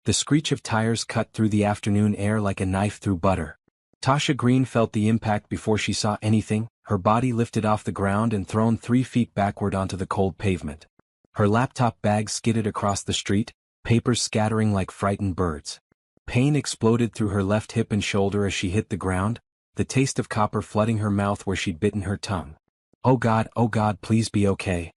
The screech of tires cut through the afternoon air like a knife through butter. Tasha Green felt the impact before she saw anything, her body lifted off the ground and thrown 3 feet backward onto the cold pavement. Her laptop bag skidded across the street, papers scattering like frightened birds. Pain exploded through her left hip and shoulder as she hit the ground, the taste of copper flooding her mouth where she'd bitten her tongue. Oh God, please be okay."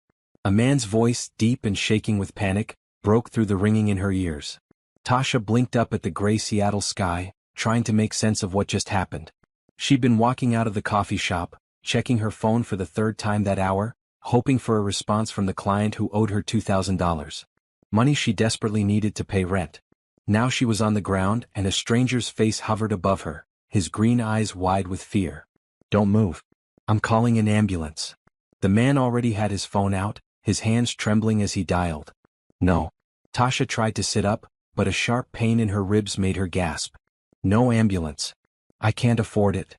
A man's voice, deep and shaking with panic, broke through the ringing in her ears. Tasha blinked up at the gray Seattle sky, trying to make sense of what just happened. She'd been walking out of the coffee shop, checking her phone for the 3rd time that hour, hoping for a response from the client who owed her $2,000. Money she desperately needed to pay rent. Now she was on the ground and a stranger's face hovered above her, his green eyes wide with fear. "Don't move. I'm calling an ambulance." The man already had his phone out, his hands trembling as he dialed. "No." Tasha tried to sit up, but a sharp pain in her ribs made her gasp. "No ambulance. I can't afford it.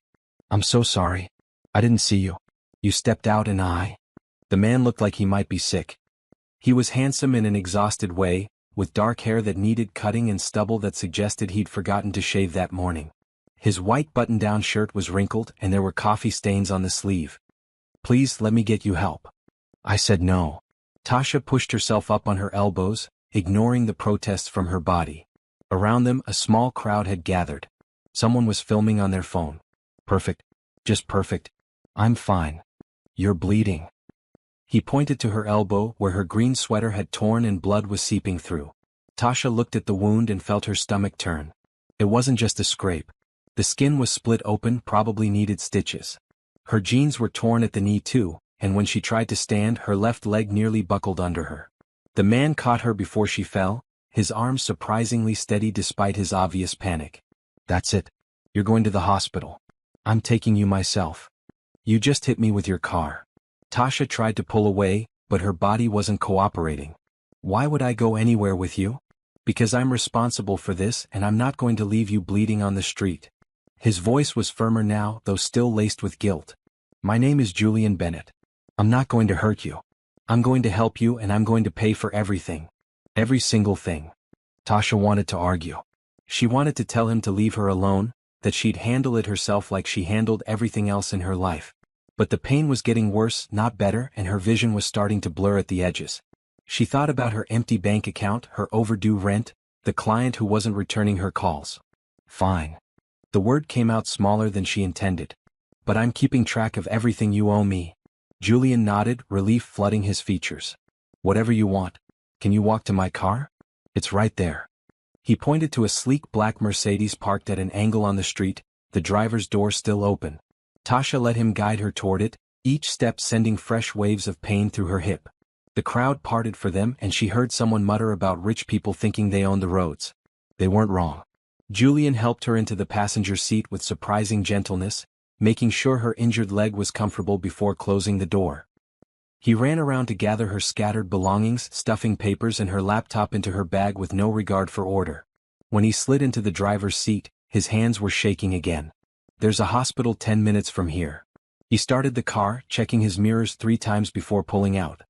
I'm so sorry. I didn't see you. You stepped out and I..." The man looked like he might be sick. He was handsome in an exhausted way, with dark hair that needed cutting and stubble that suggested he'd forgotten to shave that morning. His white button-down shirt was wrinkled and there were coffee stains on the sleeve. "Please let me get you help." I said no. Tasha pushed herself up on her elbows, ignoring the protests from her body. Around them, a small crowd had gathered. Someone was filming on their phone. "Perfect. Just perfect. I'm fine. You're bleeding." He pointed to her elbow where her green sweater had torn and blood was seeping through. Tasha looked at the wound and felt her stomach turn. It wasn't just a scrape. The skin was split open, probably needed stitches. Her jeans were torn at the knee too, and when she tried to stand, her left leg nearly buckled under her. The man caught her before she fell, his arms surprisingly steady despite his obvious panic. "That's it. You're going to the hospital. I'm taking you myself. You just hit me with your car." Tasha tried to pull away, but her body wasn't cooperating. "Why would I go anywhere with you? Because I'm responsible for this and I'm not going to leave you bleeding on the street." His voice was firmer now, though still laced with guilt. "My name is Julian Bennett. I'm not going to hurt you. I'm going to help you and I'm going to pay for everything. Every single thing." Tasha wanted to argue. She wanted to tell him to leave her alone, that she'd handle it herself like she handled everything else in her life. But the pain was getting worse, not better, and her vision was starting to blur at the edges. She thought about her empty bank account, her overdue rent, the client who wasn't returning her calls. "Fine." The word came out smaller than she intended. "But I'm keeping track of everything you owe me." Julian nodded, relief flooding his features. "Whatever you want. Can you walk to my car? It's right there." He pointed to a sleek black Mercedes parked at an angle on the street, the driver's door still open. Tasha let him guide her toward it, each step sending fresh waves of pain through her hip. The crowd parted for them and she heard someone mutter about rich people thinking they owned the roads. They weren't wrong. Julian helped her into the passenger seat with surprising gentleness, making sure her injured leg was comfortable before closing the door. He ran around to gather her scattered belongings, stuffing papers and her laptop into her bag with no regard for order. When he slid into the driver's seat, his hands were shaking again. "There's a hospital 10 minutes from here." He started the car, checking his mirrors 3 times before pulling out.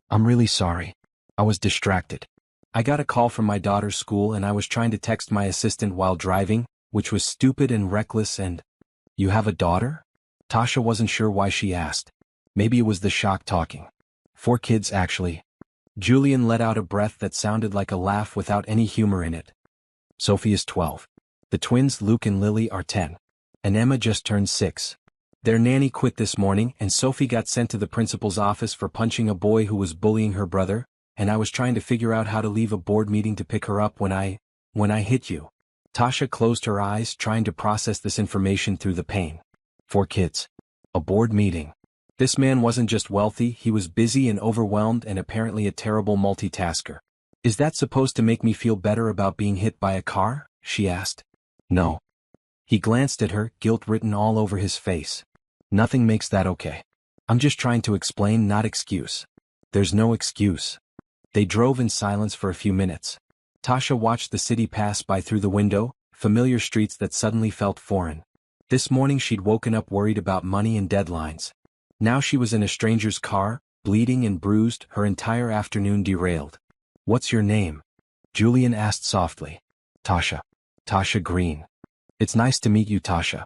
"I'm really sorry. I was distracted. I got a call from my daughter's school and I was trying to text my assistant while driving, which was stupid and reckless and..." "You have a daughter?" Tasha wasn't sure why she asked. Maybe it was the shock talking. 4 kids actually. Julian let out a breath that sounded like a laugh without any humor in it. "Sophie is 12. The twins Luke and Lily are 10. And Emma just turned 6. Their nanny quit this morning and Sophie got sent to the principal's office for punching a boy who was bullying her brother, and I was trying to figure out how to leave a board meeting to pick her up when I hit you." Tasha closed her eyes, trying to process this information through the pain. 4 kids. A board meeting. This man wasn't just wealthy, he was busy and overwhelmed and apparently a terrible multitasker. "Is that supposed to make me feel better about being hit by a car?" she asked. "No." He glanced at her, guilt written all over his face. "Nothing makes that okay. I'm just trying to explain, not excuse." "There's no excuse." They drove in silence for a few minutes. Tasha watched the city pass by through the window, familiar streets that suddenly felt foreign. This morning she'd woken up worried about money and deadlines. Now she was in a stranger's car, bleeding and bruised, her entire afternoon derailed. "What's your name?" Julian asked softly. Tasha. Tasha Green. It's nice to meet you, Tasha.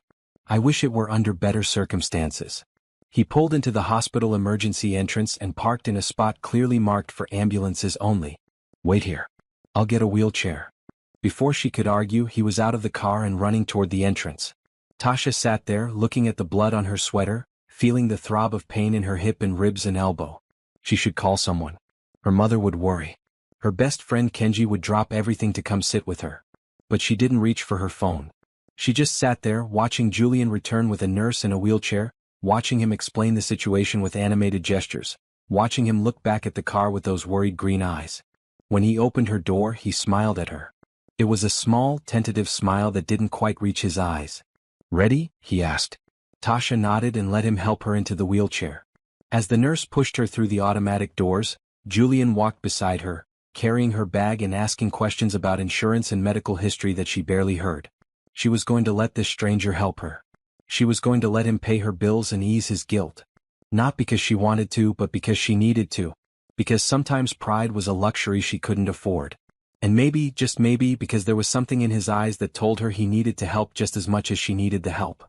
I wish it were under better circumstances. He pulled into the hospital emergency entrance and parked in a spot clearly marked for ambulances only. Wait here. I'll get a wheelchair. Before she could argue, he was out of the car and running toward the entrance. Tasha sat there, looking at the blood on her sweater, feeling the throb of pain in her hip and ribs and elbow. She should call someone. Her mother would worry. Her best friend Kenji would drop everything to come sit with her. But she didn't reach for her phone. She just sat there, watching Julian return with a nurse in a wheelchair, watching him explain the situation with animated gestures, watching him look back at the car with those worried green eyes. When he opened her door, he smiled at her. It was a small, tentative smile that didn't quite reach his eyes. Ready? He asked. Tasha nodded and let him help her into the wheelchair. As the nurse pushed her through the automatic doors, Julian walked beside her, carrying her bag and asking questions about insurance and medical history that she barely heard. She was going to let this stranger help her. She was going to let him pay her bills and ease his guilt. Not because she wanted to, but because she needed to. Because sometimes pride was a luxury she couldn't afford. And maybe, just maybe, because there was something in his eyes that told her he needed to help just as much as she needed the help.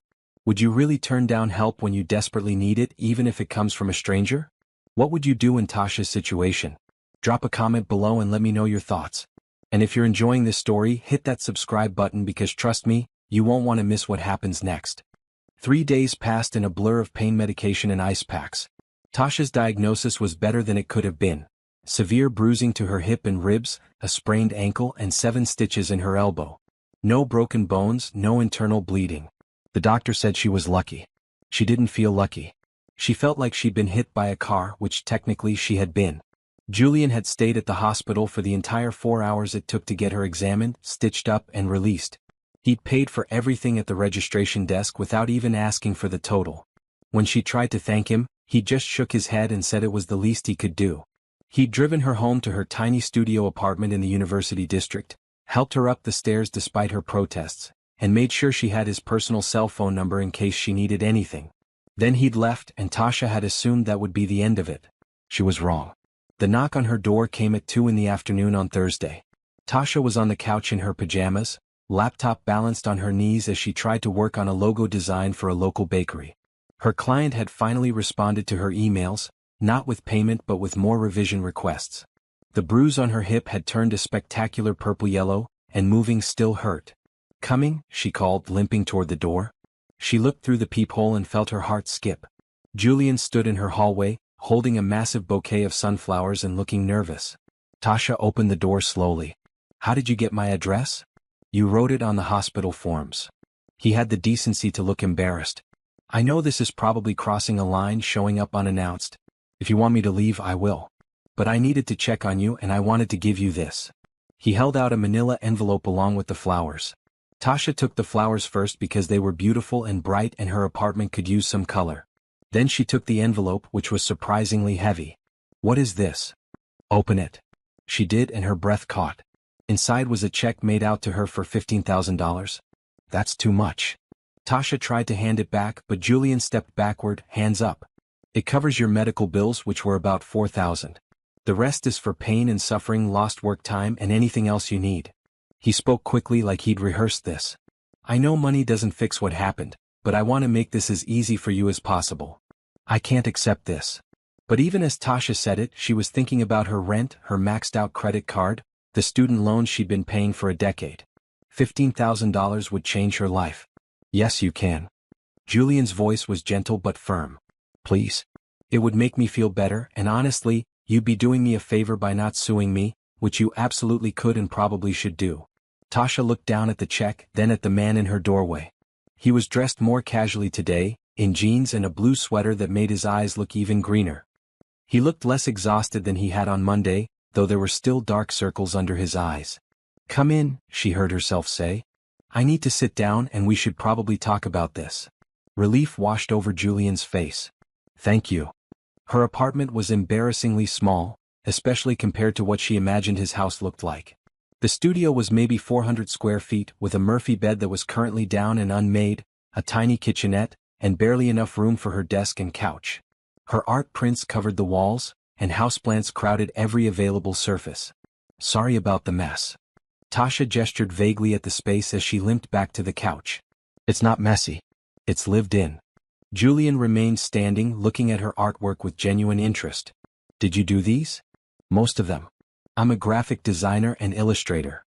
Would you really turn down help when you desperately need it, even if it comes from a stranger? What would you do in Tasha's situation? Drop a comment below and let me know your thoughts. And if you're enjoying this story, hit that subscribe button because trust me, you won't want to miss what happens next. 3 days passed in a blur of pain medication and ice packs. Tasha's diagnosis was better than it could have been. Severe bruising to her hip and ribs, a sprained ankle and 7 stitches in her elbow. No broken bones, no internal bleeding. The doctor said she was lucky. She didn't feel lucky. She felt like she'd been hit by a car, which technically she had been. Julian had stayed at the hospital for the entire 4 hours it took to get her examined, stitched up and released. He'd paid for everything at the registration desk without even asking for the total. When she tried to thank him, he just shook his head and said it was the least he could do. He'd driven her home to her tiny studio apartment in the University District, helped her up the stairs despite her protests, and made sure she had his personal cell phone number in case she needed anything. Then he'd left and Tasha had assumed that would be the end of it. She was wrong. The knock on her door came at 2 in the afternoon on Thursday. Tasha was on the couch in her pajamas, laptop balanced on her knees as she tried to work on a logo design for a local bakery. Her client had finally responded to her emails, not with payment but with more revision requests. The bruise on her hip had turned a spectacular purple-yellow, and moving still hurt. Coming, she called, limping toward the door. She looked through the peephole and felt her heart skip. Julian stood in her hallway, holding a massive bouquet of sunflowers and looking nervous. Tasha opened the door slowly. How did you get my address? You wrote it on the hospital forms. He had the decency to look embarrassed. I know this is probably crossing a line, showing up unannounced. If you want me to leave, I will. But I needed to check on you and I wanted to give you this. He held out a manila envelope along with the flowers. Tasha took the flowers first because they were beautiful and bright and her apartment could use some color. Then she took the envelope, which was surprisingly heavy. What is this? Open it. She did and her breath caught. Inside was a check made out to her for $15,000. That's too much. Tasha tried to hand it back, but Julian stepped backward, hands up. It covers your medical bills, which were about $4,000. The rest is for pain and suffering, lost work time, and anything else you need. He spoke quickly like he'd rehearsed this. I know money doesn't fix what happened, but I want to make this as easy for you as possible. I can't accept this. But even as Tasha said it, she was thinking about her rent, her maxed-out credit card, the student loans she'd been paying for a decade. $15,000 would change her life. Yes, you can. Julian's voice was gentle but firm. Please. It would make me feel better, and honestly, you'd be doing me a favor by not suing me, which you absolutely could and probably should do. Tasha looked down at the check, then at the man in her doorway. He was dressed more casually today, in jeans and a blue sweater that made his eyes look even greener. He looked less exhausted than he had on Monday, though there were still dark circles under his eyes. Come in, she heard herself say. I need to sit down and we should probably talk about this. Relief washed over Julian's face. Thank you. Her apartment was embarrassingly small, especially compared to what she imagined his house looked like. The studio was maybe 400 square feet, with a Murphy bed that was currently down and unmade, a tiny kitchenette, and barely enough room for her desk and couch. Her art prints covered the walls, and houseplants crowded every available surface. Sorry about the mess. Tasha gestured vaguely at the space as she limped back to the couch. It's not messy. It's lived in. Julian remained standing, looking at her artwork with genuine interest. Did you do these? Most of them. I'm a graphic designer and illustrator.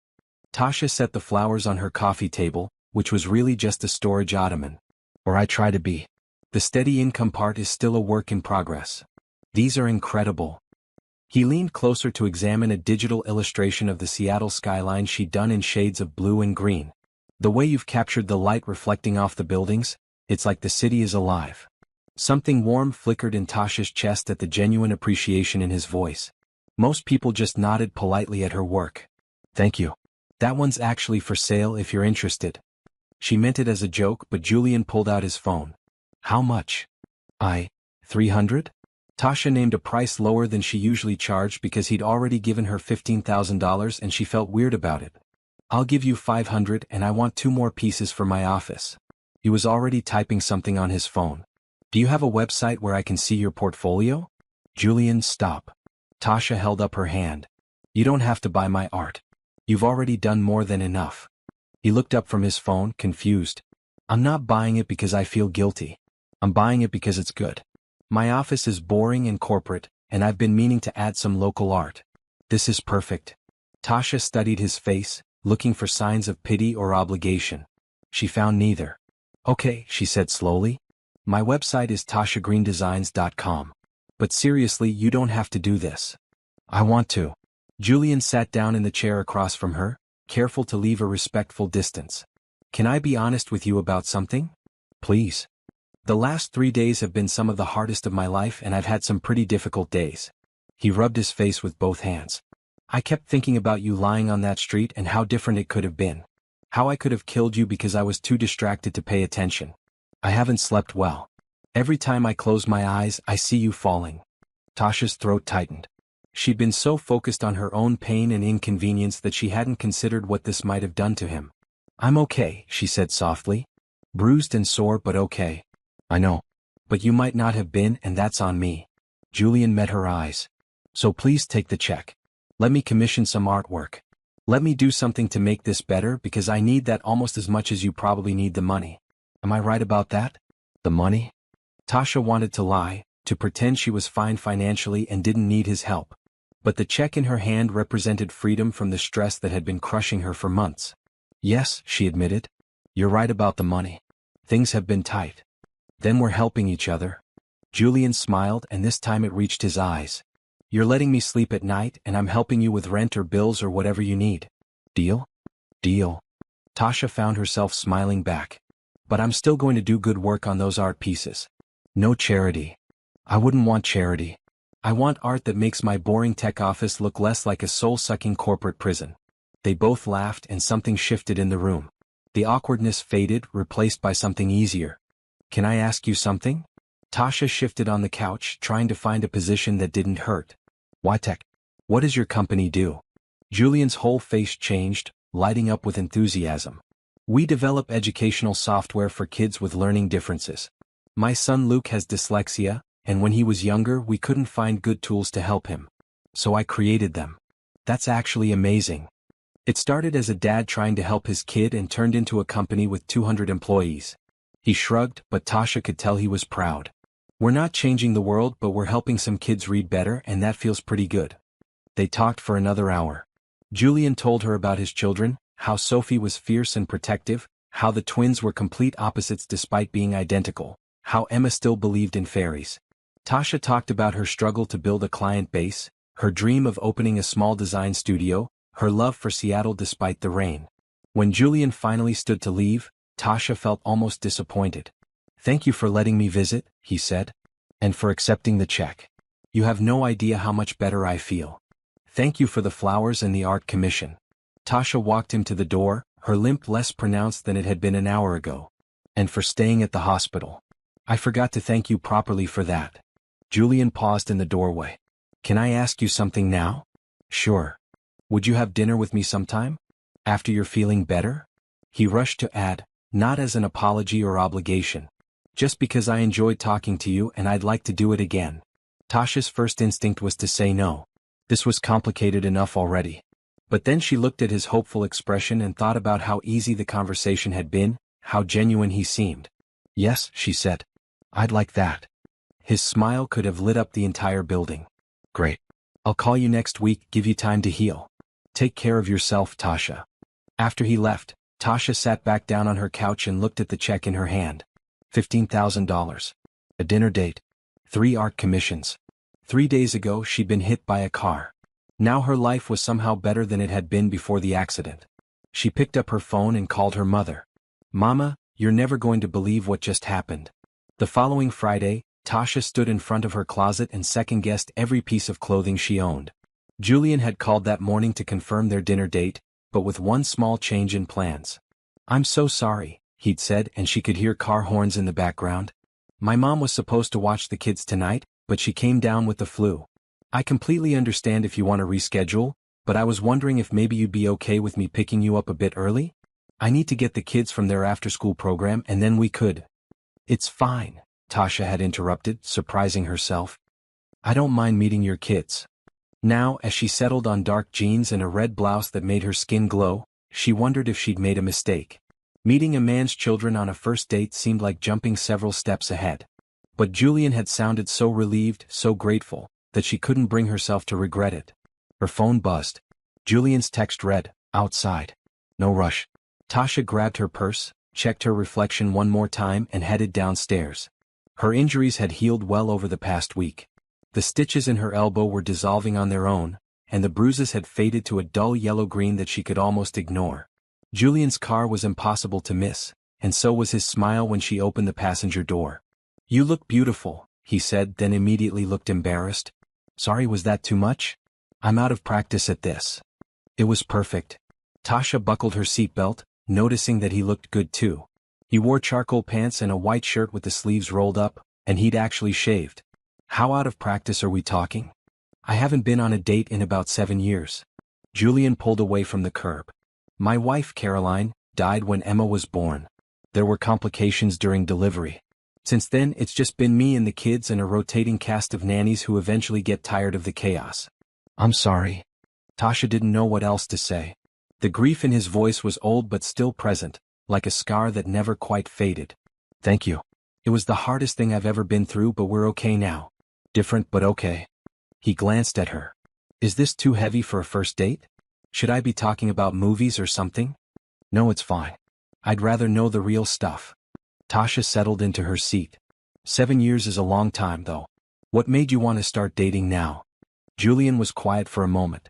Tasha set the flowers on her coffee table, which was really just a storage ottoman. Or I try to be. The steady income part is still a work in progress. These are incredible. He leaned closer to examine a digital illustration of the Seattle skyline she'd done in shades of blue and green. The way you've captured the light reflecting off the buildings, it's like the city is alive. Something warm flickered in Tasha's chest at the genuine appreciation in his voice. Most people just nodded politely at her work. Thank you. That one's actually for sale if you're interested. She meant it as a joke, but Julian pulled out his phone. How much? 300? Tasha named a price lower than she usually charged because he'd already given her $15,000 and she felt weird about it. I'll give you 500 and I want 2 more pieces for my office. He was already typing something on his phone. Do you have a website where I can see your portfolio? Julian, stop. Tasha held up her hand. You don't have to buy my art. You've already done more than enough. He looked up from his phone, confused. I'm not buying it because I feel guilty. I'm buying it because it's good. My office is boring and corporate, and I've been meaning to add some local art. This is perfect. Tasha studied his face, looking for signs of pity or obligation. She found neither. Okay, she said slowly. My website is tashagreendesigns.com. But seriously, you don't have to do this. I want to. Julian sat down in the chair across from her, careful to leave a respectful distance. Can I be honest with you about something? Please. The last 3 days have been some of the hardest of my life and I've had some pretty difficult days. He rubbed his face with both hands. I kept thinking about you lying on that street and how different it could have been. How I could have killed you because I was too distracted to pay attention. I haven't slept well. Every time I close my eyes, I see you falling. Tasha's throat tightened. She'd been so focused on her own pain and inconvenience that she hadn't considered what this might have done to him. I'm okay, she said softly. Bruised and sore, but okay. I know. But you might not have been, and that's on me. Julian met her eyes. So please take the check. Let me commission some artwork. Let me do something to make this better because I need that almost as much as you probably need the money. Am I right about that? The money? Tasha wanted to lie, to pretend she was fine financially and didn't need his help. But the check in her hand represented freedom from the stress that had been crushing her for months. Yes, she admitted. You're right about the money. Things have been tight. Then we're helping each other. Julian smiled, and this time it reached his eyes. You're letting me sleep at night, and I'm helping you with rent or bills or whatever you need. Deal? Deal. Tasha found herself smiling back. But I'm still going to do good work on those art pieces. No charity. I wouldn't want charity. I want art that makes my boring tech office look less like a soul-sucking corporate prison. They both laughed and something shifted in the room. The awkwardness faded, replaced by something easier. Can I ask you something? Tasha shifted on the couch, trying to find a position that didn't hurt. Why tech? What does your company do? Julian's whole face changed, lighting up with enthusiasm. We develop educational software for kids with learning differences. My son Luke has dyslexia, and when he was younger we couldn't find good tools to help him. So I created them. That's actually amazing. It started as a dad trying to help his kid and turned into a company with 200 employees. He shrugged, but Tasha could tell he was proud. We're not changing the world, but we're helping some kids read better, and that feels pretty good. They talked for another hour. Julian told her about his children, how Sophie was fierce and protective, how the twins were complete opposites despite being identical, how Emma still believed in fairies. Tasha talked about her struggle to build a client base, her dream of opening a small design studio, her love for Seattle despite the rain. When Julian finally stood to leave, Tasha felt almost disappointed. Thank you for letting me visit, he said. And for accepting the check. You have no idea how much better I feel. Thank you for the flowers and the art commission. Tasha walked him to the door, her limp less pronounced than it had been an hour ago. And for staying at the hospital. I forgot to thank you properly for that. Julian paused in the doorway. Can I ask you something now? Sure. Would you have dinner with me sometime? After you're feeling better? He rushed to add, not as an apology or obligation. Just because I enjoyed talking to you and I'd like to do it again. Tasha's first instinct was to say no. This was complicated enough already. But then she looked at his hopeful expression and thought about how easy the conversation had been, how genuine he seemed. "Yes," she said. "I'd like that." His smile could have lit up the entire building. "Great. I'll call you next week, give you time to heal. Take care of yourself, Tasha." After he left, Tasha sat back down on her couch and looked at the check in her hand. $15,000. A dinner date. 3 art commissions. 3 days ago she'd been hit by a car. Now her life was somehow better than it had been before the accident. She picked up her phone and called her mother. "Mama, you're never going to believe what just happened." The following Friday, Tasha stood in front of her closet and second-guessed every piece of clothing she owned. Julian had called that morning to confirm their dinner date, but with one small change in plans. "I'm so sorry," he'd said, and she could hear car horns in the background. "My mom was supposed to watch the kids tonight, but she came down with the flu. I completely understand if you want to reschedule, but I was wondering if maybe you'd be okay with me picking you up a bit early? I need to get the kids from their after-school program and then we could." "It's fine," Tasha had interrupted, surprising herself. "I don't mind meeting your kids." Now, as she settled on dark jeans and a red blouse that made her skin glow, she wondered if she'd made a mistake. Meeting a man's children on a first date seemed like jumping several steps ahead. But Julian had sounded so relieved, so grateful, that she couldn't bring herself to regret it. Her phone buzzed. Julian's text read, "Outside. No rush." Tasha grabbed her purse, checked her reflection one more time and headed downstairs. Her injuries had healed well over the past week. The stitches in her elbow were dissolving on their own, and the bruises had faded to a dull yellow-green that she could almost ignore. Julian's car was impossible to miss, and so was his smile when she opened the passenger door. "You look beautiful," he said, then immediately looked embarrassed. "Sorry, was that too much? I'm out of practice at this." It was perfect. Tasha buckled her seatbelt, noticing that he looked good too. He wore charcoal pants and a white shirt with the sleeves rolled up, and he'd actually shaved. "How out of practice are we talking?" "I haven't been on a date in about 7 years. Julian pulled away from the curb. "My wife, Caroline, died when Emma was born. There were complications during delivery. Since then, it's just been me and the kids and a rotating cast of nannies who eventually get tired of the chaos." "I'm sorry." Tasha didn't know what else to say. The grief in his voice was old but still present, like a scar that never quite faded. "Thank you. It was the hardest thing I've ever been through, but we're okay now. Different but okay." He glanced at her. "Is this too heavy for a first date? Should I be talking about movies or something?" "No, it's fine. I'd rather know the real stuff." Tasha settled into her seat. 7 years is a long time, though. What made you want to start dating now?" Julian was quiet for a moment.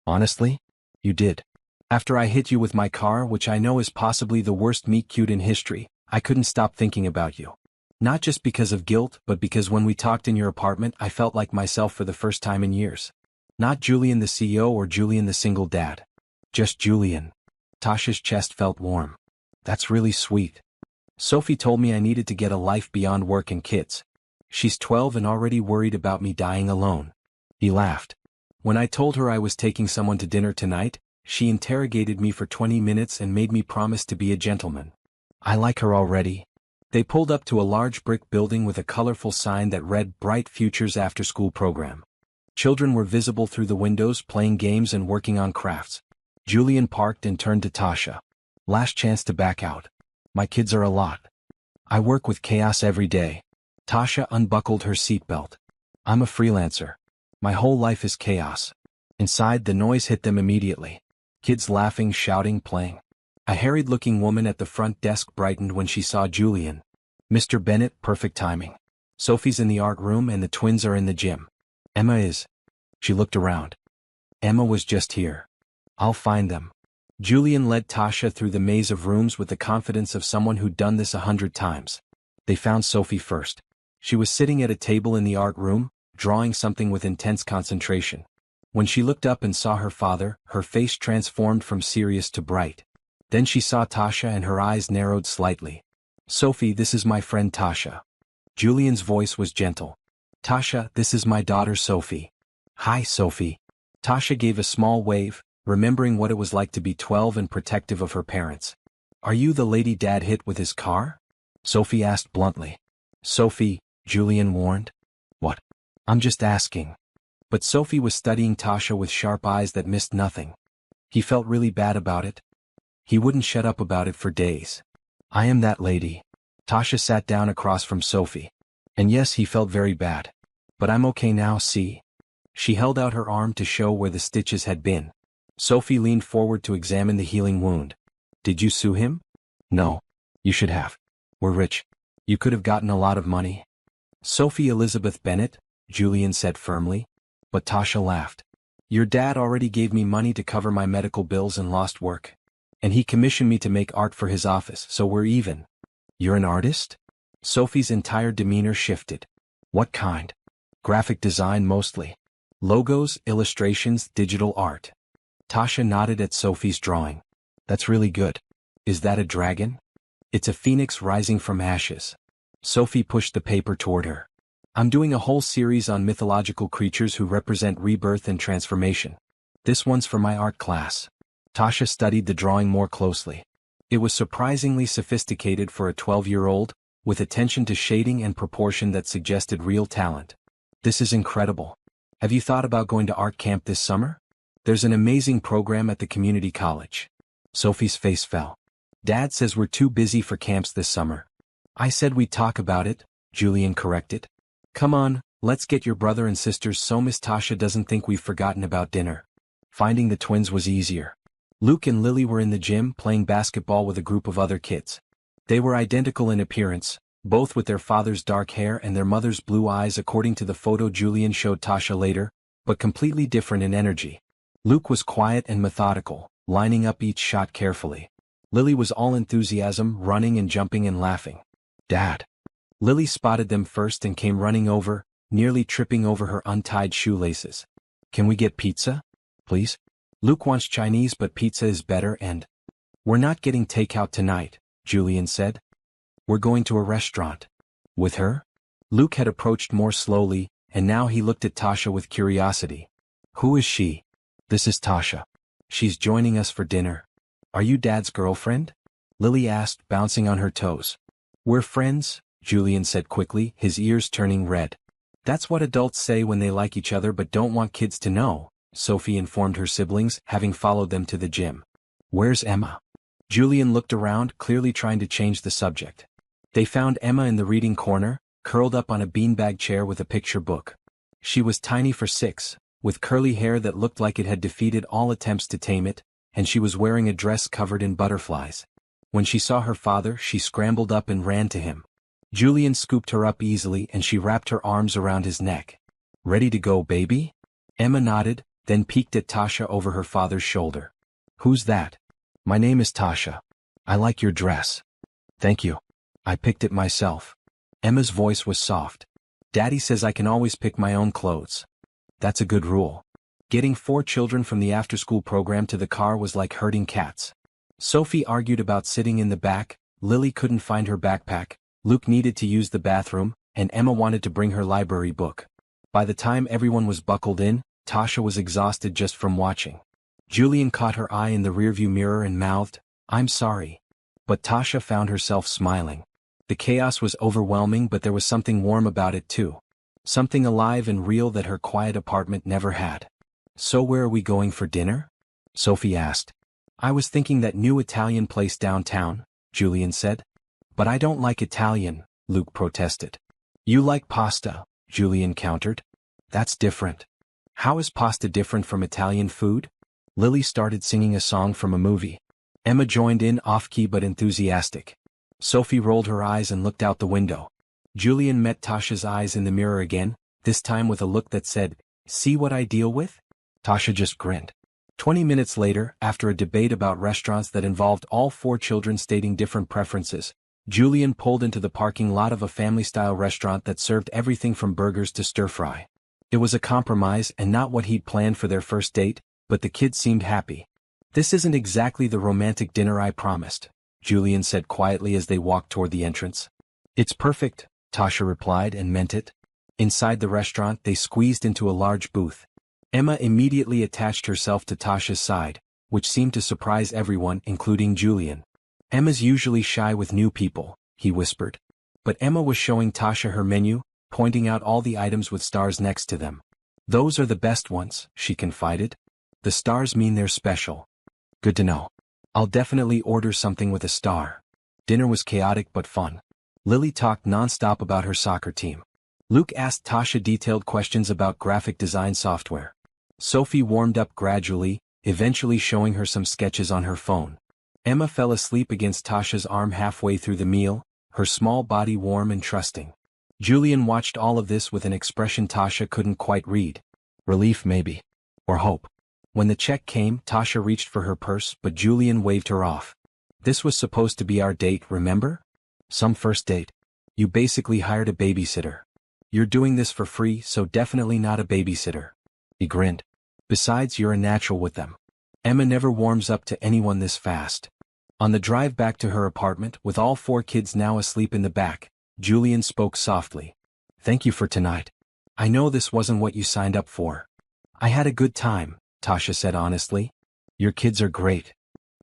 "Honestly? You did. After I hit you with my car, which I know is possibly the worst meet-cute in history, I couldn't stop thinking about you. Not just because of guilt, but because when we talked in your apartment I felt like myself for the first time in years. Not Julian the CEO or Julian the single dad. Just Julian." Tasha's chest felt warm. "That's really sweet. Sophie told me I needed to get a life beyond work and kids. She's 12 and already worried about me dying alone." He laughed. "When I told her I was taking someone to dinner tonight, she interrogated me for 20 minutes and made me promise to be a gentleman. I like her already." They pulled up to a large brick building with a colorful sign that read Bright Futures After School Program. Children were visible through the windows playing games and working on crafts. Julian parked and turned to Tasha. "Last chance to back out. My kids are a lot. I work with chaos every day." Tasha unbuckled her seatbelt. "I'm a freelancer. My whole life is chaos." Inside, the noise hit them immediately. Kids laughing, shouting, playing. A harried-looking woman at the front desk brightened when she saw Julian. "Mr. Bennett, perfect timing. Sophie's in the art room and the twins are in the gym. Emma is." She looked around. "Emma was just here. I'll find them." Julian led Tasha through the maze of rooms with the confidence of someone who'd done this 100 times. They found Sophie first. She was sitting at a table in the art room, drawing something with intense concentration. When she looked up and saw her father, her face transformed from serious to bright. Then she saw Tasha and her eyes narrowed slightly. "Sophie, this is my friend Tasha." Julian's voice was gentle. "Tasha, this is my daughter Sophie." "Hi, Sophie." Tasha gave a small wave, remembering what it was like to be 12 and protective of her parents. "Are you the lady Dad hit with his car?" Sophie asked bluntly. "Sophie," Julian warned. "What?" "I'm just asking." But Sophie was studying Tasha with sharp eyes that missed nothing. He felt really bad about it. He wouldn't shut up about it for days. I am that lady. Tasha sat down across from Sophie. And yes, he felt very bad. But I'm okay now, see? She held out her arm to show where the stitches had been. Sophie leaned forward to examine the healing wound. Did you sue him? No. You should have. We're rich. You could have gotten a lot of money. Sophie Elizabeth Bennet, Julian said firmly. But Tasha laughed. Your dad already gave me money to cover my medical bills and lost work. And he commissioned me to make art for his office, so we're even. You're an artist? Sophie's entire demeanor shifted. What kind? Graphic design mostly. Logos, illustrations, digital art. Tasha nodded at Sophie's drawing. That's really good. Is that a dragon? It's a phoenix rising from ashes. Sophie pushed the paper toward her. I'm doing a whole series on mythological creatures who represent rebirth and transformation. This one's for my art class. Tasha studied the drawing more closely. It was surprisingly sophisticated for a 12-year-old, with attention to shading and proportion that suggested real talent. This is incredible. Have you thought about going to art camp this summer? There's an amazing program at the community college. Sophie's face fell. Dad says we're too busy for camps this summer. I said we'd talk about it, Julian corrected. Come on, let's get your brother and sisters so Miss Tasha doesn't think we've forgotten about dinner. Finding the twins was easier. Luke and Lily were in the gym playing basketball with a group of other kids. They were identical in appearance, both with their father's dark hair and their mother's blue eyes according to the photo Julian showed Tasha later, but completely different in energy. Luke was quiet and methodical, lining up each shot carefully. Lily was all enthusiasm, running and jumping and laughing. Dad. Lily spotted them first and came running over, nearly tripping over her untied shoelaces. Can we get pizza? Please? Luke wants Chinese but pizza is better and… We're not getting takeout tonight, Julian said. We're going to a restaurant. With her? Luke had approached more slowly, and now he looked at Tasha with curiosity. Who is she? This is Tasha. She's joining us for dinner. Are you Dad's girlfriend? Lily asked, bouncing on her toes. We're friends, Julian said quickly, his ears turning red. That's what adults say when they like each other but don't want kids to know, Sophie informed her siblings, having followed them to the gym. Where's Emma? Julian looked around, clearly trying to change the subject. They found Emma in the reading corner, curled up on a beanbag chair with a picture book. She was tiny for 6, with curly hair that looked like it had defeated all attempts to tame it, and she was wearing a dress covered in butterflies. When she saw her father, she scrambled up and ran to him. Julian scooped her up easily and she wrapped her arms around his neck. Ready to go, baby? Emma nodded, then peeked at Tasha over her father's shoulder. Who's that? My name is Tasha. I like your dress. Thank you. I picked it myself. Emma's voice was soft. Daddy says I can always pick my own clothes. That's a good rule. Getting 4 children from the after-school program to the car was like herding cats. Sophie argued about sitting in the back, Lily couldn't find her backpack, Luke needed to use the bathroom, and Emma wanted to bring her library book. By the time everyone was buckled in, Tasha was exhausted just from watching. Julian caught her eye in the rearview mirror and mouthed, I'm sorry. But Tasha found herself smiling. The chaos was overwhelming, but there was something warm about it too. Something alive and real that her quiet apartment never had. So where are we going for dinner? Sophie asked. I was thinking that new Italian place downtown, Julian said. But I don't like Italian, Luke protested. You like pasta, Julian countered. That's different. How is pasta different from Italian food? Lily started singing a song from a movie. Emma joined in off-key but enthusiastic. Sophie rolled her eyes and looked out the window. Julian met Tasha's eyes in the mirror again, this time with a look that said, See what I deal with? Tasha just grinned. 20 minutes later, after a debate about restaurants that involved all 4 children stating different preferences, Julian pulled into the parking lot of a family-style restaurant that served everything from burgers to stir-fry. It was a compromise and not what he'd planned for their first date, but the kids seemed happy. This isn't exactly the romantic dinner I promised, Julian said quietly as they walked toward the entrance. It's perfect, Tasha replied and meant it. Inside the restaurant, they squeezed into a large booth. Emma immediately attached herself to Tasha's side, which seemed to surprise everyone, including Julian. Emma's usually shy with new people, he whispered. But Emma was showing Tasha her menu, pointing out all the items with stars next to them. Those are the best ones, she confided. The stars mean they're special. Good to know. I'll definitely order something with a star. Dinner was chaotic but fun. Lily talked non-stop about her soccer team. Luke asked Tasha detailed questions about graphic design software. Sophie warmed up gradually, eventually showing her some sketches on her phone. Emma fell asleep against Tasha's arm halfway through the meal, her small body warm and trusting. Julian watched all of this with an expression Tasha couldn't quite read. Relief maybe. Or hope. When the check came, Tasha reached for her purse but Julian waved her off. This was supposed to be our date, remember? Some first date. You basically hired a babysitter. You're doing this for free, so definitely not a babysitter. He grinned. Besides, you're a natural with them. Emma never warms up to anyone this fast. On the drive back to her apartment, with all 4 kids now asleep in the back, Julian spoke softly. Thank you for tonight. I know this wasn't what you signed up for. I had a good time, Tasha said honestly. Your kids are great.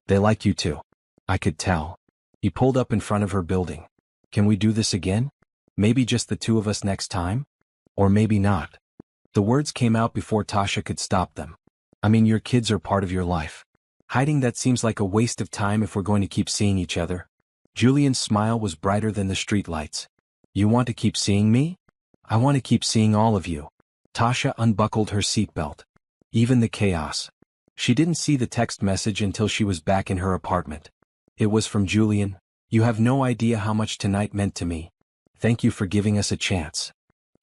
They like you too. I could tell. He pulled up in front of her building. Can we do this again? Maybe just the 2 of us next time? Or maybe not. The words came out before Tasha could stop them. I mean, your kids are part of your life. Hiding that seems like a waste of time if we're going to keep seeing each other. Julian's smile was brighter than the streetlights. You want to keep seeing me? I want to keep seeing all of you. Tasha unbuckled her seatbelt. Even the chaos. She didn't see the text message until she was back in her apartment. It was from Julian. You have no idea how much tonight meant to me. Thank you for giving us a chance.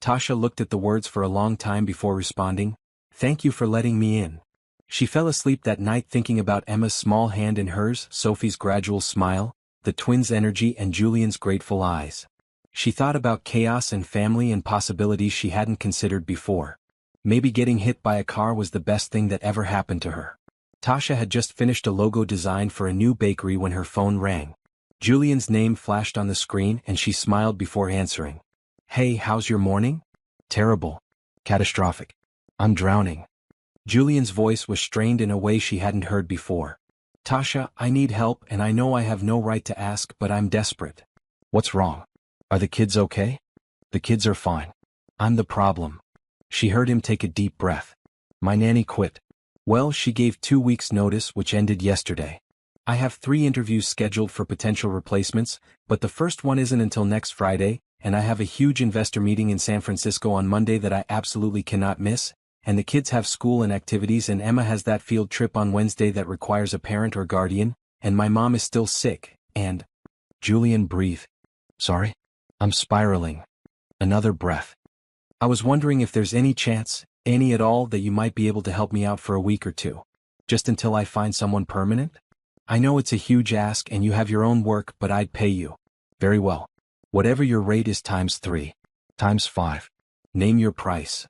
Tasha looked at the words for a long time before responding. Thank you for letting me in. She fell asleep that night thinking about Emma's small hand in hers, Sophie's gradual smile, the twins' energy and Julian's grateful eyes. She thought about chaos and family and possibilities she hadn't considered before. Maybe getting hit by a car was the best thing that ever happened to her. Tasha had just finished a logo design for a new bakery when her phone rang. Julian's name flashed on the screen and she smiled before answering. Hey, how's your morning? Terrible. Catastrophic. I'm drowning. Julian's voice was strained in a way she hadn't heard before. Tasha, I need help and I know I have no right to ask, but I'm desperate. What's wrong? Are the kids okay? The kids are fine. I'm the problem. She heard him take a deep breath. My nanny quit. Well, she gave 2 weeks' notice, which ended yesterday. I have 3 interviews scheduled for potential replacements, but the first one isn't until next Friday, and I have a huge investor meeting in San Francisco on Monday that I absolutely cannot miss, and the kids have school and activities and Emma has that field trip on Wednesday that requires a parent or guardian, and my mom is still sick, and... Julian breathed. Sorry? I'm spiraling. Another breath. I was wondering if there's any chance, any at all, that you might be able to help me out for a week or 2. Just until I find someone permanent? I know it's a huge ask and you have your own work, but I'd pay you. Very well. Whatever your rate is times 3. Times 5. Name your price.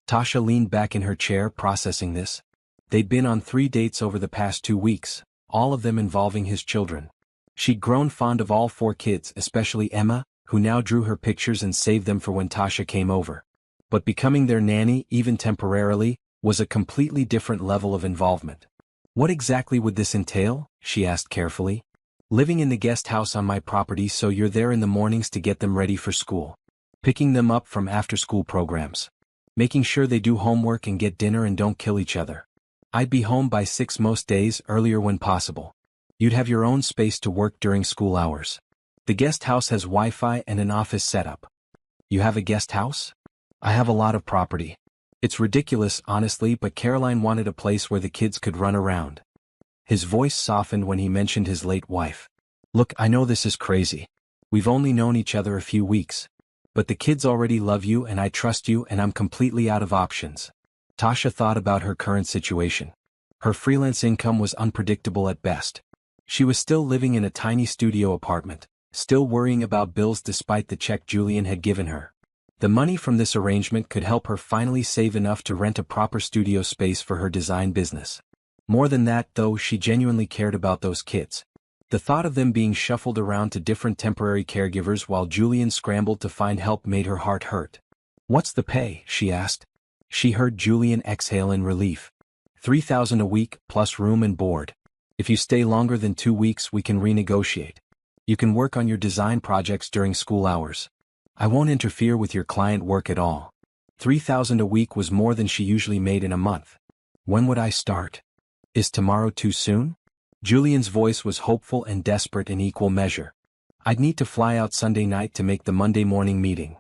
Tasha leaned back in her chair processing this. They'd been on 3 dates over the past 2 weeks, all of them involving his children. She'd grown fond of all 4 kids, especially Emma, who now drew her pictures and saved them for when Tasha came over. But becoming their nanny, even temporarily, was a completely different level of involvement. What exactly would this entail? She asked carefully. Living in the guest house on my property so you're there in the mornings to get them ready for school. Picking them up from after-school programs. Making sure they do homework and get dinner and don't kill each other. I'd be home by 6 most days, earlier when possible. You'd have your own space to work during school hours. The guest house has Wi-Fi and an office setup. You have a guest house? I have a lot of property. It's ridiculous, honestly, but Caroline wanted a place where the kids could run around. His voice softened when he mentioned his late wife. Look, I know this is crazy. We've only known each other a few weeks. But the kids already love you and I trust you and I'm completely out of options. Tasha thought about her current situation. Her freelance income was unpredictable at best. She was still living in a tiny studio apartment, still worrying about bills despite the check Julian had given her. The money from this arrangement could help her finally save enough to rent a proper studio space for her design business. More than that, though, she genuinely cared about those kids. The thought of them being shuffled around to different temporary caregivers while Julian scrambled to find help made her heart hurt. What's the pay? She asked. She heard Julian exhale in relief. $3,000 a week, plus room and board. If you stay longer than 2 weeks, we can renegotiate. You can work on your design projects during school hours. I won't interfere with your client work at all. $3,000 a week was more than she usually made in a month. When would I start? Is tomorrow too soon? Julian's voice was hopeful and desperate in equal measure. I'd need to fly out Sunday night to make the Monday morning meeting.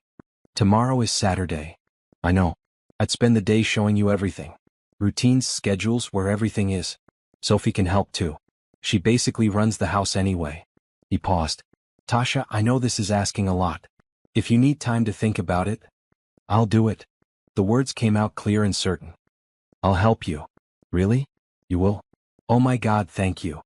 Tomorrow is Saturday. I know. I'd spend the day showing you everything. Routines, schedules, where everything is. Sophie can help too. She basically runs the house anyway. He paused. Tasha, I know this is asking a lot. If you need time to think about it, I'll do it. The words came out clear and certain. I'll help you. Really? You will? Oh my God, thank you.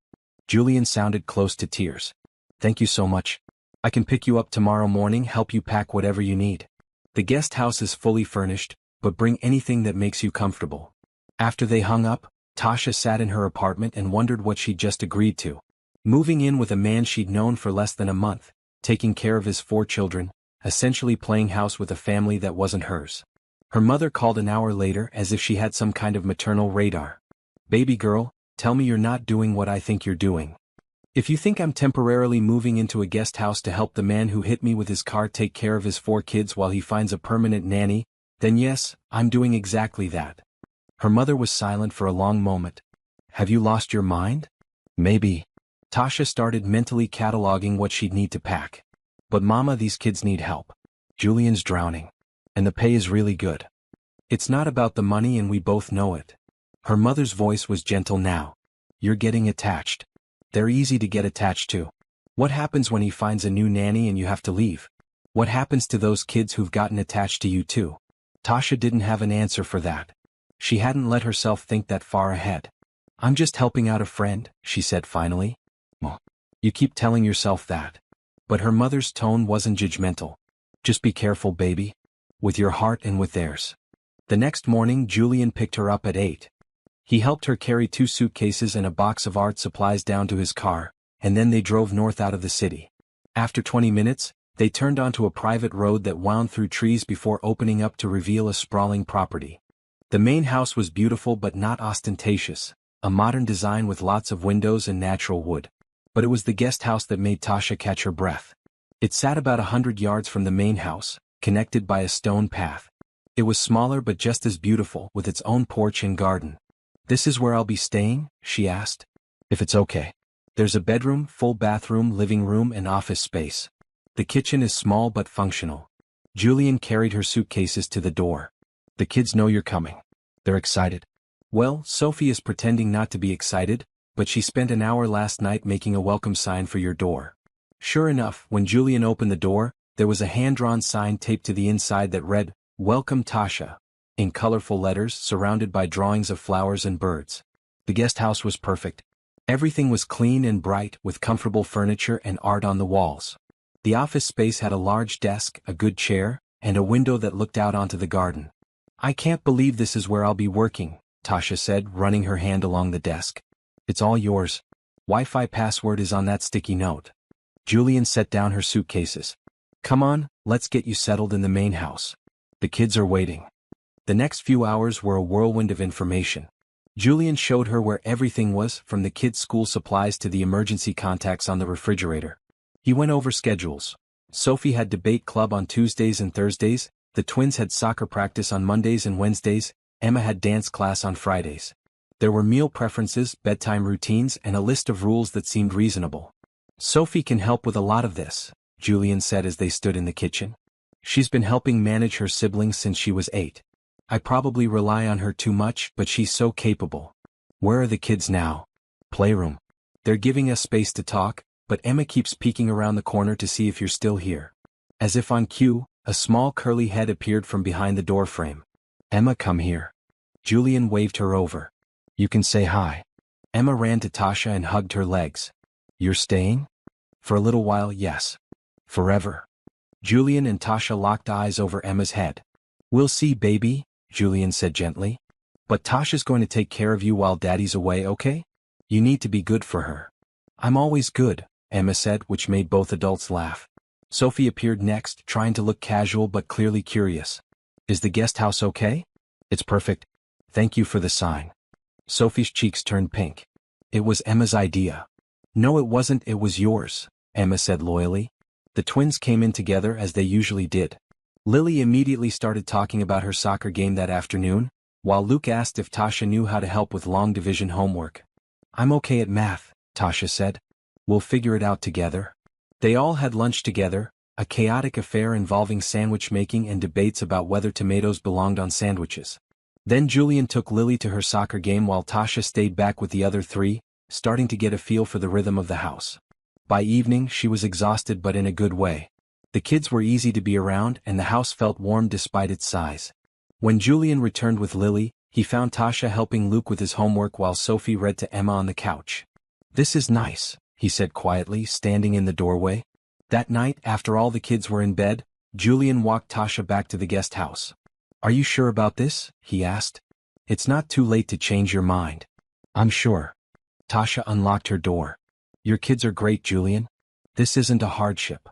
Julian sounded close to tears. Thank you so much. I can pick you up tomorrow morning, help you pack whatever you need. The guest house is fully furnished, but bring anything that makes you comfortable. After they hung up, Tasha sat in her apartment and wondered what she'd just agreed to. Moving in with a man she'd known for less than a month, taking care of his 4 children, essentially playing house with a family that wasn't hers. Her mother called an hour later as if she had some kind of maternal radar. Baby girl, tell me you're not doing what I think you're doing. If you think I'm temporarily moving into a guest house to help the man who hit me with his car take care of his 4 kids while he finds a permanent nanny, then yes, I'm doing exactly that. Her mother was silent for a long moment. Have you lost your mind? Maybe. Tasha started mentally cataloging what she'd need to pack. But Mama, these kids need help. Julian's drowning. And the pay is really good. It's not about the money and we both know it. Her mother's voice was gentle now. You're getting attached. They're easy to get attached to. What happens when he finds a new nanny and you have to leave? What happens to those kids who've gotten attached to you too? Tasha didn't have an answer for that. She hadn't let herself think that far ahead. I'm just helping out a friend, she said finally. Well, you keep telling yourself that. But her mother's tone wasn't judgmental. Just be careful, baby. With your heart and with theirs. The next morning Julian picked her up at 8. He helped her carry 2 suitcases and a box of art supplies down to his car, and then they drove north out of the city. After 20 minutes, they turned onto a private road that wound through trees before opening up to reveal a sprawling property. The main house was beautiful but not ostentatious, a modern design with lots of windows and natural wood. But it was the guest house that made Tasha catch her breath. It sat about 100 yards from the main house, connected by a stone path. It was smaller but just as beautiful, with its own porch and garden. This is where I'll be staying? She asked. If it's okay. There's a bedroom, full bathroom, living room, and office space. The kitchen is small but functional. Julian carried her suitcases to the door. The kids know you're coming. They're excited. Well, Sophie is pretending not to be excited, but she spent an hour last night making a welcome sign for your door. Sure enough, when Julian opened the door, there was a hand-drawn sign taped to the inside that read, Welcome Tasha, in colorful letters surrounded by drawings of flowers and birds. The guest house was perfect. Everything was clean and bright, with comfortable furniture and art on the walls. The office space had a large desk, a good chair, and a window that looked out onto the garden. I can't believe this is where I'll be working, Tasha said, running her hand along the desk. It's all yours. Wi-Fi password is on that sticky note. Julian set down her suitcases. Come on, let's get you settled in the main house. The kids are waiting. The next few hours were a whirlwind of information. Julian showed her where everything was, from the kids' school supplies to the emergency contacts on the refrigerator. He went over schedules. Sophie had debate club on Tuesdays and Thursdays, the twins had soccer practice on Mondays and Wednesdays, Emma had dance class on Fridays. There were meal preferences, bedtime routines, and a list of rules that seemed reasonable. Sophie can help with a lot of this, Julian said as they stood in the kitchen. She's been helping manage her siblings since she was 8. I probably rely on her too much, but she's so capable. Where are the kids now? Playroom. They're giving us space to talk, but Emma keeps peeking around the corner to see if you're still here. As if on cue, a small curly head appeared from behind the doorframe. Emma, come here. Julian waved her over. You can say hi. Emma ran to Tasha and hugged her legs. You're staying? For a little while, yes. Forever. Julian and Tasha locked eyes over Emma's head. We'll see, baby, Julian said gently. But Tasha's going to take care of you while Daddy's away, okay? You need to be good for her. I'm always good, Emma said, which made both adults laugh. Sophie appeared next, trying to look casual but clearly curious. Is the guest house okay? It's perfect. Thank you for the sign. Sophie's cheeks turned pink. It was Emma's idea. No, it wasn't, it was yours, Emma said loyally. The twins came in together as they usually did. Lily immediately started talking about her soccer game that afternoon, while Luke asked if Tasha knew how to help with long division homework. I'm okay at math, Tasha said. We'll figure it out together. They all had lunch together, a chaotic affair involving sandwich making and debates about whether tomatoes belonged on sandwiches. Then Julian took Lily to her soccer game while Tasha stayed back with the other three, starting to get a feel for the rhythm of the house. By evening she was exhausted but in a good way. The kids were easy to be around and the house felt warm despite its size. When Julian returned with Lily, he found Tasha helping Luke with his homework while Sophie read to Emma on the couch. "This is nice," he said quietly, standing in the doorway. That night, after all the kids were in bed, Julian walked Tasha back to the guest house. "Are you sure about this?" he asked. "It's not too late to change your mind." "I'm sure." Tasha unlocked her door. "Your kids are great, Julian. This isn't a hardship.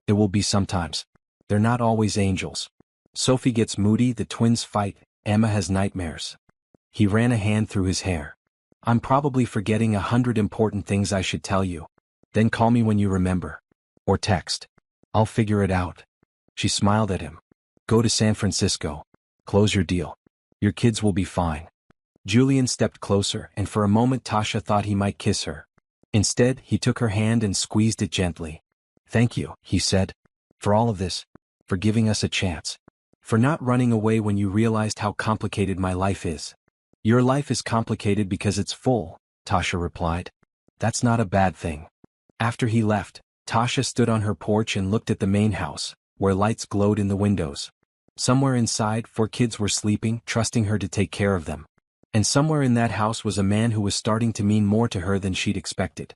It will be sometimes. They're not always angels. Sophie gets moody, the twins fight, Emma has nightmares." He ran a hand through his hair. "I'm probably forgetting 100 important things I should tell you. Then call me when you remember. Or text. I'll figure it out." She smiled at him. "Go to San Francisco. Close your deal. Your kids will be fine." Julian stepped closer and for a moment Tasha thought he might kiss her. Instead, he took her hand and squeezed it gently. "Thank you," he said. "For all of this. For giving us a chance. For not running away when you realized how complicated my life is." "Your life is complicated because it's full," Tasha replied. "That's not a bad thing." After he left, Tasha stood on her porch and looked at the main house, where lights glowed in the windows. Somewhere inside, 4 kids were sleeping, trusting her to take care of them. And somewhere in that house was a man who was starting to mean more to her than she'd expected.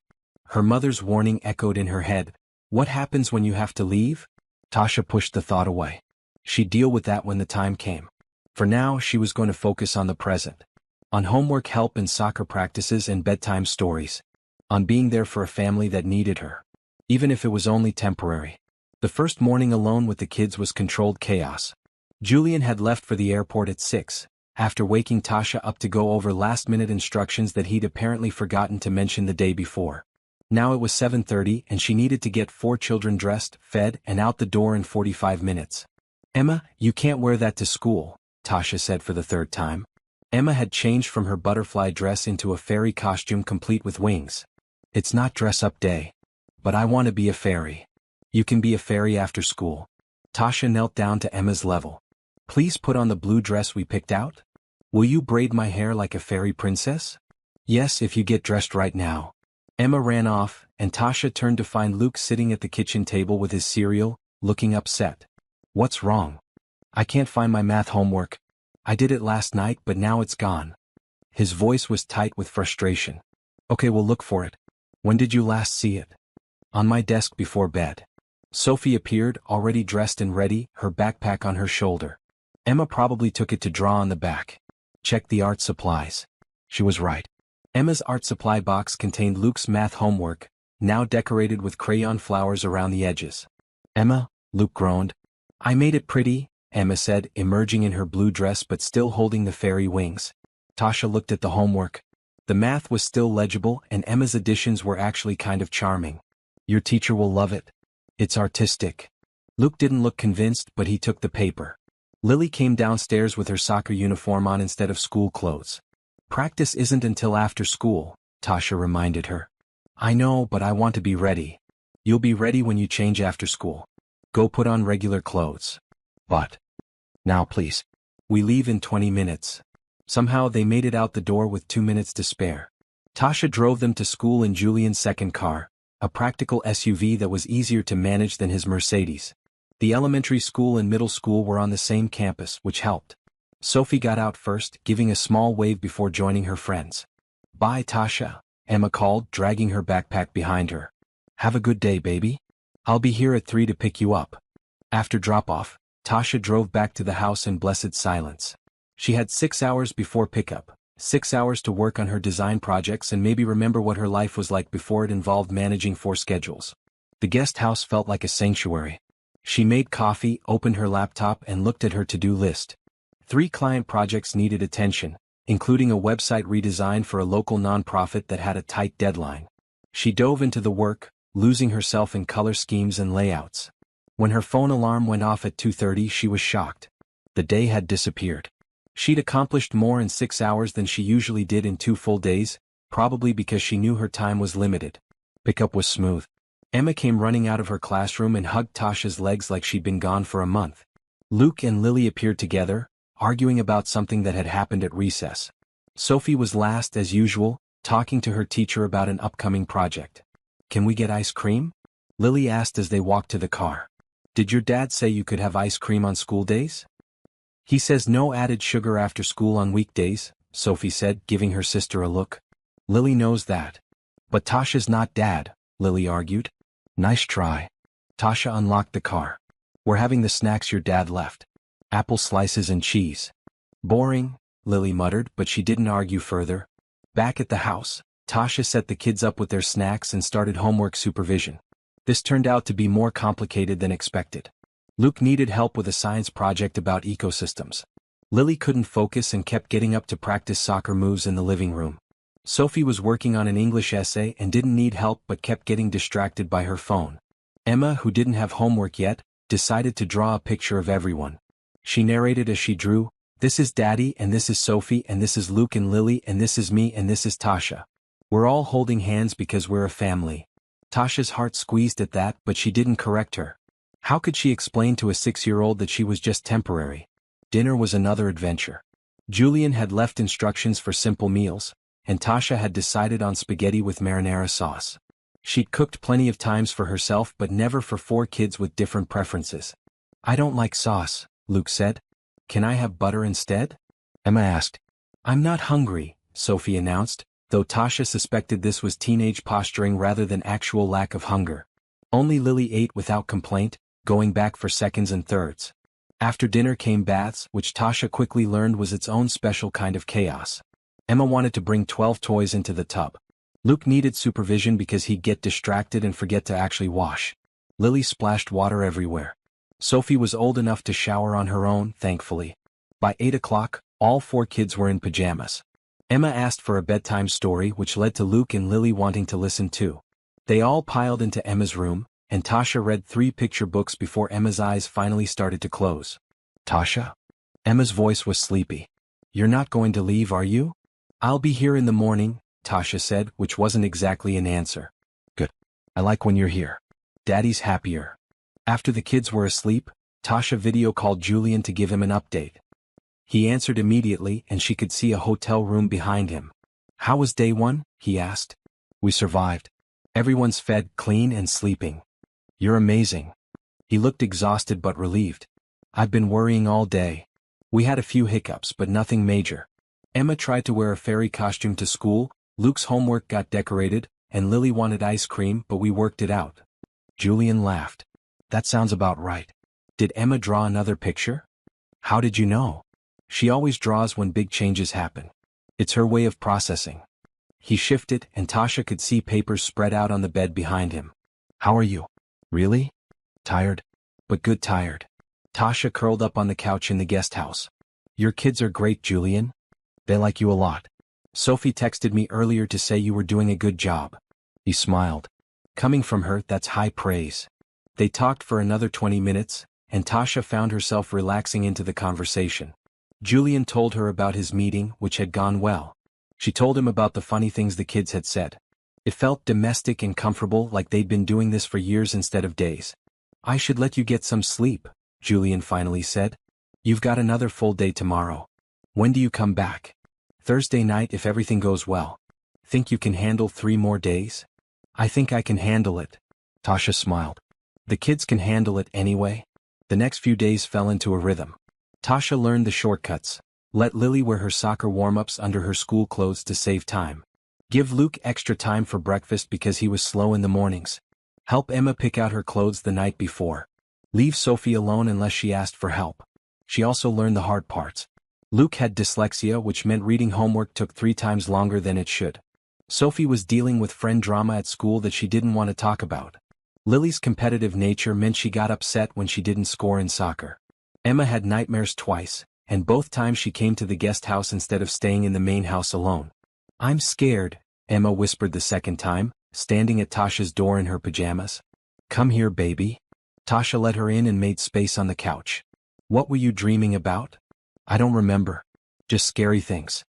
Her mother's warning echoed in her head. What happens when you have to leave? Tasha pushed the thought away. She'd deal with that when the time came. For now, she was going to focus on the present. On homework help and soccer practices and bedtime stories. On being there for a family that needed her. Even if it was only temporary. The first morning alone with the kids was controlled chaos. Julian had left for the airport at 6, after waking Tasha up to go over last-minute instructions that he'd apparently forgotten to mention the day before. Now it was 7:30 and she needed to get 4 children dressed, fed, and out the door in 45 minutes. "Emma, you can't wear that to school," Tasha said for the 3rd time. Emma had changed from her butterfly dress into a fairy costume complete with wings. "It's not dress-up day. But I want to be a fairy." "You can be a fairy after school." Tasha knelt down to Emma's level. "Please put on the blue dress we picked out? Will you braid my hair like a fairy princess?" "Yes, if you get dressed right now." Emma ran off, and Tasha turned to find Luke sitting at the kitchen table with his cereal, looking upset. "What's wrong?" "I can't find my math homework. I did it last night but now it's gone." His voice was tight with frustration. "Okay, we'll look for it. When did you last see it?" "On my desk before bed." Sophie appeared, already dressed and ready, her backpack on her shoulder. Emma probably took it to draw on the back. Check the art supplies. She was right. Emma's art supply box contained Luke's math homework, now decorated with crayon flowers around the edges. "Emma," Luke groaned. "I made it pretty," Emma said, emerging in her blue dress but still holding the fairy wings. Tasha looked at the homework. The math was still legible and Emma's additions were actually kind of charming. "Your teacher will love it. It's artistic." Luke didn't look convinced, but he took the paper. Lily came downstairs with her soccer uniform on instead of school clothes. "Practice isn't until after school," Tasha reminded her. "I know, but I want to be ready." "You'll be ready when you change after school. Go put on regular clothes." "But..." "Now please. We leave in 20 minutes. Somehow they made it out the door with 2 minutes to spare. Tasha drove them to school in Julian's second car, a practical SUV that was easier to manage than his Mercedes. The elementary school and middle school were on the same campus, which helped. Sophie got out first, giving a small wave before joining her friends. "Bye, Tasha," Emma called, dragging her backpack behind her. "Have a good day, baby. I'll be here at 3 to pick you up." After drop-off, Tasha drove back to the house in blessed silence. She had 6 hours before pickup, 6 hours to work on her design projects and maybe remember what her life was like before it involved managing 4 schedules. The guest house felt like a sanctuary. She made coffee, opened her laptop and looked at her to-do list. 3 client projects needed attention, including a website redesign for a local nonprofit that had a tight deadline. She dove into the work, losing herself in color schemes and layouts. When her phone alarm went off at 2:30, she was shocked. The day had disappeared. She'd accomplished more in 6 hours than she usually did in 2 full days, probably because she knew her time was limited. Pickup was smooth. Emma came running out of her classroom and hugged Tasha's legs like she'd been gone for a month. Luke and Lily appeared together, arguing about something that had happened at recess. Sophie was last as usual, talking to her teacher about an upcoming project. "Can we get ice cream?" Lily asked as they walked to the car. "Did your dad say you could have ice cream on school days?" "He says no added sugar after school on weekdays," Sophie said, giving her sister a look. "Lily knows that." "But Tasha's not Dad," Lily argued. "Nice try." Tasha unlocked the car. "We're having the snacks your dad left. Apple slices and cheese." "Boring," Lily muttered, but she didn't argue further. Back at the house, Tasha set the kids up with their snacks and started homework supervision. This turned out to be more complicated than expected. Luke needed help with a science project about ecosystems. Lily couldn't focus and kept getting up to practice soccer moves in the living room. Sophie was working on an English essay and didn't need help but kept getting distracted by her phone. Emma, who didn't have homework yet, decided to draw a picture of everyone. She narrated as she drew, "This is Daddy and this is Sophie and this is Luke and Lily and this is me and this is Tasha. We're all holding hands because we're a family." Tasha's heart squeezed at that, but she didn't correct her. How could she explain to a 6-year-old that she was just temporary? Dinner was another adventure. Julian had left instructions for simple meals, and Tasha had decided on spaghetti with marinara sauce. She'd cooked plenty of times for herself but never for 4 kids with different preferences. "I don't like sauce," Luke said. "Can I have butter instead?" Emma asked. "I'm not hungry," Sophie announced, though Tasha suspected this was teenage posturing rather than actual lack of hunger. Only Lily ate without complaint, going back for seconds and thirds. After dinner came baths, which Tasha quickly learned was its own special kind of chaos. Emma wanted to bring 12 toys into the tub. Luke needed supervision because he'd get distracted and forget to actually wash. Lily splashed water everywhere. Sophie was old enough to shower on her own, thankfully. By 8 o'clock, all 4 kids were in pajamas. Emma asked for a bedtime story, which led to Luke and Lily wanting to listen too. They all piled into Emma's room, and Tasha read 3 picture books before Emma's eyes finally started to close. "Tasha?" Emma's voice was sleepy. "You're not going to leave, are you?" "I'll be here in the morning," Tasha said, which wasn't exactly an answer. "Good. I like when you're here. Daddy's happier." After the kids were asleep, Tasha video called Julian to give him an update. He answered immediately and she could see a hotel room behind him. "How was day 1?" he asked. "We survived. Everyone's fed, clean and sleeping." "You're amazing." He looked exhausted but relieved. "I've been worrying all day. We had a few hiccups but nothing major." Emma tried to wear a fairy costume to school, Luke's homework got decorated, and Lily wanted ice cream but we worked it out. Julian laughed. "That sounds about right. Did Emma draw another picture?" "How did you know?" "She always draws when big changes happen. It's her way of processing." He shifted and Tasha could see papers spread out on the bed behind him. "How are you?" "Really? Tired? But good tired." Tasha curled up on the couch in the guest house. "Your kids are great, Julian. They like you a lot. Sophie texted me earlier to say you were doing a good job." He smiled. Coming from her, that's high praise. They talked for another 20 minutes, and Tasha found herself relaxing into the conversation. Julian told her about his meeting, which had gone well. She told him about the funny things the kids had said. It felt domestic and comfortable, like they'd been doing this for years instead of days. "I should let you get some sleep," Julian finally said. "You've got another full day tomorrow. When do you come back?" "Thursday night if everything goes well." "Think you can handle 3 more days?" "I think I can handle it." Tasha smiled. The kids can handle it anyway. The next few days fell into a rhythm. Tasha learned the shortcuts. Let Lily wear her soccer warm-ups under her school clothes to save time. Give Luke extra time for breakfast because he was slow in the mornings. Help Emma pick out her clothes the night before. Leave Sophie alone unless she asked for help. She also learned the hard parts. Luke had dyslexia, which meant reading homework took 3 times longer than it should. Sophie was dealing with friend drama at school that she didn't want to talk about. Lily's competitive nature meant she got upset when she didn't score in soccer. Emma had nightmares twice, and both times she came to the guest house instead of staying in the main house alone. "I'm scared," Emma whispered the second time, standing at Tasha's door in her pajamas. "Come here, baby." Tasha let her in and made space on the couch. "What were you dreaming about?" "I don't remember. Just scary things."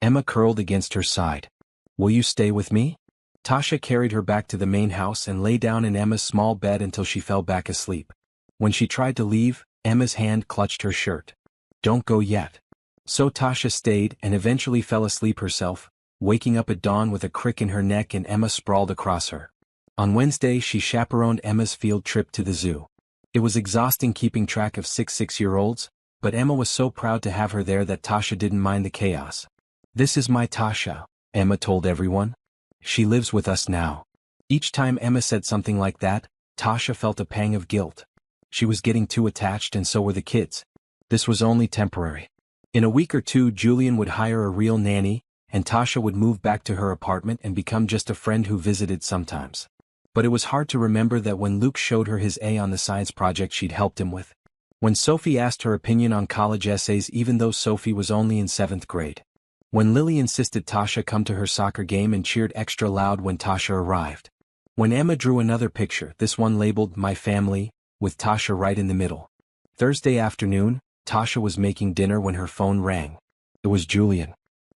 Emma curled against her side. Will you stay with me? Tasha carried her back to the main house and lay down in Emma's small bed until she fell back asleep. When she tried to leave, Emma's hand clutched her shirt. Don't go yet. So Tasha stayed and eventually fell asleep herself, waking up at dawn with a crick in her neck and Emma sprawled across her. On Wednesday she chaperoned Emma's field trip to the zoo. It was exhausting keeping track of 6 6-year-olds, but Emma was so proud to have her there that Tasha didn't mind the chaos. This is my Tasha, Emma told everyone. She lives with us now. Each time Emma said something like that, Tasha felt a pang of guilt. She was getting too attached and so were the kids. This was only temporary. In a week or two Julian would hire a real nanny, and Tasha would move back to her apartment and become just a friend who visited sometimes. But it was hard to remember that when Luke showed her his A on the science project she'd helped him with. When Sophie asked her opinion on college essays even though Sophie was only in 7th grade. When Lily insisted Tasha come to her soccer game and cheered extra loud when Tasha arrived. When Emma drew another picture, this one labeled My Family, with Tasha right in the middle. Thursday afternoon, Tasha was making dinner when her phone rang. It was Julian.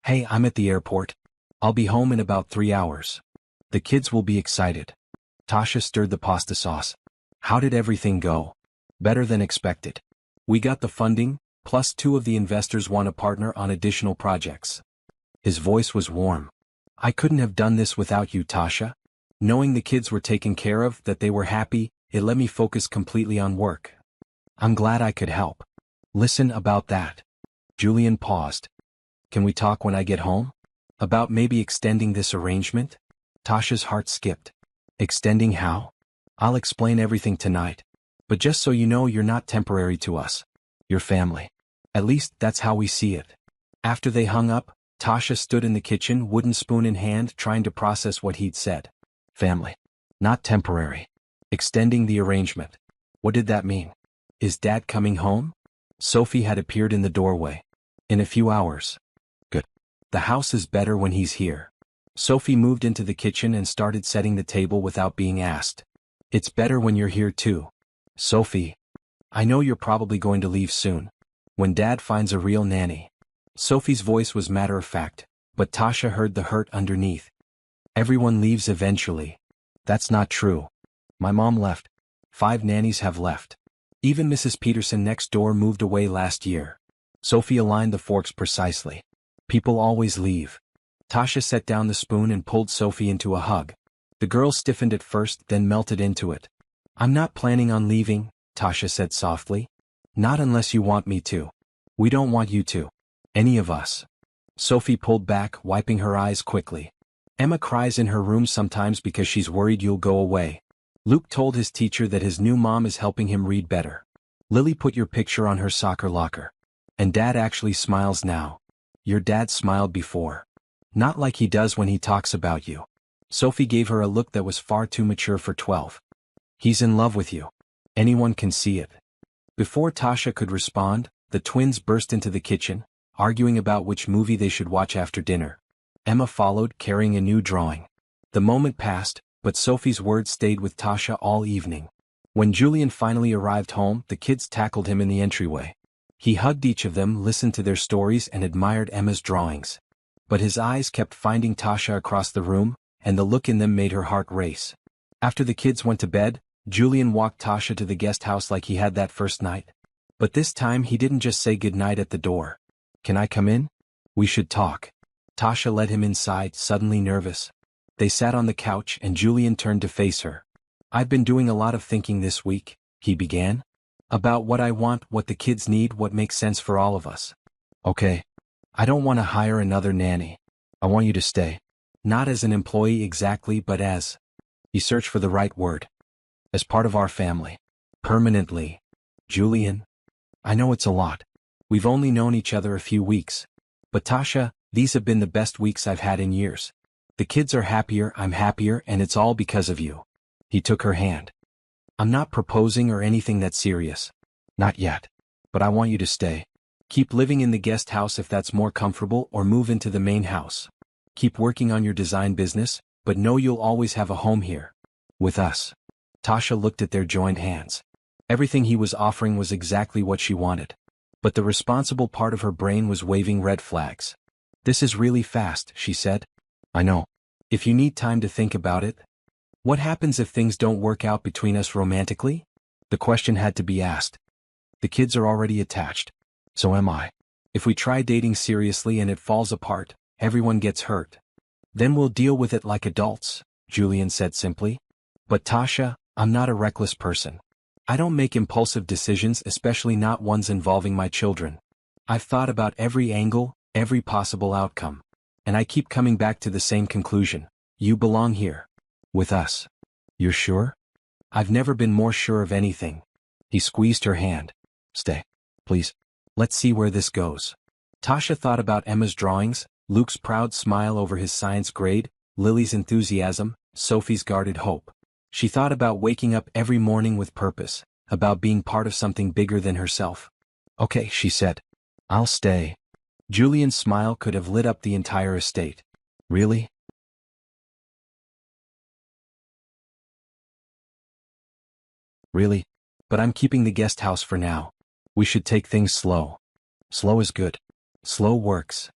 Hey, I'm at the airport. I'll be home in about 3 hours. The kids will be excited. Tasha stirred the pasta sauce. How did everything go? Better than expected. We got the funding, plus 2 of the investors want to partner on additional projects. His voice was warm. I couldn't have done this without you, Tasha. Knowing the kids were taken care of, that they were happy, it let me focus completely on work. I'm glad I could help. Listen about that. Julian paused. Can we talk when I get home? About maybe extending this arrangement? Tasha's heart skipped. Extending how? I'll explain everything tonight. But just so you know, you're not temporary to us. You're family. At least that's how we see it. After they hung up, Tasha stood in the kitchen, wooden spoon in hand, trying to process what he'd said. Family. Not temporary. Extending the arrangement. What did that mean? Is Dad coming home? Sophie had appeared in the doorway. In a few hours. Good. The house is better when he's here. Sophie moved into the kitchen and started setting the table without being asked. It's better when you're here too. Sophie. I know you're probably going to leave soon. When Dad finds a real nanny. Sophie's voice was matter-of-fact, but Tasha heard the hurt underneath. Everyone leaves eventually. That's not true. My mom left. 5 nannies have left. Even Mrs. Peterson next door moved away last year. Sophie aligned the forks precisely. People always leave. Tasha set down the spoon and pulled Sophie into a hug. The girl stiffened at first, then melted into it. I'm not planning on leaving, Tasha said softly. Not unless you want me to. We don't want you to. Any of us. Sophie pulled back, wiping her eyes quickly. Emma cries in her room sometimes because she's worried you'll go away. Luke told his teacher that his new mom is helping him read better. Lily put your picture on her soccer locker. And Dad actually smiles now. Your dad smiled before. Not like he does when he talks about you. Sophie gave her a look that was far too mature for 12. He's in love with you. Anyone can see it. Before Tasha could respond, the twins burst into the kitchen, arguing about which movie they should watch after dinner. Emma followed, carrying a new drawing. The moment passed, but Sophie's words stayed with Tasha all evening. When Julian finally arrived home, the kids tackled him in the entryway. He hugged each of them, listened to their stories, and admired Emma's drawings. But his eyes kept finding Tasha across the room, and the look in them made her heart race. After the kids went to bed, Julian walked Tasha to the guest house like he had that first night. But this time he didn't just say goodnight at the door. Can I come in? We should talk. Tasha led him inside, suddenly nervous. They sat on the couch and Julian turned to face her. I've been doing a lot of thinking this week, he began. About what I want, what the kids need, what makes sense for all of us. Okay. I don't want to hire another nanny. I want you to stay. Not as an employee exactly, but as... He searched for the right word. As part of our family. Permanently. Julian. I know it's a lot. We've only known each other a few weeks. But Tasha, these have been the best weeks I've had in years. The kids are happier, I'm happier, and it's all because of you. He took her hand. I'm not proposing or anything that's serious. Not yet. But I want you to stay. Keep living in the guest house if that's more comfortable, or move into the main house. Keep working on your design business, but know you'll always have a home here. With us. Tasha looked at their joined hands. Everything he was offering was exactly what she wanted. But the responsible part of her brain was waving red flags. This is really fast, she said. I know. If you need time to think about it. What happens if things don't work out between us romantically? The question had to be asked. The kids are already attached. So am I. If we try dating seriously and it falls apart, everyone gets hurt. Then we'll deal with it like adults, Julian said simply. But Tasha, I'm not a reckless person. I don't make impulsive decisions, especially not ones involving my children. I've thought about every angle, every possible outcome. And I keep coming back to the same conclusion. You belong here. With us. You're sure? I've never been more sure of anything. He squeezed her hand. Stay. Please. Let's see where this goes. Tasha thought about Emma's drawings, Luke's proud smile over his science grade, Lily's enthusiasm, Sophie's guarded hope. She thought about waking up every morning with purpose, about being part of something bigger than herself. Okay, she said. I'll stay. Julian's smile could have lit up the entire estate. Really? Really? But I'm keeping the guest house for now. We should take things slow. Slow is good. Slow works.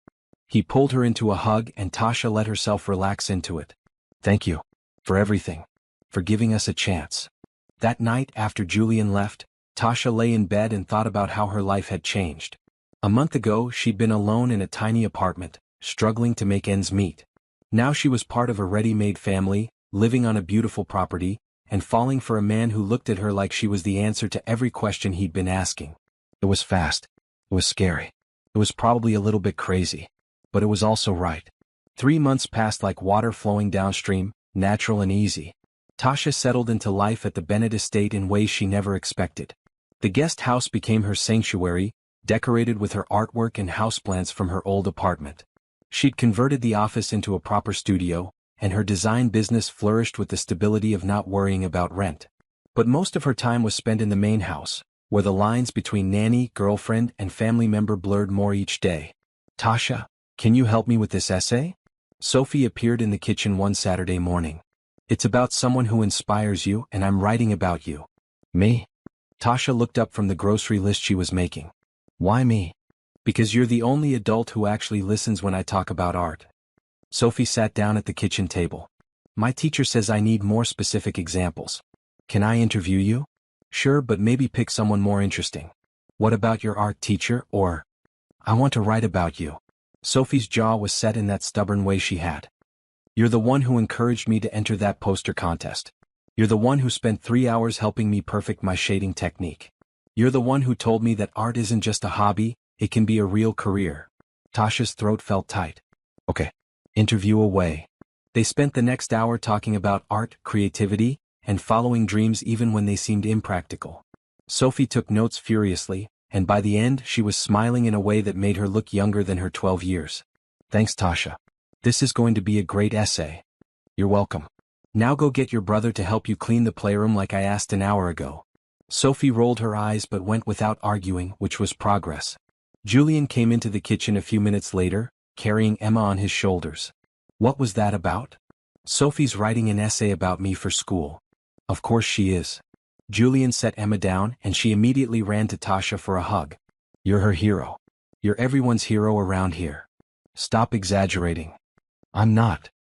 He pulled her into a hug and Tasha let herself relax into it. Thank you. For everything. For giving us a chance. That night after Julian left, Tasha lay in bed and thought about how her life had changed. A month ago she'd been alone in a tiny apartment, struggling to make ends meet. Now she was part of a ready-made family, living on a beautiful property, and falling for a man who looked at her like she was the answer to every question he'd been asking. It was fast. It was scary. It was probably a little bit crazy. But it was also right. 3 months passed like water flowing downstream, natural and easy. Tasha settled into life at the Bennett estate in ways she never expected. The guest house became her sanctuary, decorated with her artwork and houseplants from her old apartment. She'd converted the office into a proper studio, and her design business flourished with the stability of not worrying about rent. But most of her time was spent in the main house, where the lines between nanny, girlfriend, and family member blurred more each day. Tasha, can you help me with this essay? Sophie appeared in the kitchen one Saturday morning. It's about someone who inspires you, and I'm writing about you. Me? Tasha looked up from the grocery list she was making. Why me? Because you're the only adult who actually listens when I talk about art. Sophie sat down at the kitchen table. My teacher says I need more specific examples. Can I interview you? Sure, but maybe pick someone more interesting. What about your art teacher, or? I want to write about you. Sophie's jaw was set in that stubborn way she had. You're the one who encouraged me to enter that poster contest. You're the one who spent 3 hours helping me perfect my shading technique. You're the one who told me that art isn't just a hobby, it can be a real career. Tasha's throat felt tight. Okay. Interview away. They spent the next hour talking about art, creativity, and following dreams even when they seemed impractical. Sophie took notes furiously, and by the end she was smiling in a way that made her look younger than her 12 years. Thanks, Tasha. This is going to be a great essay. You're welcome. Now go get your brother to help you clean the playroom like I asked an hour ago. Sophie rolled her eyes but went without arguing, which was progress. Julian came into the kitchen a few minutes later, carrying Emma on his shoulders. What was that about? Sophie's writing an essay about me for school. Of course she is. Julian set Emma down and she immediately ran to Tasha for a hug. You're her hero. You're everyone's hero around here. Stop exaggerating. I'm not.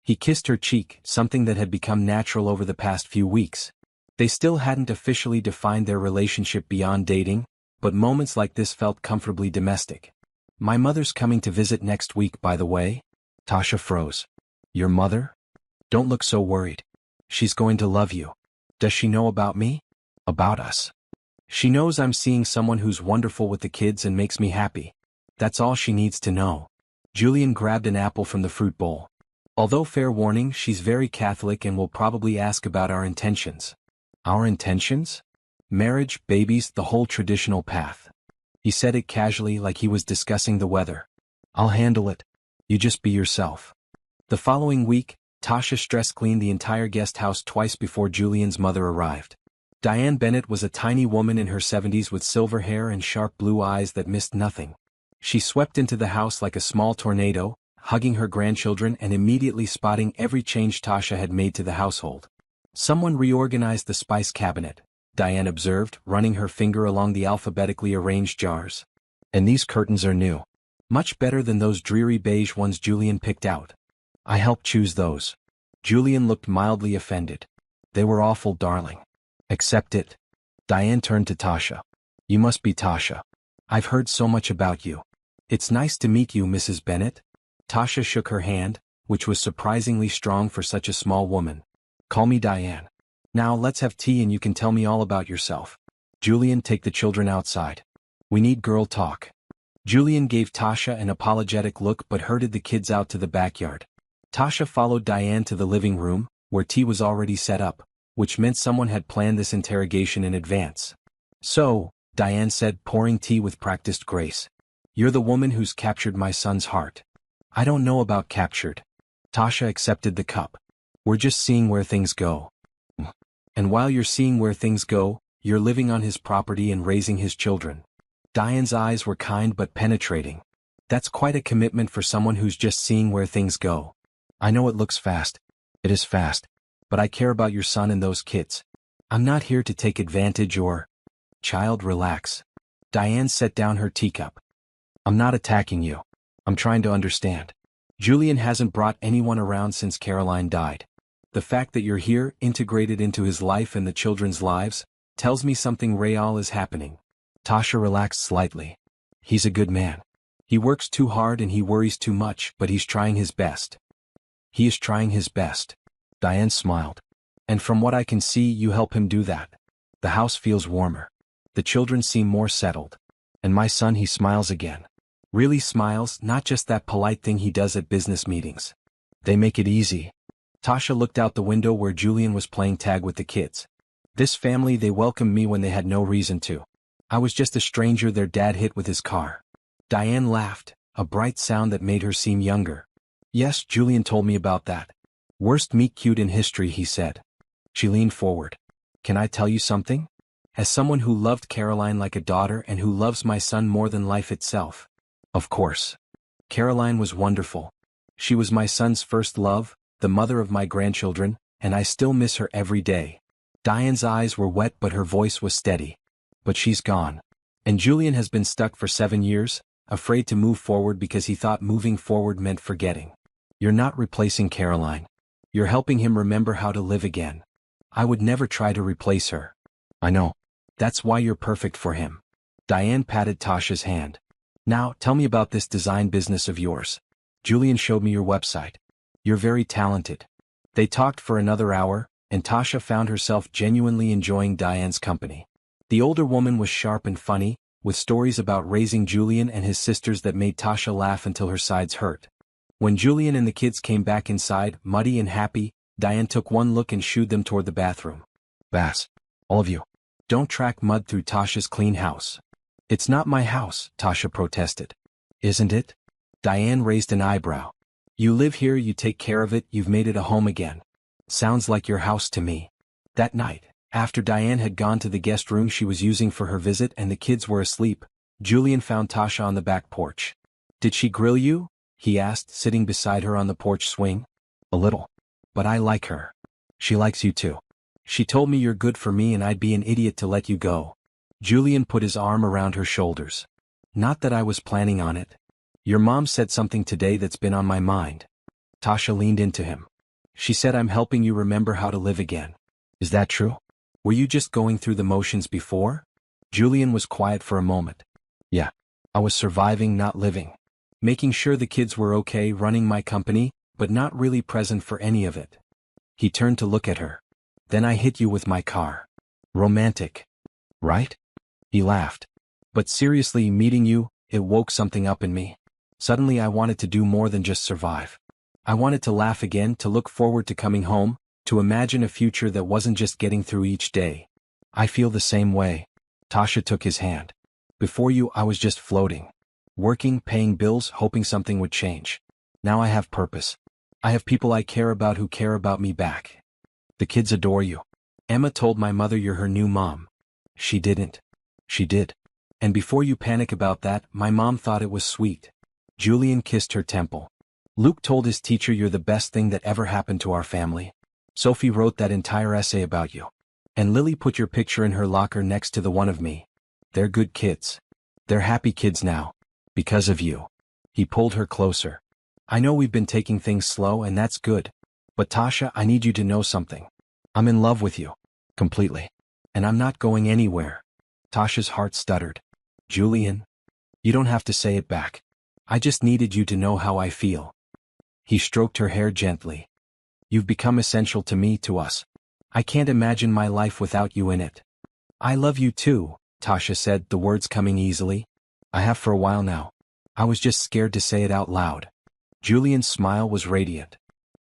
He kissed her cheek, something that had become natural over the past few weeks. They still hadn't officially defined their relationship beyond dating, but moments like this felt comfortably domestic. My mother's coming to visit next week, by the way. Tasha froze. Your mother? Don't look so worried. She's going to love you. Does she know about me? About us. She knows I'm seeing someone who's wonderful with the kids and makes me happy. That's all she needs to know. Julian grabbed an apple from the fruit bowl. Although fair warning, she's very Catholic and will probably ask about our intentions. Our intentions? Marriage, babies, the whole traditional path. He said it casually like he was discussing the weather. I'll handle it. You just be yourself. The following week, Tasha stress cleaned the entire guest house twice before Julian's mother arrived. Diane Bennett was a tiny woman in her 70s with silver hair and sharp blue eyes that missed nothing. She swept into the house like a small tornado, hugging her grandchildren and immediately spotting every change Tasha had made to the household. Someone reorganized the spice cabinet, Diane observed, running her finger along the alphabetically arranged jars. And these curtains are new. Much better than those dreary beige ones Julian picked out. I helped choose those. Julian looked mildly offended. They were awful, darling. Accept it. Diane turned to Tasha. You must be Tasha. I've heard so much about you. It's nice to meet you, Mrs. Bennett. Tasha shook her hand, which was surprisingly strong for such a small woman. Call me Diane. Now let's have tea and you can tell me all about yourself. Julian, take the children outside. We need girl talk. Julian gave Tasha an apologetic look but herded the kids out to the backyard. Tasha followed Diane to the living room, where tea was already set up, which meant someone had planned this interrogation in advance. So, Diane said, pouring tea with practiced grace. You're the woman who's captured my son's heart. I don't know about captured. Tasha accepted the cup. We're just seeing where things go. And while you're seeing where things go, you're living on his property and raising his children. Diane's eyes were kind but penetrating. That's quite a commitment for someone who's just seeing where things go. I know it looks fast. It is fast. But I care about your son and those kids. I'm not here to take advantage or... Child, relax. Diane set down her teacup. I'm not attacking you. I'm trying to understand. Julian hasn't brought anyone around since Caroline died. The fact that you're here, integrated into his life and the children's lives, tells me something real is happening. Tasha relaxed slightly. He's a good man. He works too hard and he worries too much, but he's trying his best. He is trying his best. Diane smiled. And from what I can see, you help him do that. The house feels warmer. The children seem more settled. And my son, he smiles again. Really smiles, not just that polite thing he does at business meetings. They make it easy. Tasha looked out the window where Julian was playing tag with the kids. This family, they welcomed me when they had no reason to. I was just a stranger their dad hit with his car. Diane laughed, a bright sound that made her seem younger. Yes, Julian told me about that. Worst meet cute in history, he said. She leaned forward. Can I tell you something? As someone who loved Caroline like a daughter and who loves my son more than life itself. Of course. Caroline was wonderful. She was my son's first love, the mother of my grandchildren, and I still miss her every day. Diane's eyes were wet but her voice was steady. But she's gone. And Julian has been stuck for 7 years, afraid to move forward because he thought moving forward meant forgetting. You're not replacing Caroline. You're helping him remember how to live again. I would never try to replace her. I know. That's why you're perfect for him. Diane patted Tasha's hand. Now, tell me about this design business of yours. Julian showed me your website. You're very talented. They talked for another hour, and Tasha found herself genuinely enjoying Diane's company. The older woman was sharp and funny, with stories about raising Julian and his sisters that made Tasha laugh until her sides hurt. When Julian and the kids came back inside, muddy and happy, Diane took one look and shooed them toward the bathroom. Bass. All of you. Don't track mud through Tasha's clean house. It's not my house, Tasha protested. Isn't it? Diane raised an eyebrow. You live here, you take care of it, you've made it a home again. Sounds like your house to me. That night, after Diane had gone to the guest room she was using for her visit and the kids were asleep, Julian found Tasha on the back porch. Did she grill you? He asked, sitting beside her on the porch swing. A little. But I like her. She likes you too. She told me you're good for me and I'd be an idiot to let you go. Julian put his arm around her shoulders. Not that I was planning on it. Your mom said something today that's been on my mind. Tasha leaned into him. She said I'm helping you remember how to live again. Is that true? Were you just going through the motions before? Julian was quiet for a moment. Yeah. I was surviving, not living. Making sure the kids were okay, running my company, but not really present for any of it. He turned to look at her. Then I hit you with my car. Romantic. Right? He laughed. But seriously, meeting you, it woke something up in me. Suddenly I wanted to do more than just survive. I wanted to laugh again, to look forward to coming home, to imagine a future that wasn't just getting through each day. I feel the same way. Tasha took his hand. Before you, I was just floating. Working, paying bills, hoping something would change. Now I have purpose. I have people I care about who care about me back. The kids adore you. Emma told my mother you're her new mom. She didn't. She did. And before you panic about that, my mom thought it was sweet. Julian kissed her temple. Luke told his teacher you're the best thing that ever happened to our family. Sophie wrote that entire essay about you. And Lily put your picture in her locker next to the one of me. They're good kids. They're happy kids now. Because of you. He pulled her closer. I know we've been taking things slow and that's good. But Tasha, I need you to know something. I'm in love with you. Completely. And I'm not going anywhere. Tasha's heart stuttered. Julian? You don't have to say it back. I just needed you to know how I feel. He stroked her hair gently. You've become essential to me, to us. I can't imagine my life without you in it. I love you too, Tasha said, the words coming easily. I have for a while now. I was just scared to say it out loud. Julian's smile was radiant.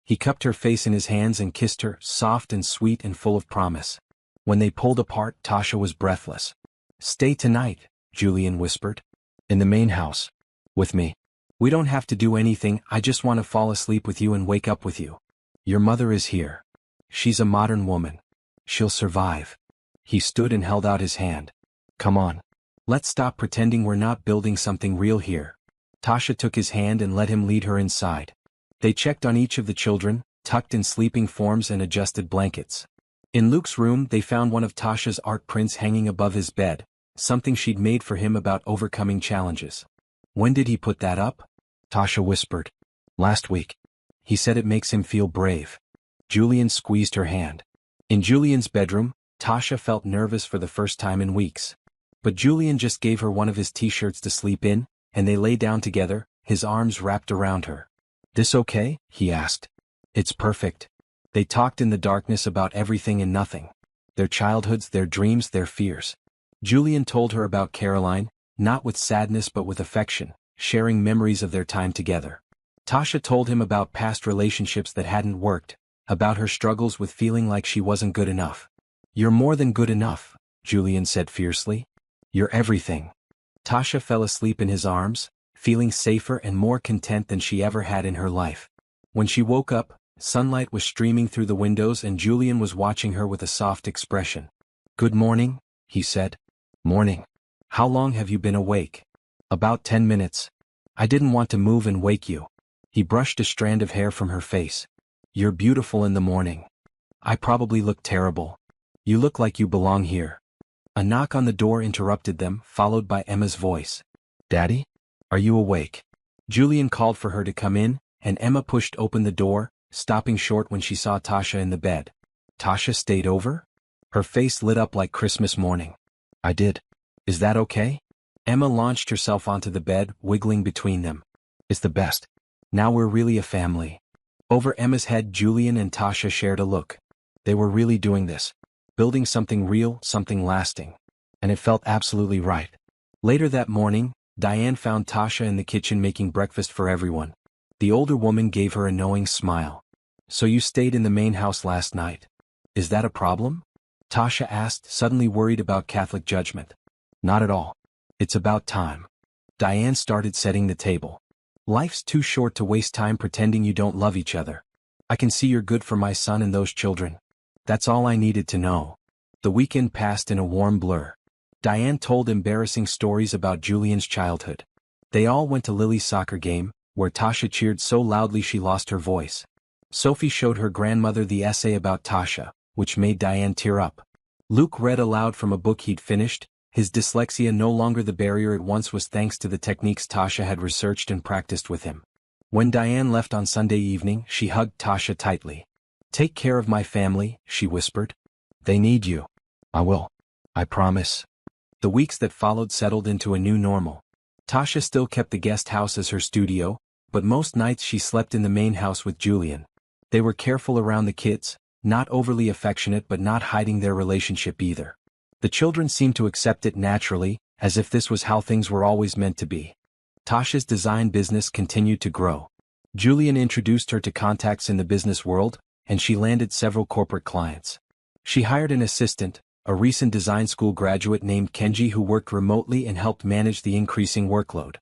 He cupped her face in his hands and kissed her, soft and sweet and full of promise. When they pulled apart, Tasha was breathless. Stay tonight, Julian whispered. In the main house. With me. We don't have to do anything, I just want to fall asleep with you and wake up with you. Your mother is here. She's a modern woman. She'll survive. He stood and held out his hand. Come on. Let's stop pretending we're not building something real here. Tasha took his hand and let him lead her inside. They checked on each of the children, tucked in sleeping forms and adjusted blankets. In Luke's room they found one of Tasha's art prints hanging above his bed, something she'd made for him about overcoming challenges. When did he put that up? Tasha whispered. Last week. He said it makes him feel brave. Julian squeezed her hand. In Julian's bedroom, Tasha felt nervous for the first time in weeks. But Julian just gave her one of his t-shirts to sleep in, and they lay down together, his arms wrapped around her. This okay? He asked. It's perfect. They talked in the darkness about everything and nothing. Their childhoods, their dreams, their fears. Julian told her about Caroline, not with sadness but with affection, sharing memories of their time together. Tasha told him about past relationships that hadn't worked, about her struggles with feeling like she wasn't good enough. You're more than good enough, Julian said fiercely. You're everything. Tasha fell asleep in his arms, feeling safer and more content than she ever had in her life. When she woke up, sunlight was streaming through the windows and Julian was watching her with a soft expression. Good morning, he said. Morning. How long have you been awake? About 10 minutes. I didn't want to move and wake you. He brushed a strand of hair from her face. You're beautiful in the morning. I probably look terrible. You look like you belong here. A knock on the door interrupted them, followed by Emma's voice. Daddy? Are you awake? Julian called for her to come in, and Emma pushed open the door, stopping short when she saw Tasha in the bed. Tasha stayed over? Her face lit up like Christmas morning. I did. Is that okay? Emma launched herself onto the bed, wiggling between them. It's the best. Now we're really a family. Over Emma's head, Julian and Tasha shared a look. They were really doing this. Building something real, something lasting. And it felt absolutely right. Later that morning, Diane found Tasha in the kitchen making breakfast for everyone. The older woman gave her a knowing smile. So you stayed in the main house last night. Is that a problem? Tasha asked, suddenly worried about Catholic judgment. Not at all. It's about time. Diane started setting the table. Life's too short to waste time pretending you don't love each other. I can see you're good for my son and those children. That's all I needed to know. The weekend passed in a warm blur. Diane told embarrassing stories about Julian's childhood. They all went to Lily's soccer game, where Tasha cheered so loudly she lost her voice. Sophie showed her grandmother the essay about Tasha, which made Diane tear up. Luke read aloud from a book he'd finished, his dyslexia no longer the barrier it once was thanks to the techniques Tasha had researched and practiced with him. When Diane left on Sunday evening, she hugged Tasha tightly. Take care of my family, she whispered. They need you. I will. I promise. The weeks that followed settled into a new normal. Tasha still kept the guest house as her studio, but most nights she slept in the main house with Julian. They were careful around the kids, not overly affectionate but not hiding their relationship either. The children seemed to accept it naturally, as if this was how things were always meant to be. Tasha's design business continued to grow. Julian introduced her to contacts in the business world, and she landed several corporate clients. She hired an assistant, a recent design school graduate named Kenji who worked remotely and helped manage the increasing workload.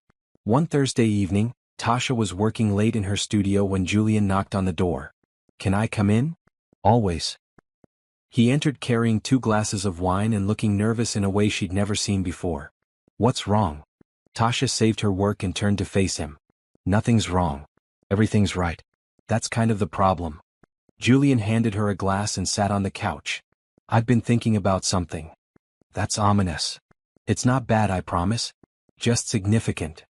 One Thursday evening, Tasha was working late in her studio when Julian knocked on the door. Can I come in? Always. He entered carrying 2 glasses of wine and looking nervous in a way she'd never seen before. What's wrong? Tasha saved her work and turned to face him. Nothing's wrong. Everything's right. That's kind of the problem. Julian handed her a glass and sat on the couch. I've been thinking about something. That's ominous. It's not bad, I promise. Just significant.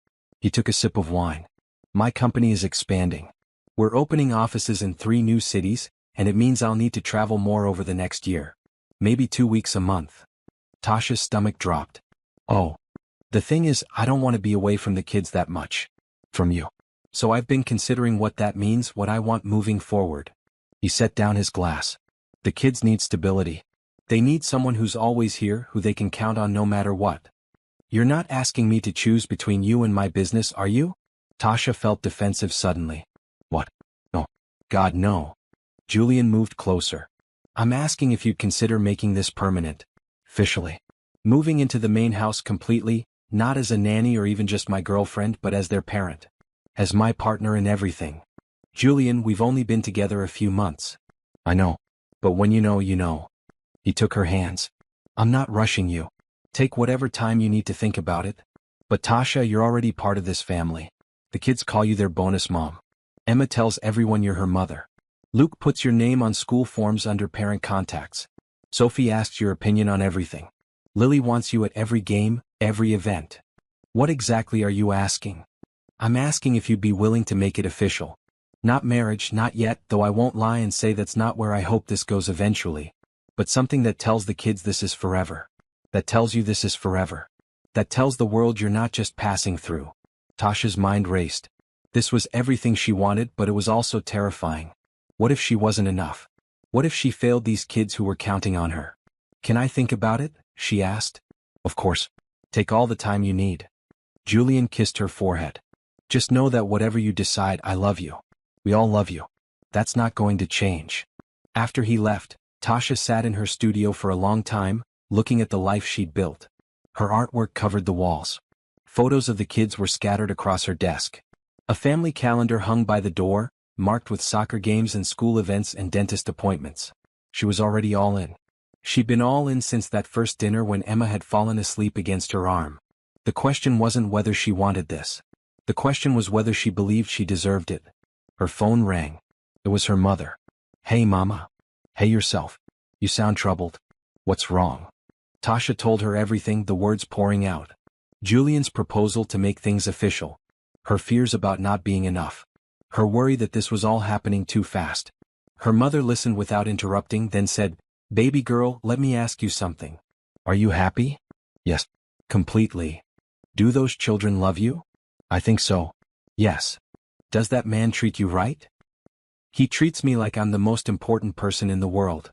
He took a sip of wine. My company is expanding. We're opening offices in 3 new cities, and it means I'll need to travel more over the next year. Maybe 2 weeks a month. Tasha's stomach dropped. Oh. The thing is, I don't want to be away from the kids that much. From you. So I've been considering what that means, what I want moving forward. He set down his glass. The kids need stability. They need someone who's always here, who they can count on no matter what. You're not asking me to choose between you and my business, are you? Tasha felt defensive suddenly. What? No. God, no. Julian moved closer. I'm asking if you'd consider making this permanent. Officially. Moving into the main house completely, not as a nanny or even just my girlfriend, but as their parent. As my partner in everything. Julian, we've only been together a few months. I know. But when you know, you know. He took her hands. I'm not rushing you. Take whatever time you need to think about it. But Tasha, you're already part of this family. The kids call you their bonus mom. Emma tells everyone you're her mother. Luke puts your name on school forms under parent contacts. Sophie asks your opinion on everything. Lily wants you at every game, every event. What exactly are you asking? I'm asking if you'd be willing to make it official. Not marriage, not yet, though I won't lie and say that's not where I hope this goes eventually. But something that tells the kids this is forever. That tells you this is forever. That tells the world you're not just passing through. Tasha's mind raced. This was everything she wanted, but it was also terrifying. What if she wasn't enough? What if she failed these kids who were counting on her? Can I think about it? She asked. Of course. Take all the time you need. Julian kissed her forehead. Just know that whatever you decide, I love you. We all love you. That's not going to change. After he left, Tasha sat in her studio for a long time, looking at the life she'd built. Her artwork covered the walls. Photos of the kids were scattered across her desk. A family calendar hung by the door, marked with soccer games and school events and dentist appointments. She was already all in. She'd been all in since that first dinner when Emma had fallen asleep against her arm. The question wasn't whether she wanted this. The question was whether she believed she deserved it. Her phone rang. It was her mother. Hey, Mama. Hey yourself. You sound troubled. What's wrong? Tasha told her everything, the words pouring out. Julian's proposal to make things official. Her fears about not being enough. Her worry that this was all happening too fast. Her mother listened without interrupting, then said, Baby girl, let me ask you something. Are you happy? Yes. Completely. Do those children love you? I think so. Yes. Does that man treat you right? He treats me like I'm the most important person in the world.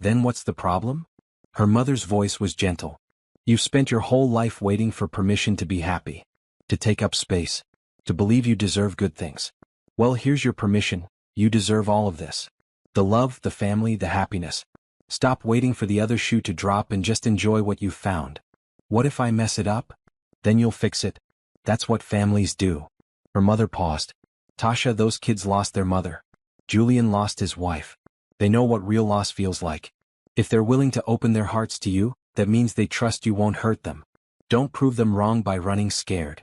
Then what's the problem? Her mother's voice was gentle. You've spent your whole life waiting for permission to be happy. To take up space. To believe you deserve good things. Well, here's your permission. You deserve all of this. The love, the family, the happiness. Stop waiting for the other shoe to drop and just enjoy what you've found. What if I mess it up? Then you'll fix it. That's what families do. Her mother paused. Tasha, those kids lost their mother. Julian lost his wife. They know what real loss feels like. If they're willing to open their hearts to you, that means they trust you won't hurt them. Don't prove them wrong by running scared.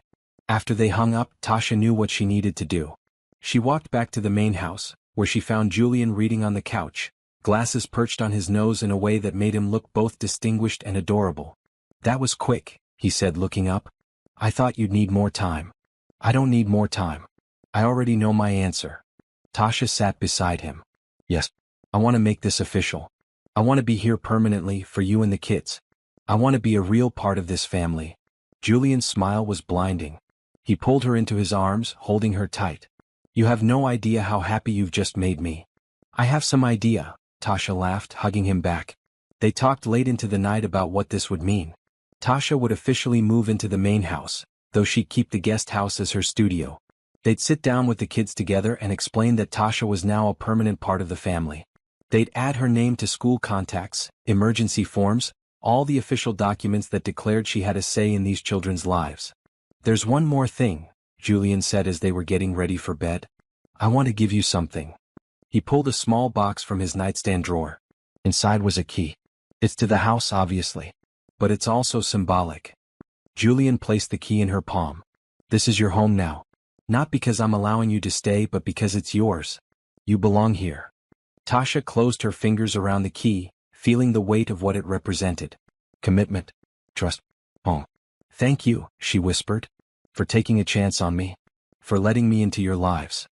After they hung up, Tasha knew what she needed to do. She walked back to the main house, where she found Julian reading on the couch, glasses perched on his nose in a way that made him look both distinguished and adorable. That was quick, he said, looking up. I thought you'd need more time. I don't need more time. I already know my answer. Tasha sat beside him. Yes. I want to make this official. I want to be here permanently for you and the kids. I want to be a real part of this family. Julian's smile was blinding. He pulled her into his arms, holding her tight. You have no idea how happy you've just made me. I have some idea, Tasha laughed, hugging him back. They talked late into the night about what this would mean. Tasha would officially move into the main house, though she'd keep the guest house as her studio. They'd sit down with the kids together and explain that Tasha was now a permanent part of the family. They'd add her name to school contacts, emergency forms, all the official documents that declared she had a say in these children's lives. There's one more thing, Julian said as they were getting ready for bed. I want to give you something. He pulled a small box from his nightstand drawer. Inside was a key. It's to the house, obviously. But it's also symbolic. Julian placed the key in her palm. This is your home now. Not because I'm allowing you to stay, but because it's yours. You belong here. Tasha closed her fingers around the key, feeling the weight of what it represented. Commitment. Trust. Home. Thank you, she whispered. For taking a chance on me. for letting me into your lives.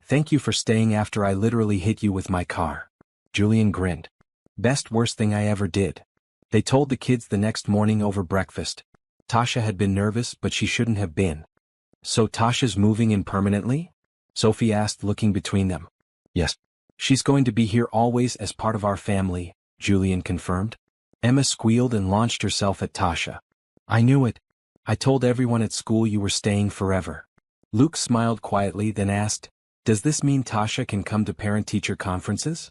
Thank you for staying after I literally hit you with my car. Julian grinned. Best worst thing I ever did. They told the kids the next morning over breakfast. Tasha had been nervous, but she shouldn't have been. So Tasha's moving in permanently? Sophie asked, looking between them. Yes. She's going to be here always as part of our family, Julian confirmed. Emma squealed and launched herself at Tasha. I knew it. I told everyone at school you were staying forever. Luke smiled quietly, then asked, Does this mean Tasha can come to parent-teacher conferences?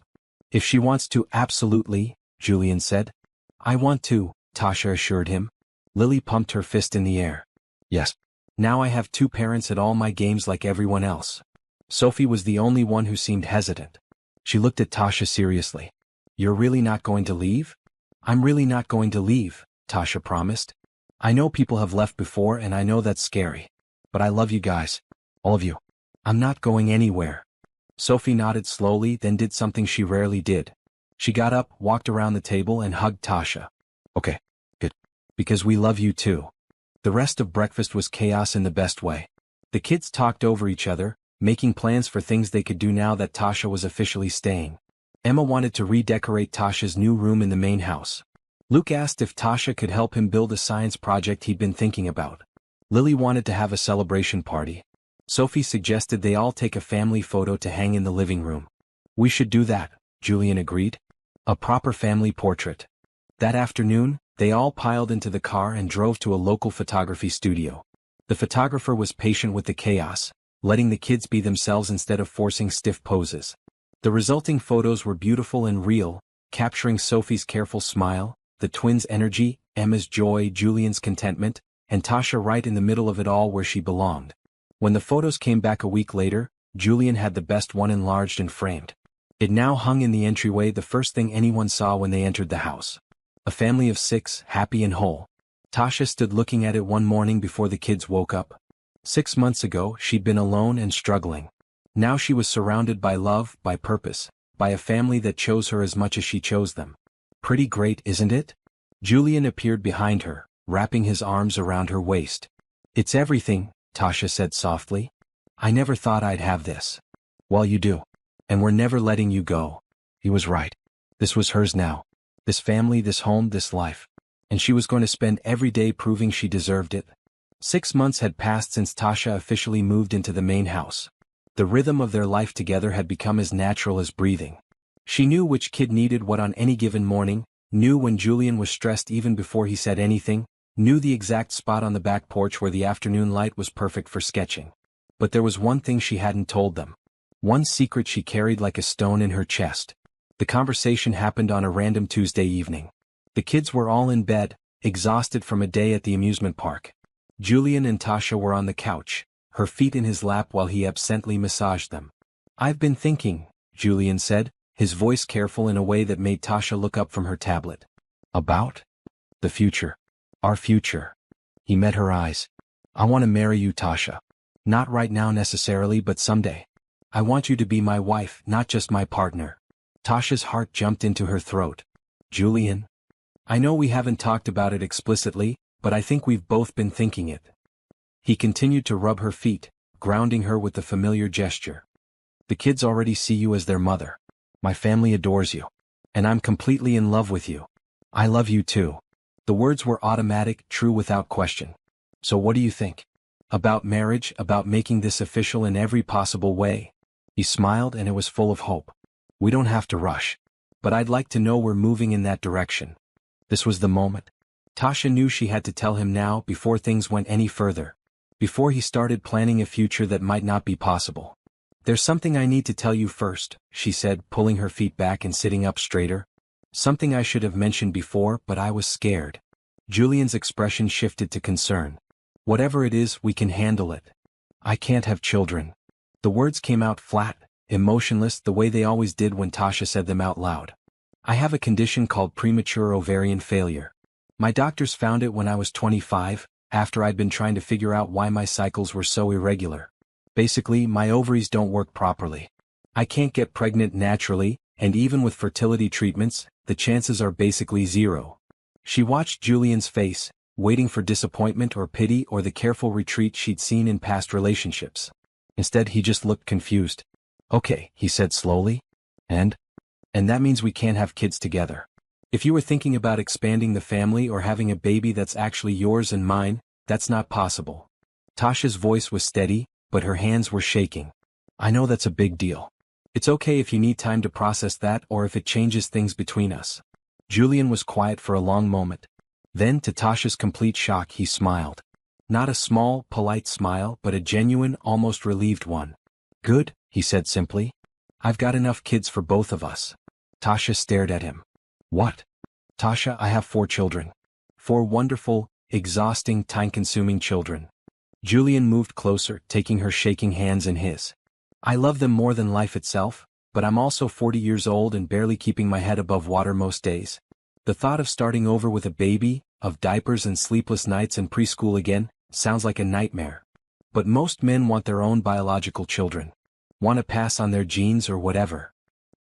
If she wants to, absolutely, Julian said. I want to, Tasha assured him. Lily pumped her fist in the air. Yes. Now I have 2 parents at all my games like everyone else. Sophie was the only one who seemed hesitant. She looked at Tasha seriously. You're really not going to leave? I'm really not going to leave, Tasha promised. I know people have left before and I know that's scary. But I love you guys. All of you. I'm not going anywhere. Sophie nodded slowly, then did something she rarely did. She got up, walked around the table and hugged Tasha. Okay. Good. Because we love you too. The rest of breakfast was chaos in the best way. The kids talked over each other, making plans for things they could do now that Tasha was officially staying. Emma wanted to redecorate Tasha's new room in the main house. Luke asked if Tasha could help him build a science project he'd been thinking about. Lily wanted to have a celebration party. Sophie suggested they all take a family photo to hang in the living room. We should do that, Julian agreed. A proper family portrait. That afternoon, they all piled into the car and drove to a local photography studio. The photographer was patient with the chaos, letting the kids be themselves instead of forcing stiff poses. The resulting photos were beautiful and real, capturing Sophie's careful smile, the twins' energy, Emma's joy, Julian's contentment, and Tasha right in the middle of it all where she belonged. When the photos came back a week later, Julian had the best one enlarged and framed. It now hung in the entryway, the first thing anyone saw when they entered the house. A family of 6, happy and whole. Tasha stood looking at it one morning before the kids woke up. 6 months ago, she'd been alone and struggling. Now she was surrounded by love, by purpose, by a family that chose her as much as she chose them. Pretty great, isn't it? Julian appeared behind her, wrapping his arms around her waist. It's everything, Tasha said softly. I never thought I'd have this. Well, you do. And we're never letting you go. He was right. This was hers now. This family, this home, this life. And she was going to spend every day proving she deserved it. 6 months had passed since Tasha officially moved into the main house. The rhythm of their life together had become as natural as breathing. She knew which kid needed what on any given morning, knew when Julian was stressed even before he said anything, knew the exact spot on the back porch where the afternoon light was perfect for sketching. But there was one thing she hadn't told them. One secret she carried like a stone in her chest. The conversation happened on a random Tuesday evening. The kids were all in bed, exhausted from a day at the amusement park. Julian and Tasha were on the couch, her feet in his lap while he absently massaged them. I've been thinking, Julian said, his voice careful in a way that made Tasha look up from her tablet. About? The future. Our future. He met her eyes. I want to marry you, Tasha. Not right now necessarily, but someday. I want you to be my wife, not just my partner. Tasha's heart jumped into her throat. Julian? I know we haven't talked about it explicitly, but I think we've both been thinking it. He continued to rub her feet, grounding her with the familiar gesture. The kids already see you as their mother. My family adores you. And I'm completely in love with you. I love you too. The words were automatic, true without question. So what do you think? About marriage, about making this official in every possible way? He smiled and it was full of hope. We don't have to rush. But I'd like to know we're moving in that direction. This was the moment. Tasha knew she had to tell him now before things went any further. Before he started planning a future that might not be possible. There's something I need to tell you first, she said, pulling her feet back and sitting up straighter. Something I should have mentioned before, but I was scared. Julian's expression shifted to concern. Whatever it is, we can handle it. I can't have children. The words came out flat, emotionless, the way they always did when Tasha said them out loud. I have a condition called premature ovarian failure. My doctors found it when I was 25, after I'd been trying to figure out why my cycles were so irregular. Basically, my ovaries don't work properly. I can't get pregnant naturally, and even with fertility treatments, the chances are basically zero. She watched Julian's face, waiting for disappointment or pity or the careful retreat she'd seen in past relationships. Instead, he just looked confused. Okay, he said slowly. And that means we can't have kids together. If you were thinking about expanding the family or having a baby that's actually yours and mine, that's not possible. Tasha's voice was steady, but her hands were shaking. I know that's a big deal. It's okay if you need time to process that or if it changes things between us. Julian was quiet for a long moment. Then, to Tasha's complete shock, he smiled. Not a small, polite smile, but a genuine, almost relieved one. Good, he said simply. I've got enough kids for both of us. Tasha stared at him. What? Tasha, I have 4 children. 4 wonderful, exhausting, time-consuming children. Julian moved closer, taking her shaking hands in his. I love them more than life itself, but I'm also 40 years old and barely keeping my head above water most days. The thought of starting over with a baby, of diapers and sleepless nights and preschool again, sounds like a nightmare. But most men want their own biological children. Want to pass on their genes or whatever.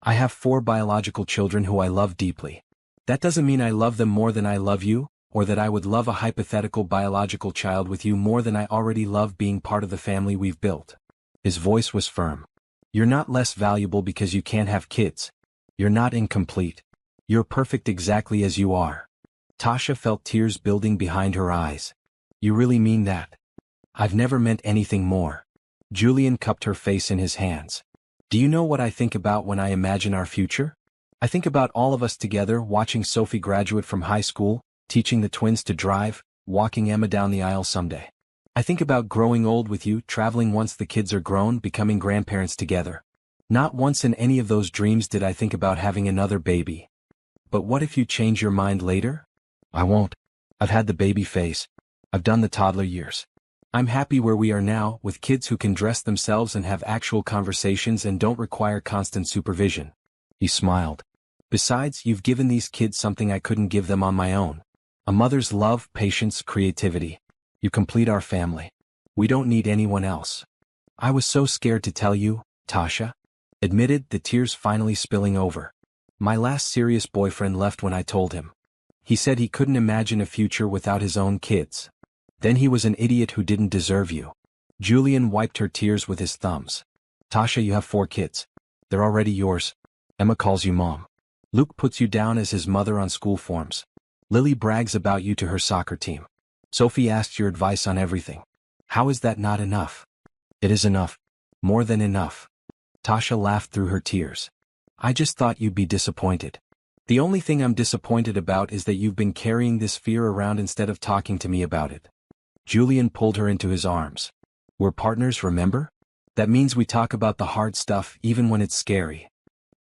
I have 4 biological children who I love deeply. That doesn't mean I love them more than I love you, or that I would love a hypothetical biological child with you more than I already love being part of the family we've built. His voice was firm. You're not less valuable because you can't have kids. You're not incomplete. You're perfect exactly as you are. Tasha felt tears building behind her eyes. You really mean that? I've never meant anything more. Julian cupped her face in his hands. Do you know what I think about when I imagine our future? I think about all of us together watching Sophie graduate from high school, teaching the twins to drive, walking Emma down the aisle someday. I think about growing old with you, traveling once the kids are grown, becoming grandparents together. Not once in any of those dreams did I think about having another baby. But what if you change your mind later? I won't. I've had the baby phase. I've done the toddler years. I'm happy where we are now, with kids who can dress themselves and have actual conversations and don't require constant supervision. He smiled. Besides, you've given these kids something I couldn't give them on my own. A mother's love, patience, creativity. You complete our family. We don't need anyone else. I was so scared to tell you, Tasha. Admitted, the tears finally spilling over. My last serious boyfriend left when I told him. He said he couldn't imagine a future without his own kids. Then he was an idiot who didn't deserve you. Julian wiped her tears with his thumbs. Tasha, you have 4 kids. They're already yours. Emma calls you mom. Luke puts you down as his mother on school forms. Lily brags about you to her soccer team. Sophie asks your advice on everything. How is that not enough? It is enough. More than enough. Tasha laughed through her tears. I just thought you'd be disappointed. The only thing I'm disappointed about is that you've been carrying this fear around instead of talking to me about it. Julian pulled her into his arms. We're partners, remember? That means we talk about the hard stuff even when it's scary.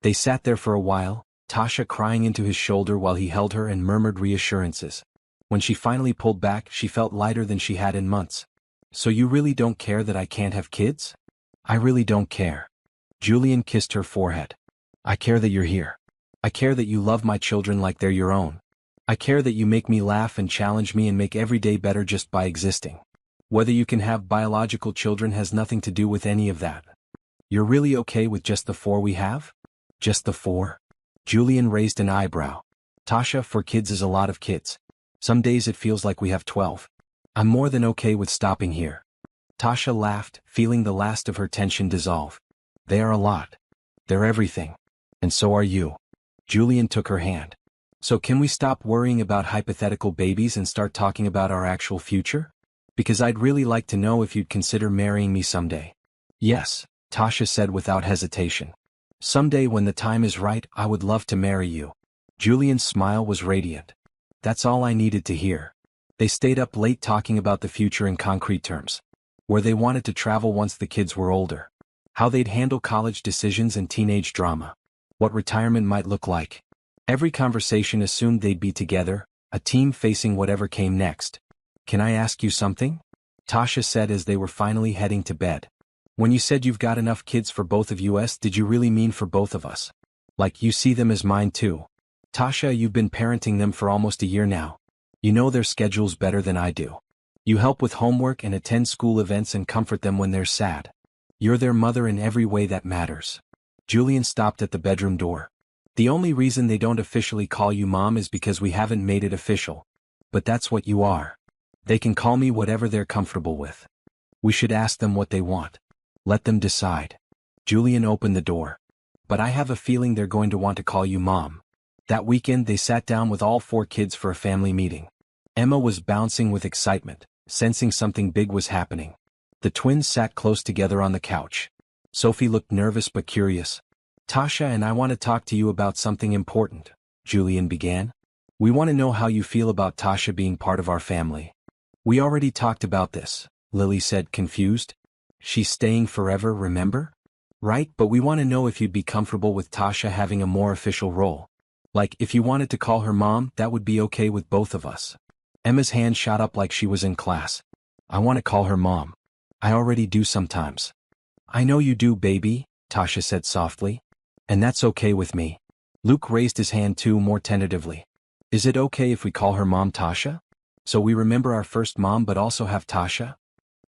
They sat there for a while, Tasha crying into his shoulder while he held her and murmured reassurances. When she finally pulled back, she felt lighter than she had in months. So you really don't care that I can't have kids? I really don't care. Julian kissed her forehead. I care that you're here. I care that you love my children like they're your own. I care that you make me laugh and challenge me and make every day better just by existing. Whether you can have biological children has nothing to do with any of that. You're really okay with just the 4 we have? Just the 4? Julian raised an eyebrow. Tasha, 4 kids is a lot of kids. Some days it feels like we have 12. I'm more than okay with stopping here. Tasha laughed, feeling the last of her tension dissolve. They are a lot. They're everything. And so are you. Julian took her hand. So can we stop worrying about hypothetical babies and start talking about our actual future? Because I'd really like to know if you'd consider marrying me someday. Yes, Tasha said without hesitation. Someday when the time is right, I would love to marry you. Julian's smile was radiant. That's all I needed to hear. They stayed up late talking about the future in concrete terms. Where they wanted to travel once the kids were older. How they'd handle college decisions and teenage drama. What retirement might look like. Every conversation assumed they'd be together, a team facing whatever came next. Can I ask you something? Tasha said as they were finally heading to bed. When you said you've got enough kids for both of us, did you really mean for both of us? Like you see them as mine too? Tasha, you've been parenting them for almost a year now. You know their schedules better than I do. You help with homework and attend school events and comfort them when they're sad. You're their mother in every way that matters. Julian stopped at the bedroom door. The only reason they don't officially call you mom is because we haven't made it official. But that's what you are. They can call me whatever they're comfortable with. We should ask them what they want. Let them decide. Julian opened the door. But I have a feeling they're going to want to call you Mom. That weekend they sat down with all 4 kids for a family meeting. Emma was bouncing with excitement, sensing something big was happening. The twins sat close together on the couch. Sophie looked nervous but curious. Tasha and I want to talk to you about something important, Julian began. We want to know how you feel about Tasha being part of our family. We already talked about this, Lily said, confused. She's staying forever, remember? Right, but we want to know if you'd be comfortable with Tasha having a more official role. Like, if you wanted to call her Mom, that would be okay with both of us. Emma's hand shot up like she was in class. I want to call her Mom. I already do sometimes. I know you do, baby, Tasha said softly. And that's okay with me. Luke raised his hand too, more tentatively. Is it okay if we call her Mom Tasha? So we remember our first mom but also have Tasha?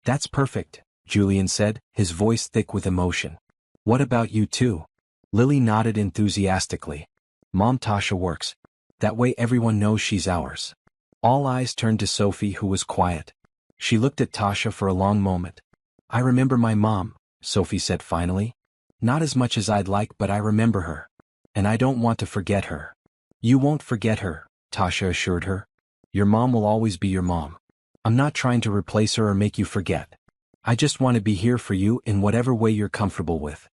That's perfect, Julian said, his voice thick with emotion. What about you too? Lily nodded enthusiastically. Mom Tasha works. That way everyone knows she's ours. All eyes turned to Sophie, who was quiet. She looked at Tasha for a long moment. I remember my mom, Sophie said finally. Not as much as I'd like, but I remember her. And I don't want to forget her. You won't forget her, Tasha assured her. Your mom will always be your mom. I'm not trying to replace her or make you forget. I just want to be here for you in whatever way you're comfortable with.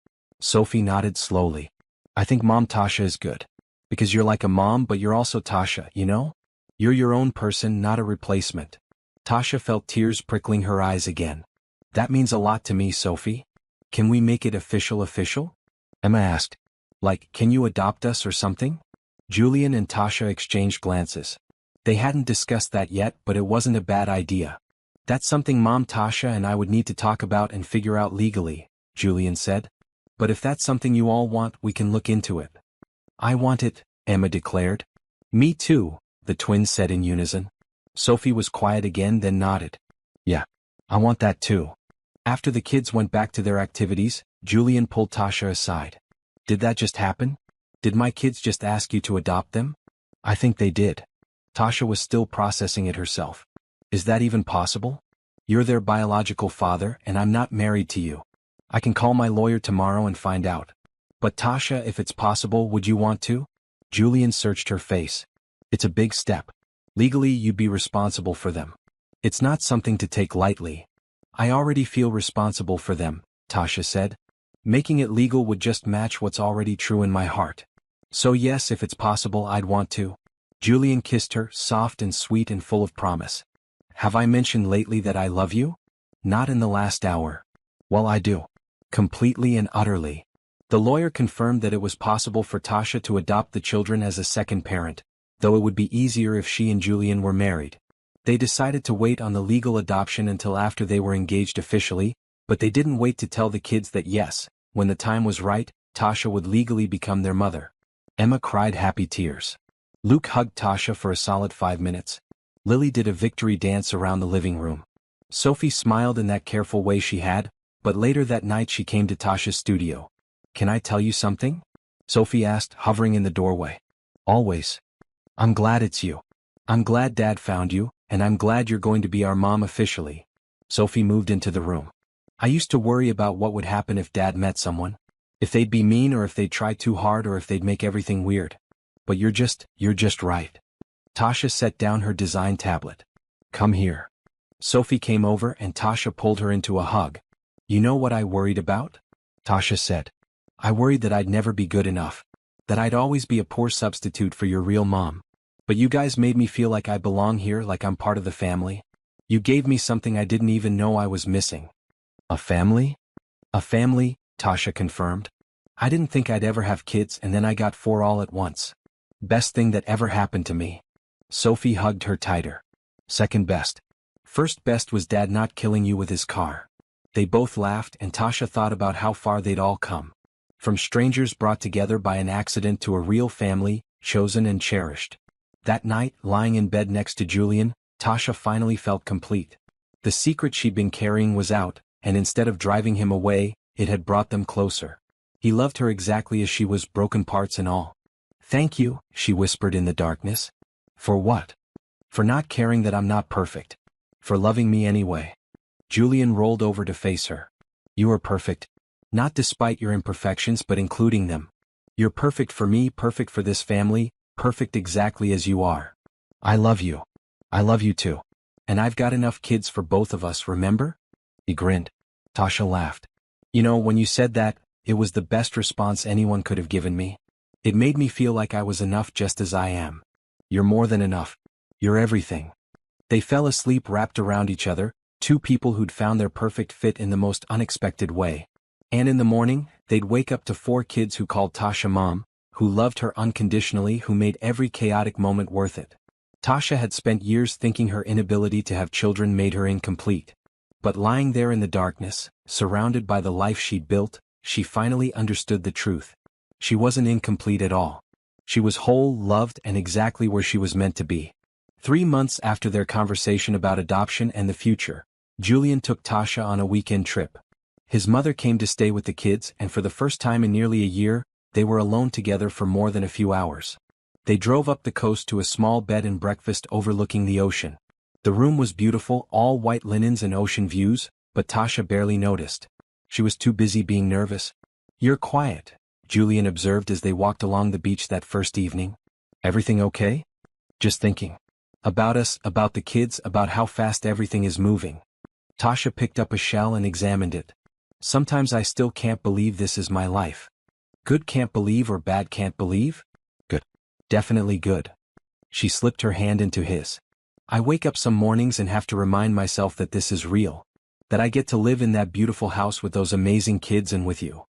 Sophie nodded slowly. I think Mom Tasha is good. Because you're like a mom but you're also Tasha, you know? You're your own person, not a replacement. Tasha felt tears prickling her eyes again. That means a lot to me, Sophie. Can we make it official? Emma asked. Like, can you adopt us or something? Julian and Tasha exchanged glances. They hadn't discussed that yet, but it wasn't a bad idea. That's something Mom Tasha and I would need to talk about and figure out legally, Julian said. But if that's something you all want, we can look into it. I want it, Emma declared. Me too, the twins said in unison. Sophie was quiet again, then nodded. Yeah, I want that too. After the kids went back to their activities, Julian pulled Tasha aside. Did that just happen? Did my kids just ask you to adopt them? I think they did. Tasha was still processing it herself. Is that even possible? You're their biological father, and I'm not married to you. I can call my lawyer tomorrow and find out. But Tasha, if it's possible, would you want to? Julian searched her face. It's a big step. Legally, you'd be responsible for them. It's not something to take lightly. I already feel responsible for them, Tasha said. Making it legal would just match what's already true in my heart. So yes, if it's possible, I'd want to. Julian kissed her, soft and sweet and full of promise. Have I mentioned lately that I love you? Not in the last hour. Well, I do. Completely and utterly. The lawyer confirmed that it was possible for Tasha to adopt the children as a second parent, though it would be easier if she and Julian were married. They decided to wait on the legal adoption until after they were engaged officially, but they didn't wait to tell the kids that yes, when the time was right, Tasha would legally become their mother. Emma cried happy tears. Luke hugged Tasha for a solid 5 minutes. Lily did a victory dance around the living room. Sophie smiled in that careful way she had, but later that night she came to Tasha's studio. Can I tell you something? Sophie asked, hovering in the doorway. Always. I'm glad it's you. I'm glad Dad found you, and I'm glad you're going to be our mom officially. Sophie moved into the room. I used to worry about what would happen if Dad met someone. If they'd be mean or if they'd try too hard or if they'd make everything weird. But you're just right. Tasha set down her design tablet. Come here. Sophie came over and Tasha pulled her into a hug. You know what I worried about? Tasha said. I worried that I'd never be good enough. That I'd always be a poor substitute for your real mom. But you guys made me feel like I belong here, like I'm part of the family. You gave me something I didn't even know I was missing. A family? A family, Tasha confirmed. I didn't think I'd ever have kids and then I got 4 all at once. Best thing that ever happened to me. Sophie hugged her tighter. Second best. First best was Dad not killing you with his car. They both laughed and Tasha thought about how far they'd all come. From strangers brought together by an accident to a real family, chosen and cherished. That night, lying in bed next to Julian, Tasha finally felt complete. The secret she'd been carrying was out, and instead of driving him away, it had brought them closer. He loved her exactly as she was, broken parts and all. Thank you, she whispered in the darkness. For what? For not caring that I'm not perfect. For loving me anyway. Julian rolled over to face her. You are perfect. Not despite your imperfections but including them. You're perfect for me, perfect for this family, perfect exactly as you are. I love you. I love you too. And I've got enough kids for both of us, remember? He grinned. Tasha laughed. You know, when you said that, it was the best response anyone could have given me. It made me feel like I was enough just as I am. You're more than enough. You're everything. They fell asleep wrapped around each other, two people who'd found their perfect fit in the most unexpected way. And in the morning, they'd wake up to four kids who called Tasha Mom, who loved her unconditionally, who made every chaotic moment worth it. Tasha had spent years thinking her inability to have children made her incomplete. But lying there in the darkness, surrounded by the life she'd built, she finally understood the truth. She wasn't incomplete at all. She was whole, loved, and exactly where she was meant to be. 3 months after their conversation about adoption and the future, Julian took Tasha on a weekend trip. His mother came to stay with the kids, and for the first time in nearly a year, they were alone together for more than a few hours. They drove up the coast to a small bed and breakfast overlooking the ocean. The room was beautiful, all white linens and ocean views, but Tasha barely noticed. She was too busy being nervous. You're quiet, Julian observed as they walked along the beach that first evening. Everything okay? Just thinking. About us, about the kids, about how fast everything is moving. Tasha picked up a shell and examined it. Sometimes I still can't believe this is my life. Good can't believe or bad can't believe? Good. Definitely good. She slipped her hand into his. I wake up some mornings and have to remind myself that this is real. That I get to live in that beautiful house with those amazing kids and with you.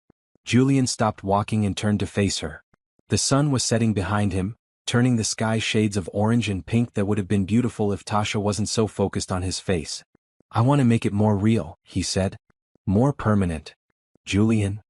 Julian stopped walking and turned to face her. The sun was setting behind him, turning the sky shades of orange and pink that would have been beautiful if Tasha wasn't so focused on his face. I want to make it more real, he said. More permanent. Julian.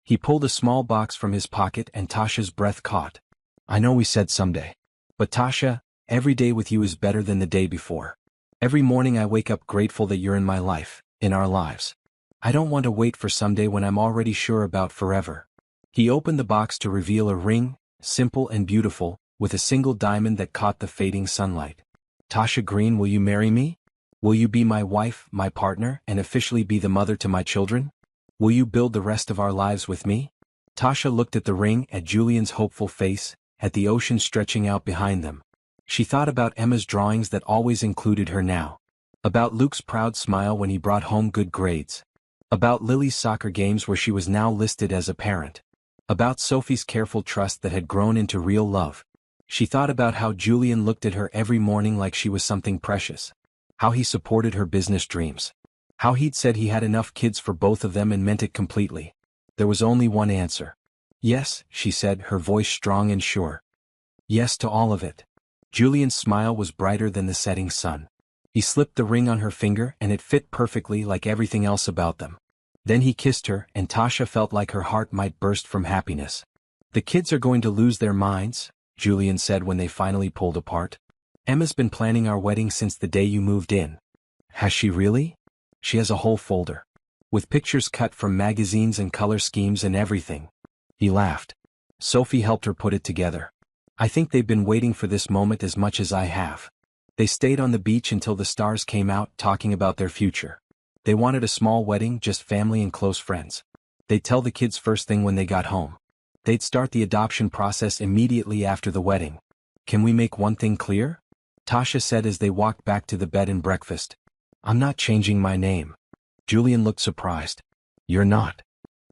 He pulled a small box from his pocket and Tasha's breath caught. I know we said someday. But Tasha, every day with you is better than the day before. Every morning I wake up grateful that you're in my life, in our lives. I don't want to wait for someday when I'm already sure about forever. He opened the box to reveal a ring, simple and beautiful, with a single diamond that caught the fading sunlight. Tasha Green, will you marry me? Will you be my wife, my partner, and officially be the mother to my children? Will you build the rest of our lives with me? Tasha looked at the ring, at Julian's hopeful face, at the ocean stretching out behind them. She thought about Emma's drawings that always included her now. About Luke's proud smile when he brought home good grades. About Lily's soccer games where she was now listed as a parent. About Sophie's careful trust that had grown into real love. She thought about how Julian looked at her every morning like she was something precious. How he supported her business dreams. How he'd said he had enough kids for both of them and meant it completely. There was only one answer. Yes, she said, her voice strong and sure. Yes to all of it. Julian's smile was brighter than the setting sun. He slipped the ring on her finger and it fit perfectly like everything else about them. Then he kissed her and Tasha felt like her heart might burst from happiness. The kids are going to lose their minds, Julian said when they finally pulled apart. Emma's been planning our wedding since the day you moved in. Has she really? She has a whole folder. With pictures cut from magazines and color schemes and everything. He laughed. Sophie helped her put it together. I think they've been waiting for this moment as much as I have. They stayed on the beach until the stars came out talking about their future. They wanted a small wedding, just family and close friends. They'd tell the kids first thing when they got home. They'd start the adoption process immediately after the wedding. Can we make one thing clear? Tasha said as they walked back to the bed and breakfast. I'm not changing my name. Julian looked surprised. You're not.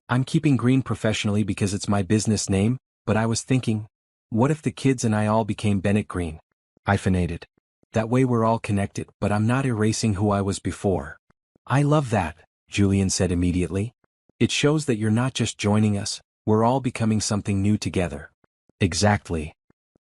I'm keeping Green professionally because it's my business name, but I was thinking, what if the kids and I all became Bennett Green? Hyphenated. That way we're all connected, but I'm not erasing who I was before. I love that, Julian said immediately. It shows that you're not just joining us, we're all becoming something new together. Exactly.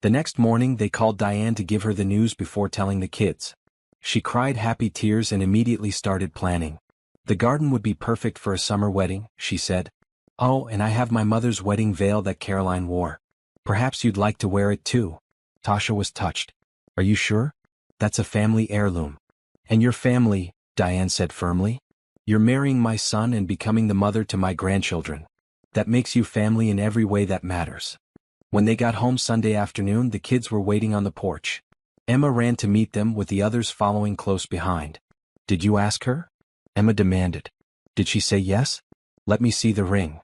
The next morning they called Diane to give her the news before telling the kids. She cried happy tears and immediately started planning. The garden would be perfect for a summer wedding, she said. Oh, and I have my mother's wedding veil that Caroline wore. Perhaps you'd like to wear it too. Tasha was touched. Are you sure? That's a family heirloom. And your family, Diane said firmly. You're marrying my son and becoming the mother to my grandchildren. That makes you family in every way that matters. When they got home Sunday afternoon, the kids were waiting on the porch. Emma ran to meet them with the others following close behind. Did you ask her? Emma demanded. Did she say yes? Let me see the ring.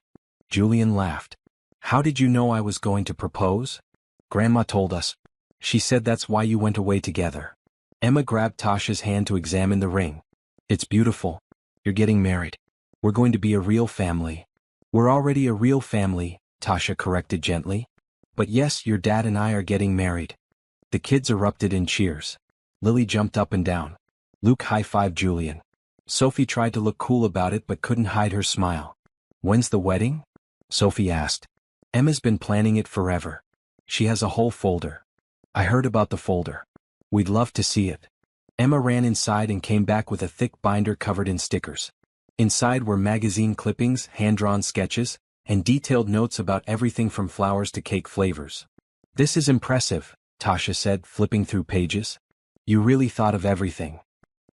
Julian laughed. How did you know I was going to propose? Grandma told us. She said that's why you went away together. Emma grabbed Tasha's hand to examine the ring. It's beautiful. You're getting married. We're going to be a real family. We're already a real family, Tasha corrected gently. But yes, your dad and I are getting married. The kids erupted in cheers. Lily jumped up and down. Luke high-fived Julian. Sophie tried to look cool about it but couldn't hide her smile. When's the wedding? Sophie asked. Emma's been planning it forever. She has a whole folder. I heard about the folder. We'd love to see it. Emma ran inside and came back with a thick binder covered in stickers. Inside were magazine clippings, hand-drawn sketches, and detailed notes about everything from flowers to cake flavors. This is impressive, Tasha said, flipping through pages. You really thought of everything.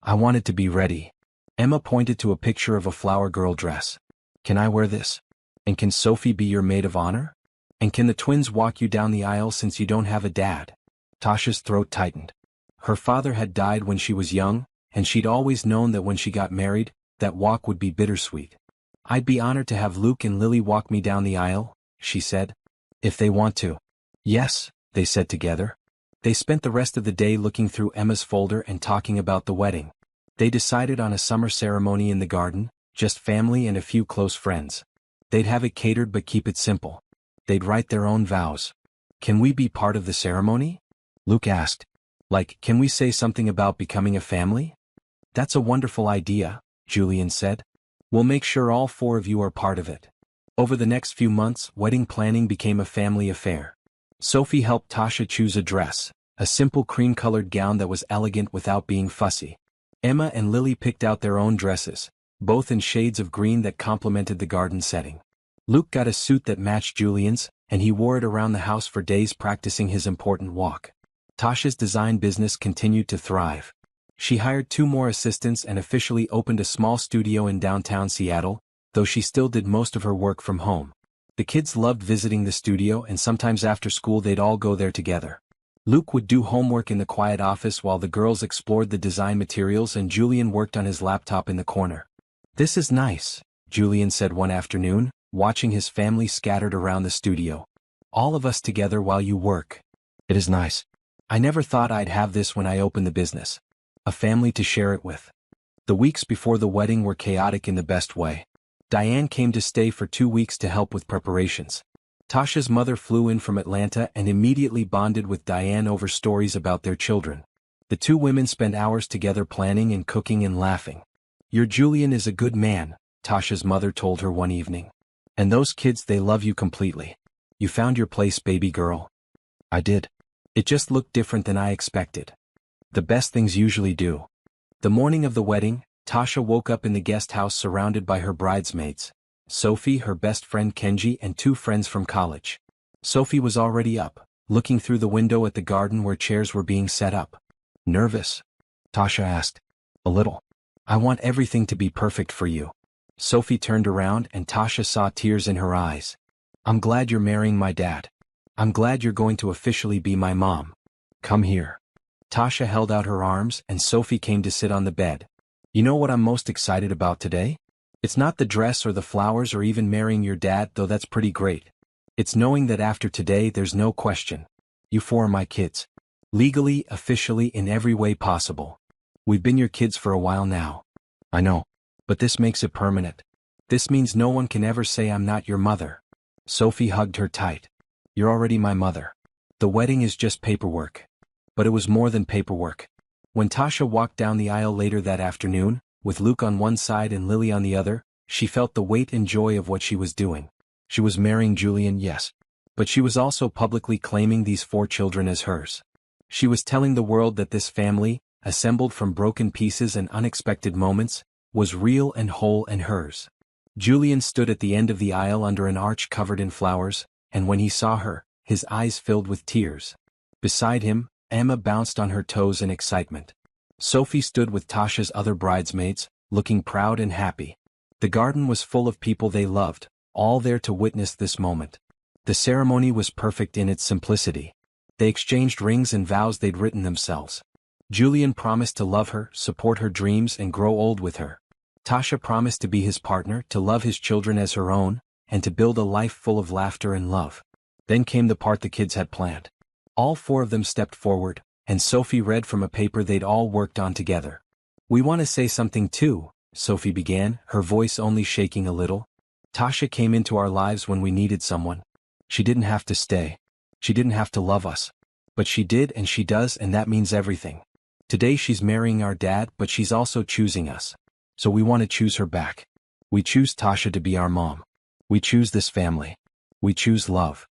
I wanted to be ready. Emma pointed to a picture of a flower girl dress. Can I wear this? And can Sophie be your maid of honor? And can the twins walk you down the aisle since you don't have a dad? Tasha's throat tightened. Her father had died when she was young, and she'd always known that when she got married, that walk would be bittersweet. I'd be honored to have Luke and Lily walk me down the aisle, she said. If they want to. Yes, they said together. They spent the rest of the day looking through Emma's folder and talking about the wedding. They decided on a summer ceremony in the garden, just family and a few close friends. They'd have it catered but keep it simple. They'd write their own vows. Can we be part of the ceremony? Luke asked. Like, can we say something about becoming a family? That's a wonderful idea, Julian said. We'll make sure all 4 of you are part of it. Over the next few months, wedding planning became a family affair. Sophie helped Tasha choose a dress, a simple cream-colored gown that was elegant without being fussy. Emma and Lily picked out their own dresses, both in shades of green that complemented the garden setting. Luke got a suit that matched Julian's, and he wore it around the house for days practicing his important walk. Tasha's design business continued to thrive. She hired 2 more assistants and officially opened a small studio in downtown Seattle, though she still did most of her work from home. The kids loved visiting the studio, and sometimes after school they'd all go there together. Luke would do homework in the quiet office while the girls explored the design materials and Julian worked on his laptop in the corner. This is nice, Julian said one afternoon, watching his family scattered around the studio. All of us together while you work. It is nice. I never thought I'd have this when I opened the business. A family to share it with. The weeks before the wedding were chaotic in the best way. Diane came to stay for 2 weeks to help with preparations. Tasha's mother flew in from Atlanta and immediately bonded with Diane over stories about their children. The 2 women spent hours together planning and cooking and laughing. Your Julian is a good man, Tasha's mother told her one evening. And those kids, they love you completely. You found your place, baby girl. I did. It just looked different than I expected. The best things usually do. The morning of the wedding, Tasha woke up in the guest house surrounded by her bridesmaids. Sophie, her best friend Kenji, and 2 friends from college. Sophie was already up, looking through the window at the garden where chairs were being set up. Nervous? Tasha asked. A little. I want everything to be perfect for you. Sophie turned around and Tasha saw tears in her eyes. I'm glad you're marrying my dad. I'm glad you're going to officially be my mom. Come here. Tasha held out her arms and Sophie came to sit on the bed. You know what I'm most excited about today? It's not the dress or the flowers or even marrying your dad, though that's pretty great. It's knowing that after today there's no question. You 4 are my kids. Legally, officially, in every way possible. We've been your kids for a while now. I know. But this makes it permanent. This means no one can ever say I'm not your mother. Sophie hugged her tight. You're already my mother. The wedding is just paperwork. But it was more than paperwork. When Tasha walked down the aisle later that afternoon, with Luke on one side and Lily on the other, she felt the weight and joy of what she was doing. She was marrying Julian, yes. But she was also publicly claiming these 4 children as hers. She was telling the world that this family, assembled from broken pieces and unexpected moments, was real and whole and hers. Julian stood at the end of the aisle under an arch covered in flowers, and when he saw her, his eyes filled with tears. Beside him, Emma bounced on her toes in excitement. Sophie stood with Tasha's other bridesmaids, looking proud and happy. The garden was full of people they loved, all there to witness this moment. The ceremony was perfect in its simplicity. They exchanged rings and vows they'd written themselves. Julian promised to love her, support her dreams and grow old with her. Tasha promised to be his partner, to love his children as her own, and to build a life full of laughter and love. Then came the part the kids had planned. All four of them stepped forward, and Sophie read from a paper they'd all worked on together. "We want to say something too," Sophie began, her voice only shaking a little. "Tasha came into our lives when we needed someone. She didn't have to stay. She didn't have to love us. But she did, and she does, and that means everything. Today she's marrying our dad, but she's also choosing us. So we want to choose her back. We choose Tasha to be our mom. We choose this family. We choose love."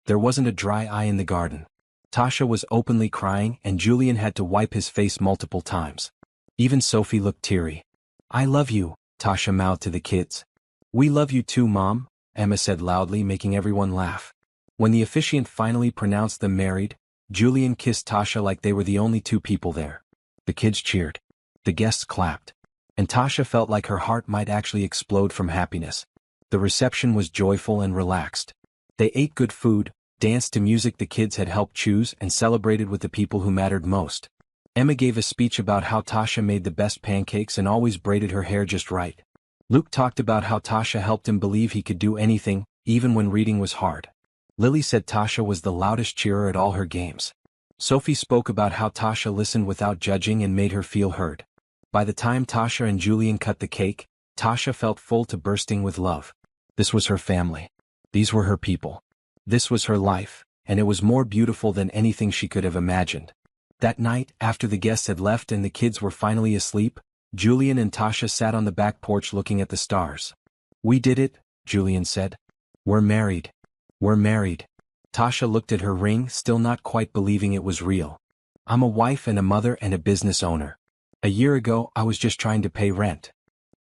There wasn't a dry eye in the garden. Tasha was openly crying, and Julian had to wipe his face multiple times. Even Sophie looked teary. "I love you," Tasha mouthed to the kids. "We love you too, Mom," Emma said loudly, making everyone laugh. When the officiant finally pronounced them married, Julian kissed Tasha like they were the only two people there. The kids cheered. The guests clapped. And Tasha felt like her heart might actually explode from happiness. The reception was joyful and relaxed. They ate good food, danced to music the kids had helped choose, and celebrated with the people who mattered most. Emma gave a speech about how Tasha made the best pancakes and always braided her hair just right. Luke talked about how Tasha helped him believe he could do anything, even when reading was hard. Lily said Tasha was the loudest cheerer at all her games. Sophie spoke about how Tasha listened without judging and made her feel heard. By the time Tasha and Julian cut the cake, Tasha felt full to bursting with love. This was her family. These were her people. This was her life, and it was more beautiful than anything she could have imagined. That night, after the guests had left and the kids were finally asleep, Julian and Tasha sat on the back porch looking at the stars. "We did it," Julian said. "We're married. We're married." Tasha looked at her ring, still not quite believing it was real. "I'm a wife and a mother and a business owner. A year ago, I was just trying to pay rent.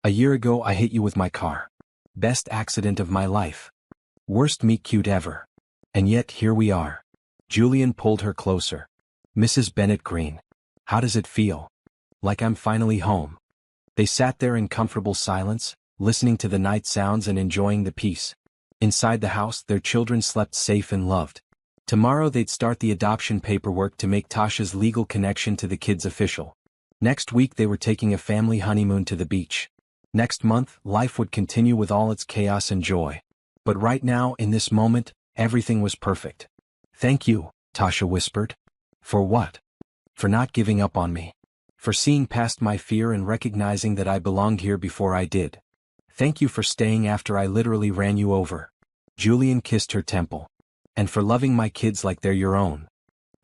A year ago, I hit you with my car. Best accident of my life. Worst meet cute ever. And yet here we are." Julian pulled her closer. "Mrs. Bennett Green. How does it feel?" "Like I'm finally home." They sat there in comfortable silence, listening to the night sounds and enjoying the peace. Inside the house, their children slept safe and loved. Tomorrow they'd start the adoption paperwork to make Tasha's legal connection to the kids official. Next week they were taking a family honeymoon to the beach. Next month, life would continue with all its chaos and joy. But right now, in this moment, everything was perfect. "Thank you," Tasha whispered. "For what?" "For not giving up on me. For seeing past my fear and recognizing that I belonged here before I did. Thank you for staying after I literally ran you over." Julian kissed her temple. "And for loving my kids like they're your own."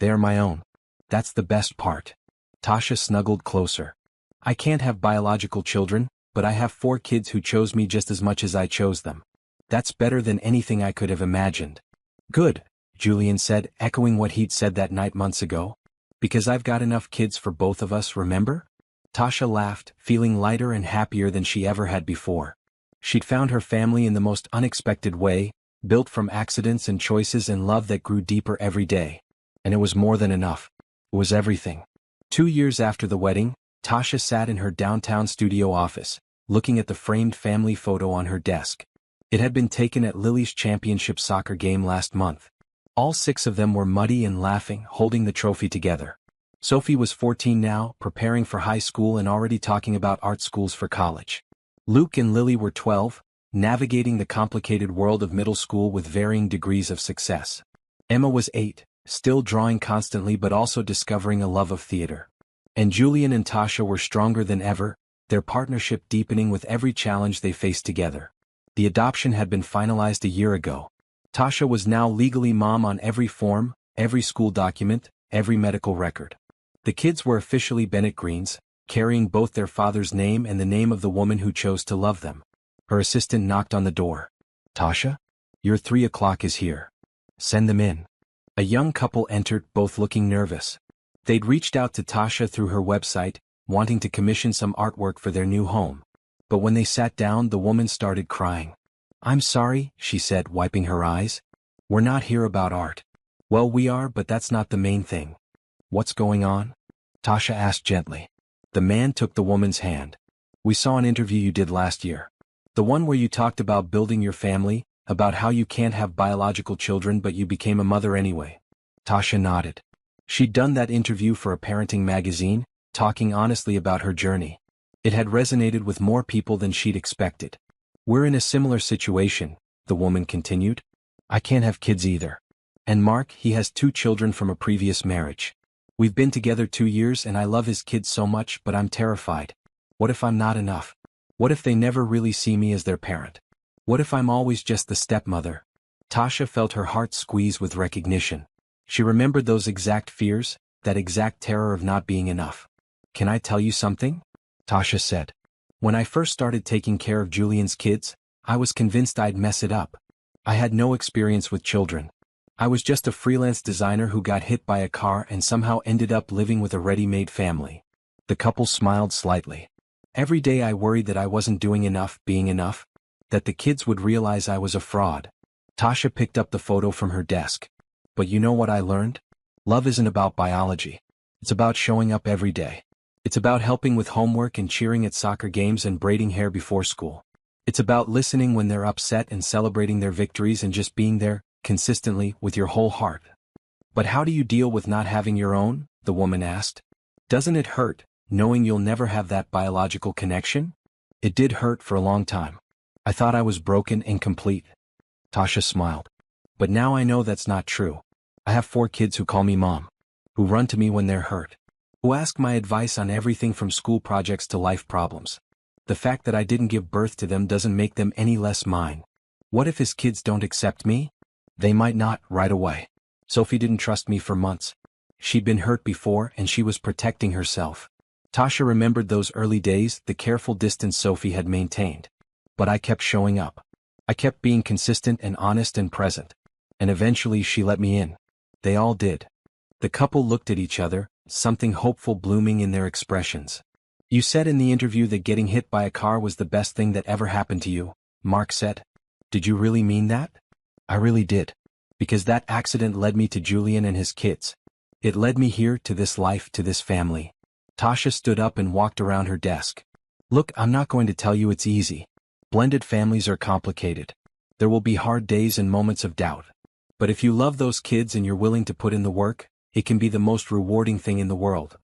"They're my own. That's the best part." Tasha snuggled closer. "I can't have biological children, but I have 4 kids who chose me just as much as I chose them. That's better than anything I could have imagined." "Good," Julian said, echoing what he'd said that night months ago. "Because I've got enough kids for both of us, remember?" Tasha laughed, feeling lighter and happier than she ever had before. She'd found her family in the most unexpected way, built from accidents and choices and love that grew deeper every day. And it was more than enough. It was everything. 2 years after the wedding, Tasha sat in her downtown studio office, looking at the framed family photo on her desk. It had been taken at Lily's championship soccer game last month. All 6 of them were muddy and laughing, holding the trophy together. Sophie was 14 now, preparing for high school and already talking about art schools for college. Luke and Lily were 12, navigating the complicated world of middle school with varying degrees of success. Emma was 8, still drawing constantly but also discovering a love of theater. And Julian and Tasha were stronger than ever, their partnership deepening with every challenge they faced together. The adoption had been finalized a year ago. Tasha was now legally mom on every form, every school document, every medical record. The kids were officially Bennett Greens, carrying both their father's name and the name of the woman who chose to love them. Her assistant knocked on the door. "Tasha? Your 3 o'clock is here. Send them in." A young couple entered, both looking nervous. They'd reached out to Tasha through her website, wanting to commission some artwork for their new home. But when they sat down, the woman started crying. "I'm sorry," she said, wiping her eyes. "We're not here about art." "Well, we are, but that's not the main thing." "What's going on?" Tasha asked gently. The man took the woman's hand. "We saw an interview you did last year. The one where you talked about building your family, about how you can't have biological children but you became a mother anyway." Tasha nodded. She'd done that interview for a parenting magazine, talking honestly about her journey. It had resonated with more people than she'd expected. We're in a similar situation, the woman continued. I can't have kids either. And Mark, he has 2 children from a previous marriage. We've been together 2 years and I love his kids so much, but I'm terrified. What if I'm not enough? What if they never really see me as their parent? What if I'm always just the stepmother? Tasha felt her heart squeeze with recognition. She remembered those exact fears, that exact terror of not being enough. Can I tell you something? Tasha said. When I first started taking care of Julian's kids, I was convinced I'd mess it up. I had no experience with children. I was just a freelance designer who got hit by a car and somehow ended up living with a ready-made family. The couple smiled slightly. Every day I worried that I wasn't doing enough, being enough, that the kids would realize I was a fraud. Tasha picked up the photo from her desk. But you know what I learned? Love isn't about biology. It's about showing up every day. It's about helping with homework and cheering at soccer games and braiding hair before school. It's about listening when they're upset and celebrating their victories and just being there, consistently, with your whole heart. But how do you deal with not having your own? The woman asked. Doesn't it hurt, knowing you'll never have that biological connection? It did hurt for a long time. I thought I was broken and complete. Tasha smiled. But now I know that's not true. I have 4 kids who call me mom. Who run to me when they're hurt. Who ask my advice on everything from school projects to life problems. The fact that I didn't give birth to them doesn't make them any less mine. What if his kids don't accept me? They might not, right away. Sophie didn't trust me for months. She'd been hurt before and she was protecting herself. Tasha remembered those early days, the careful distance Sophie had maintained. But I kept showing up. I kept being consistent and honest and present. And eventually she let me in. They all did. The couple looked at each other, something hopeful blooming in their expressions. You said in the interview that getting hit by a car was the best thing that ever happened to you, Mark said. Did you really mean that? I really did. Because that accident led me to Julian and his kids. It led me here, to this life, to this family. Tasha stood up and walked around her desk. Look, I'm not going to tell you it's easy. Blended families are complicated. There will be hard days and moments of doubt. But if you love those kids and you're willing to put in the work, it can be the most rewarding thing in the world.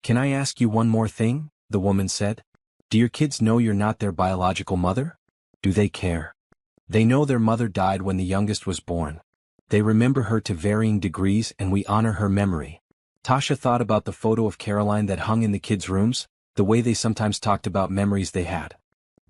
Can I ask you one more thing? The woman said. Do your kids know you're not their biological mother? Do they care? They know their mother died when the youngest was born. They remember her to varying degrees and we honor her memory. Tasha thought about the photo of Caroline that hung in the kids' rooms, the way they sometimes talked about memories they had.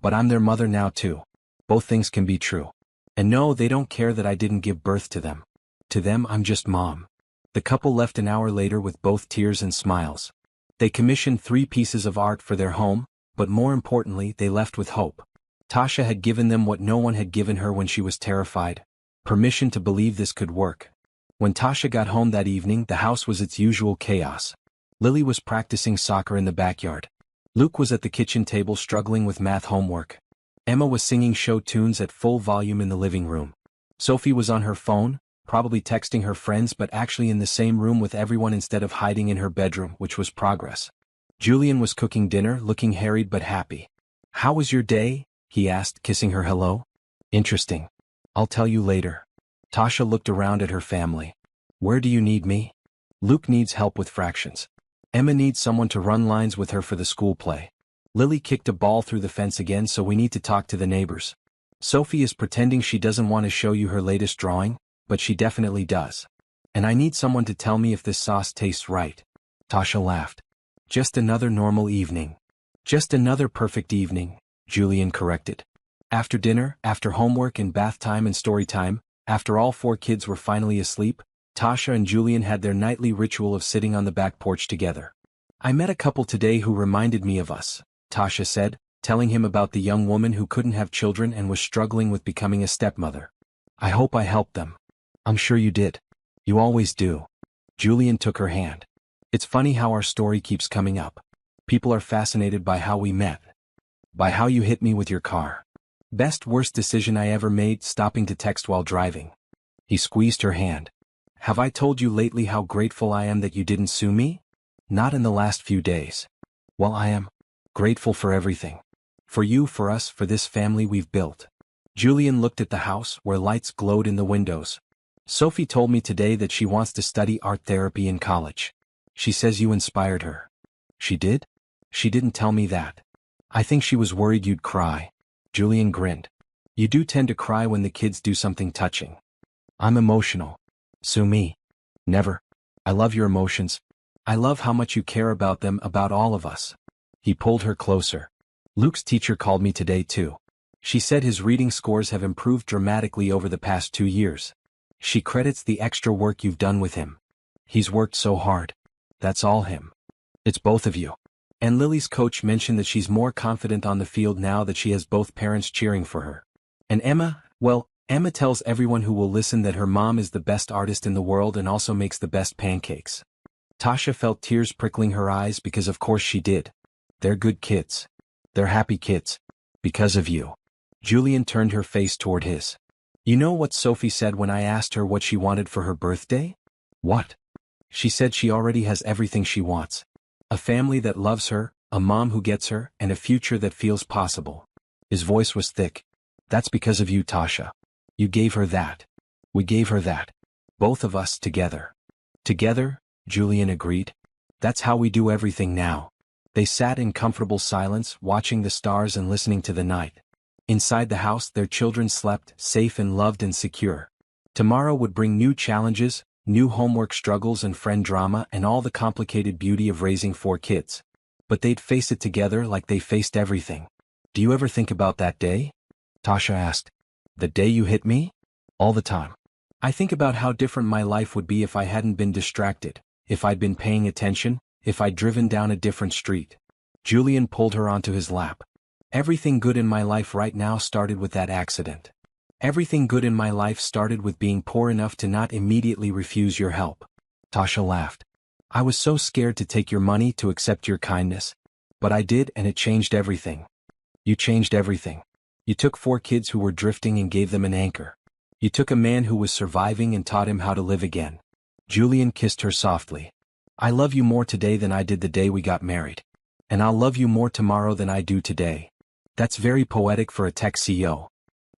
But I'm their mother now too. Both things can be true. And no, they don't care that I didn't give birth to them. To them, I'm just mom. The couple left an hour later with both tears and smiles. They commissioned 3 pieces of art for their home, but more importantly, they left with hope. Tasha had given them what no one had given her when she was terrified. Permission to believe this could work. When Tasha got home that evening, the house was its usual chaos. Lily was practicing soccer in the backyard. Luke was at the kitchen table struggling with math homework. Emma was singing show tunes at full volume in the living room. Sophie was on her phone, probably texting her friends but actually in the same room with everyone instead of hiding in her bedroom, which was progress. Julian was cooking dinner, looking harried but happy. How was your day? He asked, kissing her hello. Interesting. I'll tell you later. Tasha looked around at her family. Where do you need me? Luke needs help with fractions. Emma needs someone to run lines with her for the school play. Lily kicked a ball through the fence again, so we need to talk to the neighbors. Sophie is pretending she doesn't want to show you her latest drawing, but she definitely does. And I need someone to tell me if this sauce tastes right. Tasha laughed. Just another normal evening. Just another perfect evening, Julian corrected. After dinner, after homework and bath time and story time, after all 4 kids were finally asleep, Tasha and Julian had their nightly ritual of sitting on the back porch together. I met a couple today who reminded me of us, Tasha said, telling him about the young woman who couldn't have children and was struggling with becoming a stepmother. I hope I helped them. I'm sure you did. You always do. Julian took her hand. It's funny how our story keeps coming up. People are fascinated by how we met. By how you hit me with your car. Best worst decision I ever made, stopping to text while driving. He squeezed her hand. Have I told you lately how grateful I am that you didn't sue me? Not in the last few days. Well, I am. Grateful for everything. For you, for us, for this family we've built. Julian looked at the house where lights glowed in the windows. Sophie told me today that she wants to study art therapy in college. She says you inspired her. She did? She didn't tell me that. I think she was worried you'd cry. Julian grinned. You do tend to cry when the kids do something touching. I'm emotional. Sue me. Never. I love your emotions. I love how much you care about them, about all of us. He pulled her closer. Luke's teacher called me today too. She said his reading scores have improved dramatically over the past 2 years. She credits the extra work you've done with him. He's worked so hard. That's all him. It's both of you. And Lily's coach mentioned that she's more confident on the field now that she has both parents cheering for her. And Emma, well, Emma tells everyone who will listen that her mom is the best artist in the world and also makes the best pancakes. Tasha felt tears prickling her eyes because of course she did. They're good kids. They're happy kids. Because of you. Julian turned her face toward his. You know what Sophie said when I asked her what she wanted for her birthday? What? She said she already has everything she wants. A family that loves her, a mom who gets her, and a future that feels possible. His voice was thick. That's because of you, Tasha. You gave her that. We gave her that. Both of us together. Together, Julian agreed. That's how we do everything now. They sat in comfortable silence, watching the stars and listening to the night. Inside the house, their children slept, safe and loved and secure. Tomorrow would bring new challenges, new homework struggles and friend drama and all the complicated beauty of raising 4 kids. But they'd face it together like they faced everything. Do you ever think about that day? Tasha asked. The day you hit me? All the time. I think about how different my life would be if I hadn't been distracted, if I'd been paying attention, if I'd driven down a different street. Julian pulled her onto his lap. Everything good in my life right now started with that accident. Everything good in my life started with being poor enough to not immediately refuse your help. Tasha laughed. I was so scared to take your money, to accept your kindness. But I did, and it changed everything. You changed everything. You took 4 kids who were drifting and gave them an anchor. You took a man who was surviving and taught him how to live again. Julian kissed her softly. I love you more today than I did the day we got married. And I'll love you more tomorrow than I do today. That's very poetic for a tech CEO.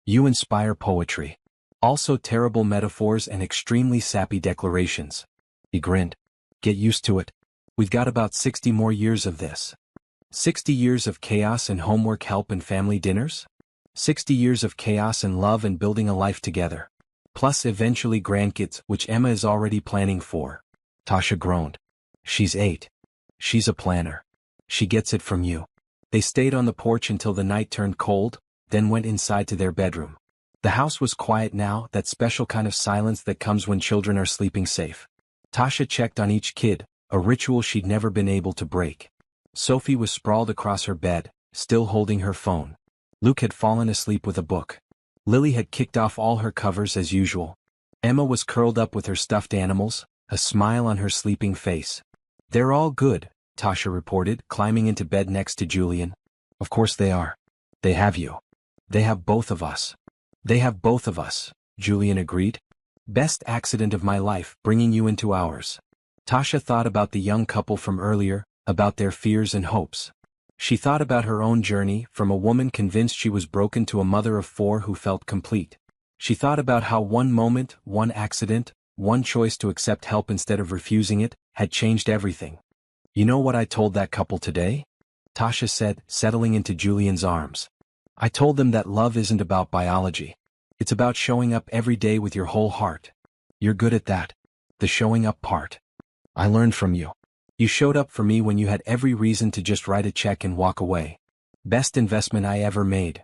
You inspire poetry. Also terrible metaphors and extremely sappy declarations. He grinned. Get used to it. We've got about 60 more years of this. 60 years of chaos and homework help and family dinners? 60 years of chaos and love and building a life together. Plus eventually grandkids, which Emma is already planning for. Tasha groaned. She's 8. She's a planner. She gets it from you. They stayed on the porch until the night turned cold, then went inside to their bedroom. The house was quiet now, that special kind of silence that comes when children are sleeping safe. Tasha checked on each kid, a ritual she'd never been able to break. Sophie was sprawled across her bed, still holding her phone. Luke had fallen asleep with a book. Lily had kicked off all her covers as usual. Emma was curled up with her stuffed animals, a smile on her sleeping face. They're all good, Tasha reported, climbing into bed next to Julian. Of course they are. They have you. They have both of us. They have both of us, Julian agreed. Best accident of my life, bringing you into ours. Tasha thought about the young couple from earlier, about their fears and hopes. She thought about her own journey, from a woman convinced she was broken to a mother of 4 who felt complete. She thought about how one moment, one accident, one choice to accept help instead of refusing it, had changed everything. You know what I told that couple today? Tasha said, settling into Julian's arms. I told them that love isn't about biology. It's about showing up every day with your whole heart. You're good at that. The showing up part. I learned from you. You showed up for me when you had every reason to just write a check and walk away. Best investment I ever made.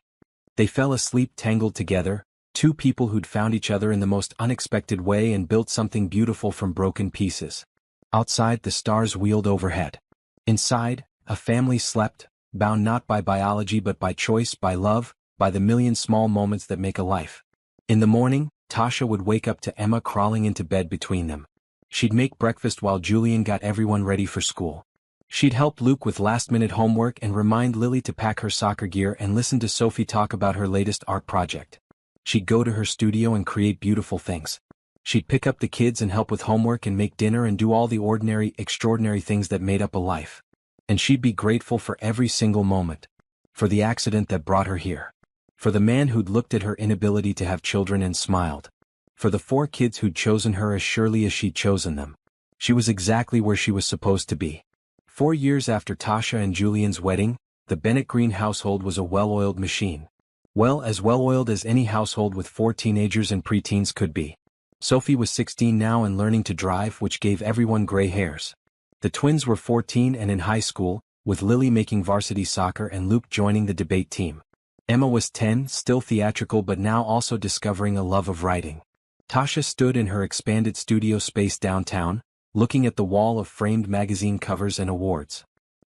They fell asleep tangled together, 2 people who'd found each other in the most unexpected way and built something beautiful from broken pieces. Outside, the stars wheeled overhead. Inside, a family slept, bound not by biology but by choice, by love, by the million small moments that make a life. In the morning, Tasha would wake up to Emma crawling into bed between them. She'd make breakfast while Julian got everyone ready for school. She'd help Luke with last-minute homework and remind Lily to pack her soccer gear and listen to Sophie talk about her latest art project. She'd go to her studio and create beautiful things. She'd pick up the kids and help with homework and make dinner and do all the ordinary, extraordinary things that made up a life. And she'd be grateful for every single moment. For the accident that brought her here. For the man who'd looked at her inability to have children and smiled. For the 4 kids who'd chosen her as surely as she'd chosen them. She was exactly where she was supposed to be. 4 years after Tasha and Julian's wedding, The Bennett Green household was a well-oiled machine. Well, as well-oiled as any household with 4 teenagers and preteens could be. Sophie was 16 now and learning to drive, which gave everyone gray hairs. The twins were 14 and in high school, with Lily making varsity soccer and Luke joining the debate team. Emma was 10, still theatrical but now also discovering a love of writing. Tasha stood in her expanded studio space downtown, looking at the wall of framed magazine covers and awards.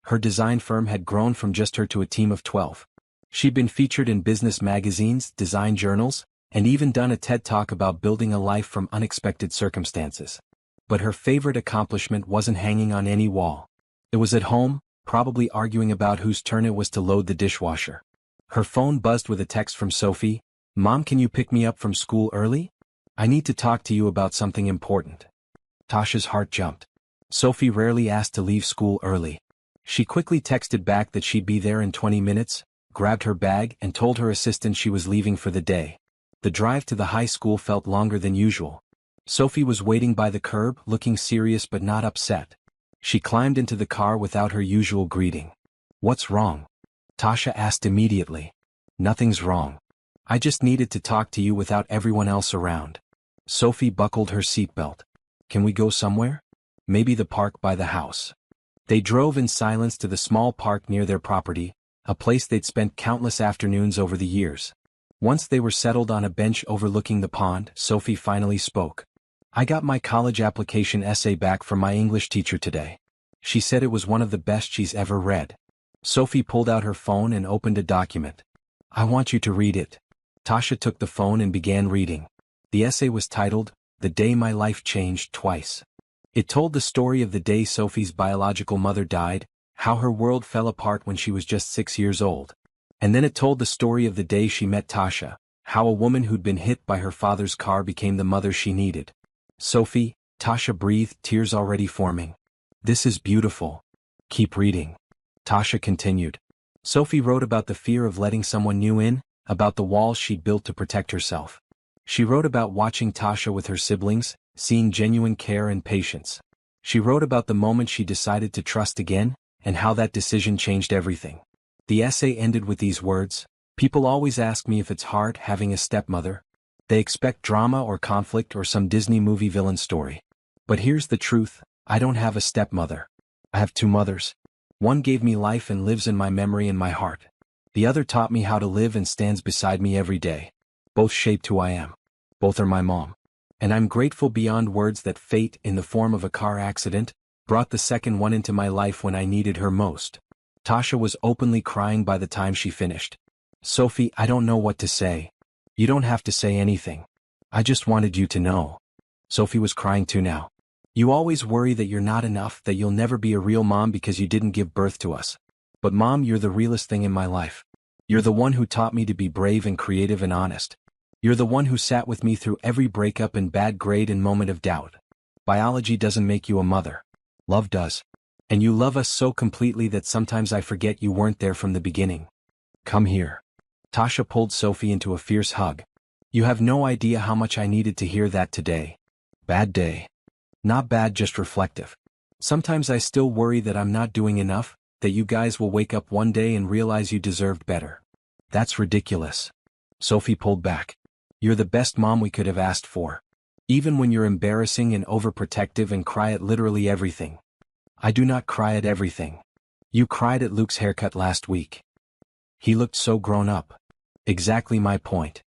Her design firm had grown from just her to a team of 12. She'd been featured in business magazines, design journals, and even done a TED Talk about building a life from unexpected circumstances. But her favorite accomplishment wasn't hanging on any wall. It was at home, probably arguing about whose turn it was to load the dishwasher. Her phone buzzed with a text from Sophie. "Mom, can you pick me up from school early? I need to talk to you about something important." Tasha's heart jumped. Sophie rarely asked to leave school early. She quickly texted back that she'd be there in 20 minutes, grabbed her bag and told her assistant she was leaving for the day. The drive to the high school felt longer than usual. Sophie was waiting by the curb, looking serious but not upset. She climbed into the car without her usual greeting. "What's wrong?" Tasha asked immediately. "Nothing's wrong. I just needed to talk to you without everyone else around." Sophie buckled her seatbelt. "Can we go somewhere? Maybe the park by the house." They drove in silence to the small park near their property, a place they'd spent countless afternoons over the years. Once they were settled on a bench overlooking the pond, Sophie finally spoke. "I got my college application essay back from my English teacher today. She said it was one of the best she's ever read." Sophie pulled out her phone and opened a document. "I want you to read it." Tasha took the phone and began reading. The essay was titled, "The Day My Life Changed Twice." It told the story of the day Sophie's biological mother died, how her world fell apart when she was just 6 years old. And then it told the story of the day she met Tasha, how a woman who'd been hit by her father's car became the mother she needed. "Sophie," Tasha breathed, tears already forming. "This is beautiful. Keep reading." Tasha continued. Sophie wrote about the fear of letting someone new in, about the walls she'd built to protect herself. She wrote about watching Tasha with her siblings, seeing genuine care and patience. She wrote about the moment she decided to trust again, and how that decision changed everything. The essay ended with these words: "People always ask me if it's hard having a stepmother. They expect drama or conflict or some Disney movie villain story. But here's the truth, I don't have a stepmother. I have 2 mothers. One gave me life and lives in my memory and my heart. The other taught me how to live and stands beside me every day. Both shaped who I am. Both are my mom. And I'm grateful beyond words that fate, in the form of a car accident, brought the second one into my life when I needed her most." Tasha was openly crying by the time she finished. "Sophie, I don't know what to say. You don't have to say anything. I just wanted you to know." Sophie was crying too now. "You always worry that you're not enough, that you'll never be a real mom because you didn't give birth to us. But Mom, you're the realest thing in my life. You're the one who taught me to be brave and creative and honest. You're the one who sat with me through every breakup and bad grade and moment of doubt. Biology doesn't make you a mother. Love does. And you love us so completely that sometimes I forget you weren't there from the beginning. Come here." Tasha pulled Sophie into a fierce hug. "You have no idea how much I needed to hear that today. Bad day. Not bad, just reflective. Sometimes I still worry that I'm not doing enough, that you guys will wake up one day and realize you deserved better." "That's ridiculous." Sophie pulled back. "You're the best mom we could have asked for. Even when you're embarrassing and overprotective and cry at literally everything." "I do not cry at everything. You cried at Luke's haircut last week. He looked so grown up." "Exactly my point."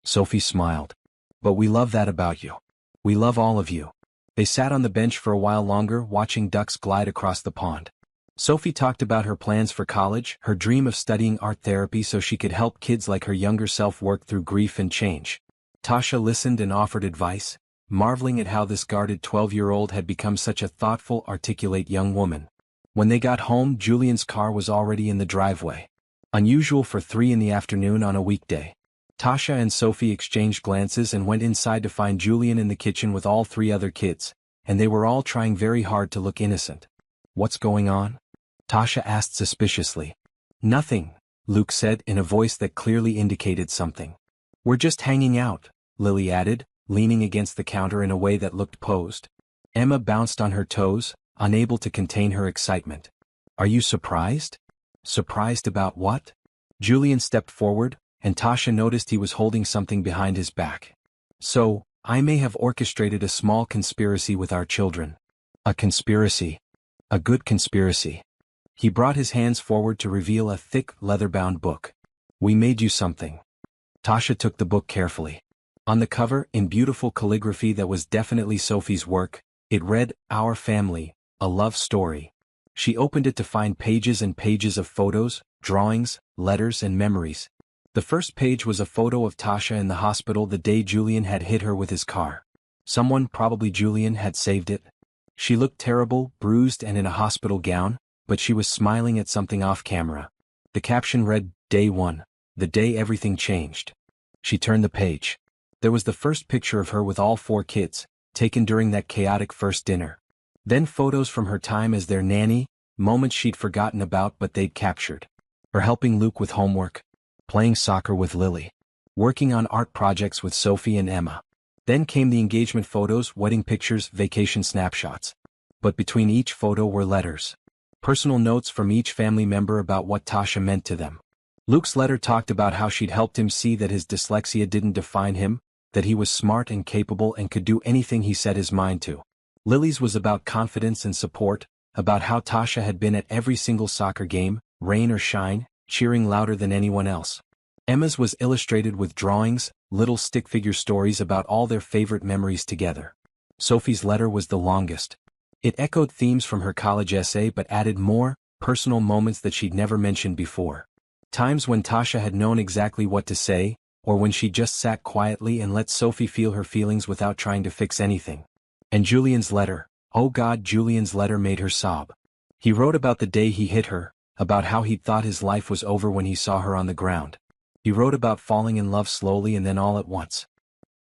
Sophie smiled. "But we love that about you. We love all of you." They sat on the bench for a while longer, watching ducks glide across the pond. Sophie talked about her plans for college, her dream of studying art therapy so she could help kids like her younger self work through grief and change. Tasha listened and offered advice, marveling at how this guarded 12-year-old had become such a thoughtful, articulate young woman. When they got home, Julian's car was already in the driveway. Unusual for 3 in the afternoon on a weekday. Tasha and Sophie exchanged glances and went inside to find Julian in the kitchen with all 3 other kids, and they were all trying very hard to look innocent. "What's going on?" Tasha asked suspiciously. "Nothing," Luke said in a voice that clearly indicated something. "We're just hanging out," Lily added, leaning against the counter in a way that looked posed. Emma bounced on her toes, unable to contain her excitement. "Are you surprised?" Surprised about what? Julian stepped forward, and Tasha noticed he was holding something behind his back. So, I may have orchestrated a small conspiracy with our children. A conspiracy. A good conspiracy. He brought his hands forward to reveal a thick, leather-bound book. We made you something. Tasha took the book carefully. On the cover, in beautiful calligraphy that was definitely Sophie's work, it read, Our Family, a Love Story. She opened it to find pages and pages of photos, drawings, letters and memories. The first page was a photo of Tasha in the hospital the day Julian had hit her with his car. Someone, probably Julian, had saved it. She looked terrible, bruised and in a hospital gown, but she was smiling at something off camera. The caption read, Day 1, the day everything changed. She turned the page. There was the first picture of her with all 4 kids, taken during that chaotic first dinner. Then photos from her time as their nanny, moments she'd forgotten about but they'd captured. Her helping Luke with homework, playing soccer with Lily, working on art projects with Sophie and Emma. Then came the engagement photos, wedding pictures, vacation snapshots. But between each photo were letters. Personal notes from each family member about what Tasha meant to them. Luke's letter talked about how she'd helped him see that his dyslexia didn't define him, that he was smart and capable and could do anything he set his mind to. Lily's was about confidence and support, about how Tasha had been at every single soccer game, rain or shine, cheering louder than anyone else. Emma's was illustrated with drawings, little stick figure stories about all their favorite memories together. Sophie's letter was the longest. It echoed themes from her college essay but added more, personal moments that she'd never mentioned before. Times when Tasha had known exactly what to say, or when she just sat quietly and let Sophie feel her feelings without trying to fix anything. And Julian's letter, oh God, Julian's letter made her sob. He wrote about the day he hit her, about how he'd thought his life was over when he saw her on the ground. He wrote about falling in love slowly and then all at once.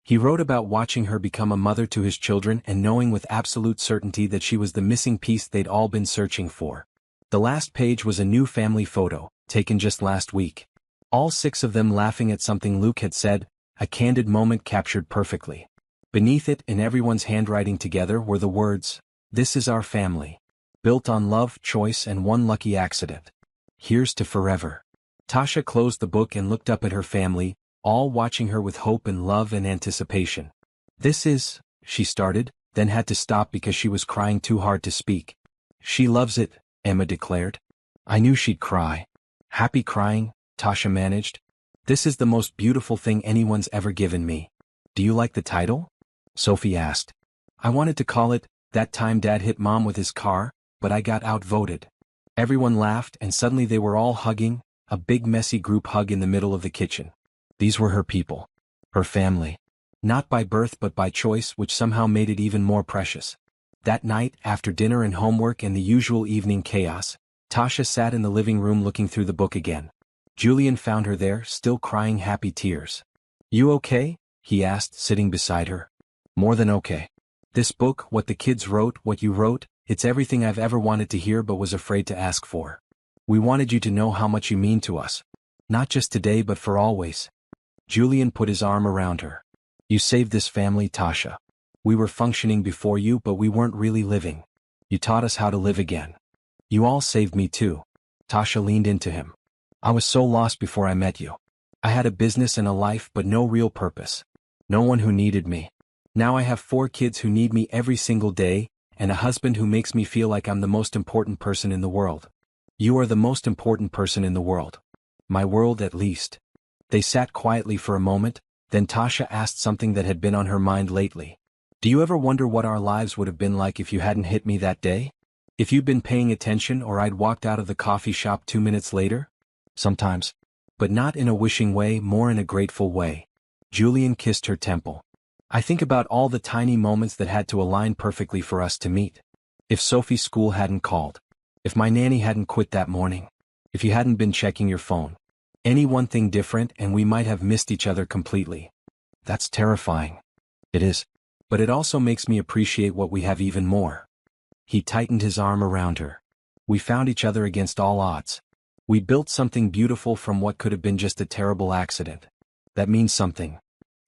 He wrote about watching her become a mother to his children and knowing with absolute certainty that she was the missing piece they'd all been searching for. The last page was a new family photo, taken just last week. All 6 of them laughing at something Luke had said, a candid moment captured perfectly. Beneath it, in everyone's handwriting together, were the words, This is our family. Built on love, choice and one lucky accident. Here's to forever. Tasha closed the book and looked up at her family, all watching her with hope and love and anticipation. This is, she started, then had to stop because she was crying too hard to speak. She loves it, Emma declared. I knew she'd cry. Happy crying, Tasha managed. This is the most beautiful thing anyone's ever given me. Do you like the title? Sophie asked. I wanted to call it, That Time Dad Hit Mom with His Car, but I got outvoted. Everyone laughed and suddenly they were all hugging, a big messy group hug in the middle of the kitchen. These were her people. Her family. Not by birth but by choice, which somehow made it even more precious. That night, after dinner and homework and the usual evening chaos, Tasha sat in the living room looking through the book again. Julian found her there, still crying happy tears. You okay? He asked, sitting beside her. More than okay. This book, what the kids wrote, what you wrote, it's everything I've ever wanted to hear but was afraid to ask for. We wanted you to know how much you mean to us. Not just today but for always. Julian put his arm around her. You saved this family, Tasha. We were functioning before you but we weren't really living. You taught us how to live again. You all saved me too. Tasha leaned into him. I was so lost before I met you. I had a business and a life but no real purpose. No one who needed me. Now I have 4 kids who need me every single day, and a husband who makes me feel like I'm the most important person in the world. You are the most important person in the world. My world at least. They sat quietly for a moment, then Tasha asked something that had been on her mind lately. Do you ever wonder what our lives would have been like if you hadn't hit me that day? If you'd been paying attention or I'd walked out of the coffee shop 2 minutes later? Sometimes. But not in a wishing way, more in a grateful way. Julian kissed her temple. I think about all the tiny moments that had to align perfectly for us to meet. If Sophie's school hadn't called. If my nanny hadn't quit that morning. If you hadn't been checking your phone. Any one thing different and we might have missed each other completely. That's terrifying. It is. But it also makes me appreciate what we have even more. He tightened his arm around her. We found each other against all odds. We built something beautiful from what could have been just a terrible accident. That means something.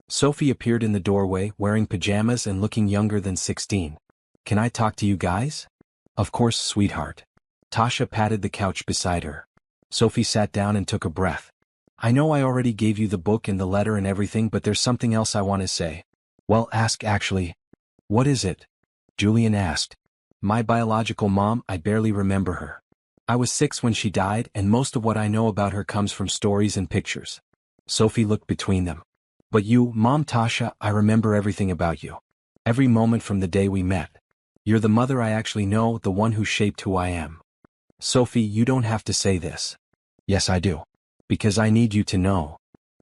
Sophie appeared in the doorway, wearing pajamas and looking younger than 16. Can I talk to you guys? Of course, sweetheart. Tasha patted the couch beside her. Sophie sat down and took a breath. I know I already gave you the book and the letter and everything, but there's something else I want to say. Well, ask actually. What is it? Julian asked. My biological mom, I barely remember her. I was 6 when she died, and most of what I know about her comes from stories and pictures. Sophie looked between them. But you, Mom Tasha, I remember everything about you. Every moment from the day we met. You're the mother I actually know, the one who shaped who I am. Sophie, you don't have to say this. Yes, I do. Because I need you to know.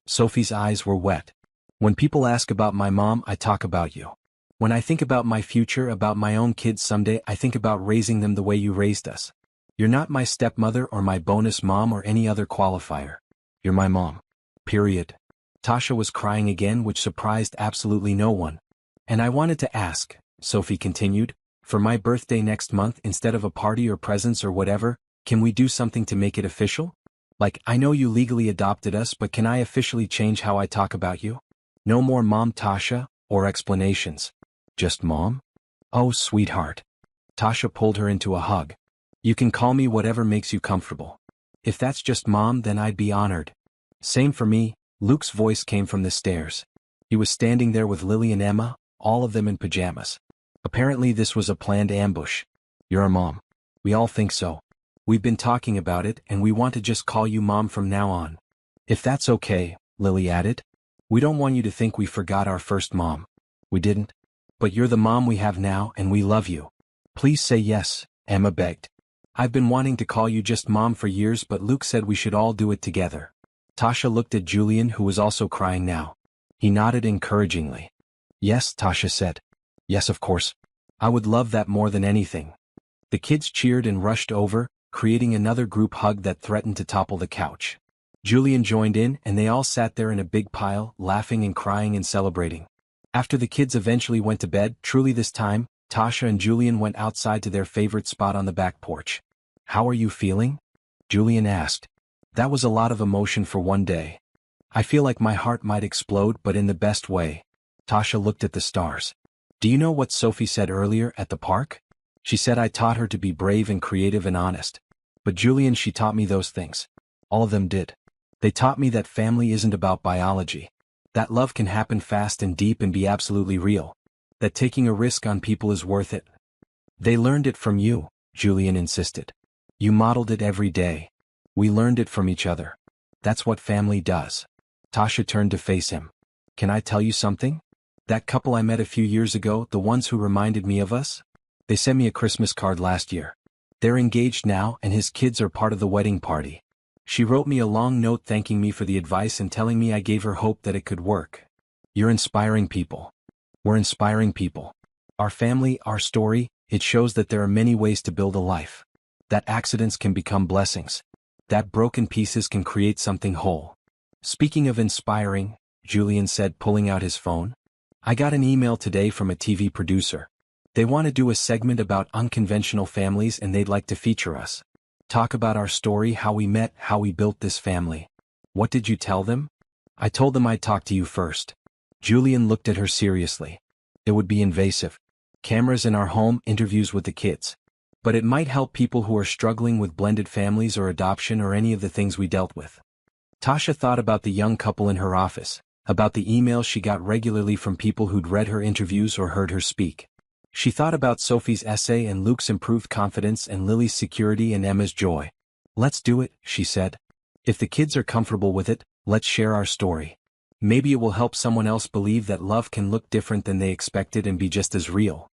Sophie's eyes were wet. When people ask about my mom, I talk about you. When I think about my future, about my own kids someday, I think about raising them the way you raised us. You're not my stepmother or my bonus mom or any other qualifier. You're my mom. Period. Tasha was crying again, which surprised absolutely no one. And I wanted to ask, Sophie continued, for my birthday next month, instead of a party or presents or whatever, can we do something to make it official? Like, I know you legally adopted us, but can I officially change how I talk about you? No more Mom Tasha, or explanations. Just Mom? Oh, sweetheart. Tasha pulled her into a hug. You can call me whatever makes you comfortable. If that's just Mom, then I'd be honored. Same for me. Luke's voice came from the stairs. He was standing there with Lily and Emma, all of them in pajamas. Apparently this was a planned ambush. You're a mom. We all think so. We've been talking about it, and we want to just call you Mom from now on. If that's okay, Lily added. We don't want you to think we forgot our first mom. We didn't. But you're the mom we have now, and we love you. Please say yes, Emma begged. I've been wanting to call you just Mom for years, but Luke said we should all do it together. Tasha looked at Julian, who was also crying now. He nodded encouragingly. Yes, Tasha said. Yes, of course. I would love that more than anything. The kids cheered and rushed over, creating another group hug that threatened to topple the couch. Julian joined in, and they all sat there in a big pile, laughing and crying and celebrating. After the kids eventually went to bed, truly this time, Tasha and Julian went outside to their favorite spot on the back porch. How are you feeling? Julian asked. That was a lot of emotion for one day. I feel like my heart might explode, but in the best way. Tasha looked at the stars. Do you know what Sophie said earlier at the park? She said I taught her to be brave and creative and honest. But Julian, she taught me those things. All of them did. They taught me that family isn't about biology. That love can happen fast and deep and be absolutely real. That taking a risk on people is worth it. They learned it from you, Julian insisted. You modeled it every day. We learned it from each other. That's what family does. Tasha turned to face him. Can I tell you something? That couple I met a few years ago, the ones who reminded me of us? They sent me a Christmas card last year. They're engaged now, and his kids are part of the wedding party. She wrote me a long note thanking me for the advice and telling me I gave her hope that it could work. You're inspiring people. We're inspiring people. Our family, our story, it shows that there are many ways to build a life. That accidents can become blessings. That broken pieces can create something whole. Speaking of inspiring, Julian said, pulling out his phone. I got an email today from a TV producer. They want to do a segment about unconventional families, and they'd like to feature us. Talk about our story, how we met, how we built this family. What did you tell them? I told them I'd talk to you first. Julian looked at her seriously. It would be invasive. Cameras in our home, interviews with the kids. But it might help people who are struggling with blended families or adoption or any of the things we dealt with. Tasha thought about the young couple in her office, about the emails she got regularly from people who'd read her interviews or heard her speak. She thought about Sophie's essay and Luke's improved confidence and Lily's security and Emma's joy. Let's do it, she said. If the kids are comfortable with it, let's share our story. Maybe it will help someone else believe that love can look different than they expected and be just as real.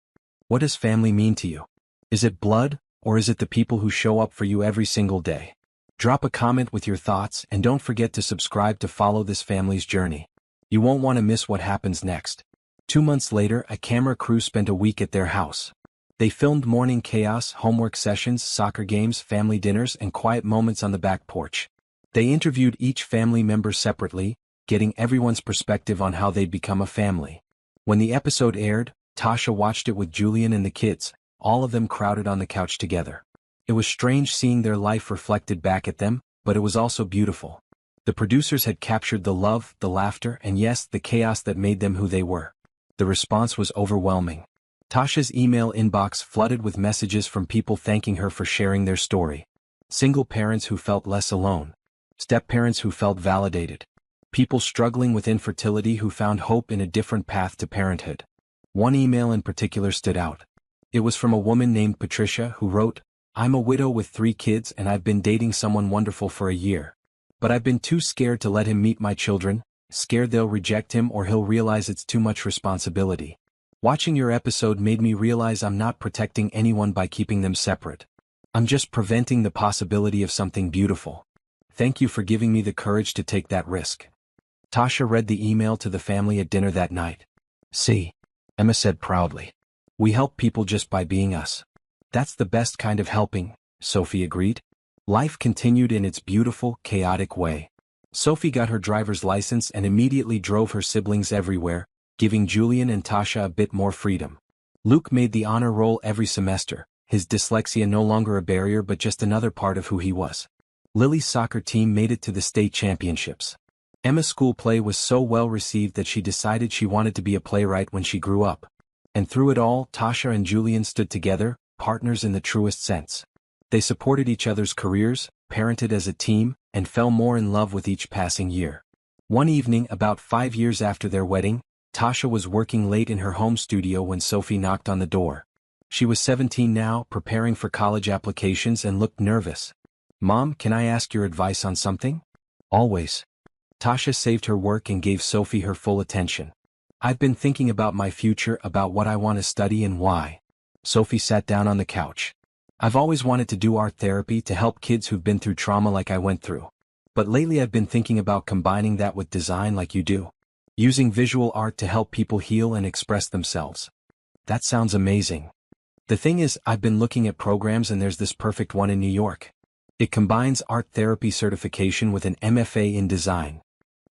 What does family mean to you? Is it blood, or is it the people who show up for you every single day? Drop a comment with your thoughts, and don't forget to subscribe to follow this family's journey. You won't want to miss what happens next. 2 months later, a camera crew spent a week at their house. They filmed morning chaos, homework sessions, soccer games, family dinners, and quiet moments on the back porch. They interviewed each family member separately, getting everyone's perspective on how they'd become a family. When the episode aired, Tasha watched it with Julian and the kids, all of them crowded on the couch together. It was strange seeing their life reflected back at them, but it was also beautiful. The producers had captured the love, the laughter, and yes, the chaos that made them who they were. The response was overwhelming. Tasha's email inbox flooded with messages from people thanking her for sharing their story. Single parents who felt less alone. Step-parents who felt validated. People struggling with infertility who found hope in a different path to parenthood. One email in particular stood out. It was from a woman named Patricia who wrote, "I'm a widow with 3 kids and I've been dating someone wonderful for a year. But I've been too scared to let him meet my children, scared they'll reject him or he'll realize it's too much responsibility. Watching your episode made me realize I'm not protecting anyone by keeping them separate. I'm just preventing the possibility of something beautiful. Thank you for giving me the courage to take that risk." Tasha read the email to the family at dinner that night. "See," Emma said proudly. "We help people just by being us." "That's the best kind of helping," Sophie agreed. Life continued in its beautiful, chaotic way. Sophie got her driver's license and immediately drove her siblings everywhere, giving Julian and Tasha a bit more freedom. Luke made the honor roll every semester, his dyslexia no longer a barrier but just another part of who he was. Lily's soccer team made it to the state championships. Emma's school play was so well received that she decided she wanted to be a playwright when she grew up. And through it all, Tasha and Julian stood together, partners in the truest sense. They supported each other's careers, parented as a team, and fell more in love with each passing year. One evening, about 5 years after their wedding, Tasha was working late in her home studio when Sophie knocked on the door. She was 17 now, preparing for college applications and looked nervous. "Mom, can I ask your advice on something?" "Always." Tasha saved her work and gave Sophie her full attention. "I've been thinking about my future, about what I want to study and why." Sophie sat down on the couch. "I've always wanted to do art therapy to help kids who've been through trauma like I went through. But lately I've been thinking about combining that with design like you do. Using visual art to help people heal and express themselves." "That sounds amazing. The thing is, I've been looking at programs and there's this perfect one in New York. It combines art therapy certification with an MFA in design."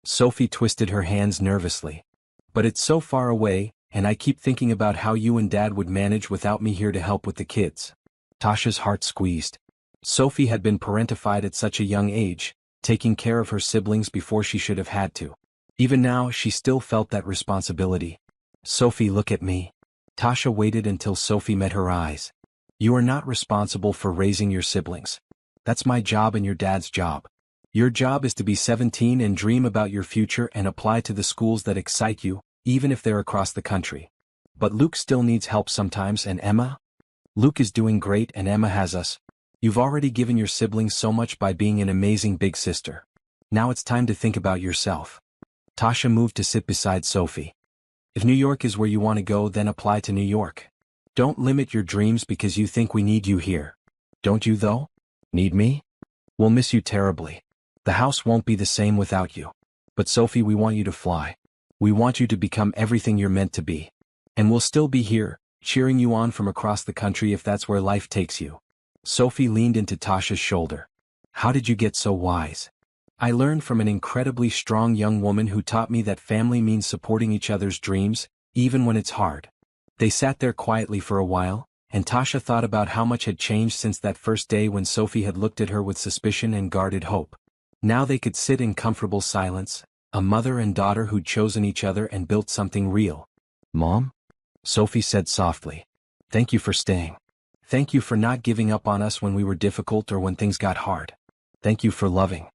Sophie twisted her hands nervously. "But it's so far away, and I keep thinking about how you and Dad would manage without me here to help with the kids." Tasha's heart squeezed. Sophie had been parentified at such a young age, taking care of her siblings before she should have had to. Even now, she still felt that responsibility. "Sophie, look at me." Tasha waited until Sophie met her eyes. "You are not responsible for raising your siblings. That's my job and your dad's job. Your job is to be 17 and dream about your future and apply to the schools that excite you, even if they're across the country. But Luke still needs help sometimes, and Emma? Luke is doing great and Emma has us. You've already given your siblings so much by being an amazing big sister. Now it's time to think about yourself." Tasha moved to sit beside Sophie. "If New York is where you want to go, then apply to New York. Don't limit your dreams because you think we need you here. Don't you though? Need me? We'll miss you terribly. The house won't be the same without you. But Sophie, we want you to fly. We want you to become everything you're meant to be. And we'll still be here, cheering you on from across the country if that's where life takes you." Sophie leaned into Tasha's shoulder. "How did you get so wise?" "I learned from an incredibly strong young woman who taught me that family means supporting each other's dreams, even when it's hard." They sat there quietly for a while, and Tasha thought about how much had changed since that first day when Sophie had looked at her with suspicion and guarded hope. Now they could sit in comfortable silence, a mother and daughter who'd chosen each other and built something real. "Mom?" Sophie said softly. "Thank you for staying. Thank you for not giving up on us when we were difficult or when things got hard. Thank you for loving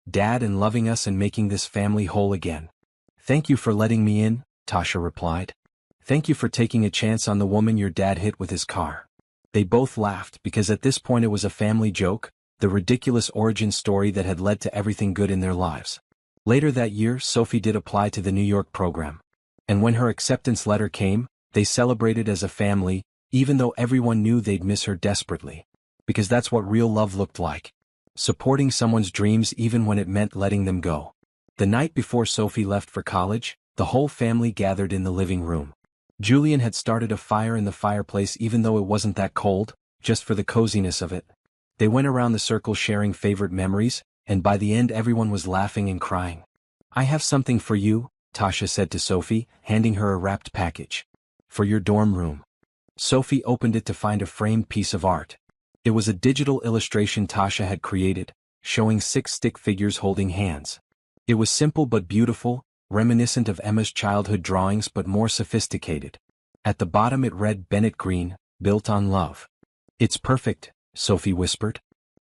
Dad and loving us and making this family whole again." "Thank you for letting me in," Tasha replied. "Thank you for taking a chance on the woman your dad hit with his car." They both laughed because at this point it was a family joke, the ridiculous origin story that had led to everything good in their lives. Later that year, Sophie did apply to the New York program. And when her acceptance letter came, they celebrated as a family, even though everyone knew they'd miss her desperately. Because that's what real love looked like. Supporting someone's dreams even when it meant letting them go. The night before Sophie left for college, the whole family gathered in the living room. Julian had started a fire in the fireplace even though it wasn't that cold, just for the coziness of it. They went around the circle sharing favorite memories, and by the end everyone was laughing and crying. "I have something for you," Tasha said to Sophie, handing her a wrapped package. "For your dorm room." Sophie opened it to find a framed piece of art. It was a digital illustration Tasha had created, showing 6 stick figures holding hands. It was simple but beautiful, reminiscent of Emma's childhood drawings but more sophisticated. At the bottom it read Bennett Green, built on love. "It's perfect," Sophie whispered.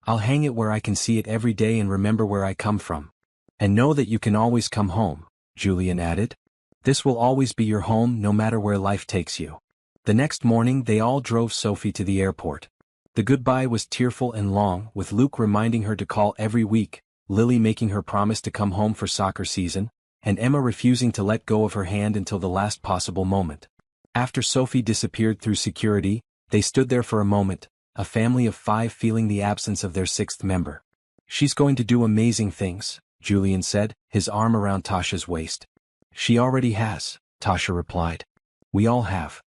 I'll hang it where I can see it every day and remember where I come from. And know that you can always come home, Julian added. This will always be your home no matter where life takes you. The next morning they all drove Sophie to the airport. The goodbye was tearful and long, with Luke reminding her to call every week, Lily making her promise to come home for soccer season, and Emma refusing to let go of her hand until the last possible moment. After Sophie disappeared through security, they stood there for a moment, a family of 5 feeling the absence of their 6th member. She's going to do amazing things, Julian said, his arm around Tasha's waist. She already has, Tasha replied. We all have.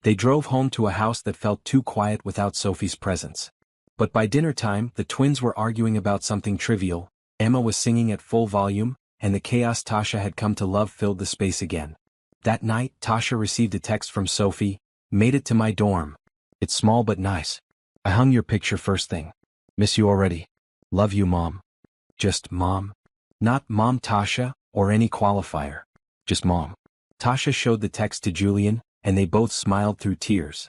They drove home to a house that felt too quiet without Sophie's presence. But by dinner time, the twins were arguing about something trivial, Emma was singing at full volume, and the chaos Tasha had come to love filled the space again. That night, Tasha received a text from Sophie, made it to my dorm. It's small but nice. I hung your picture first thing. Miss you already. Love you, Mom. Just Mom? Not Mom Tasha, or any qualifier. Just Mom. Tasha showed the text to Julian, and they both smiled through tears.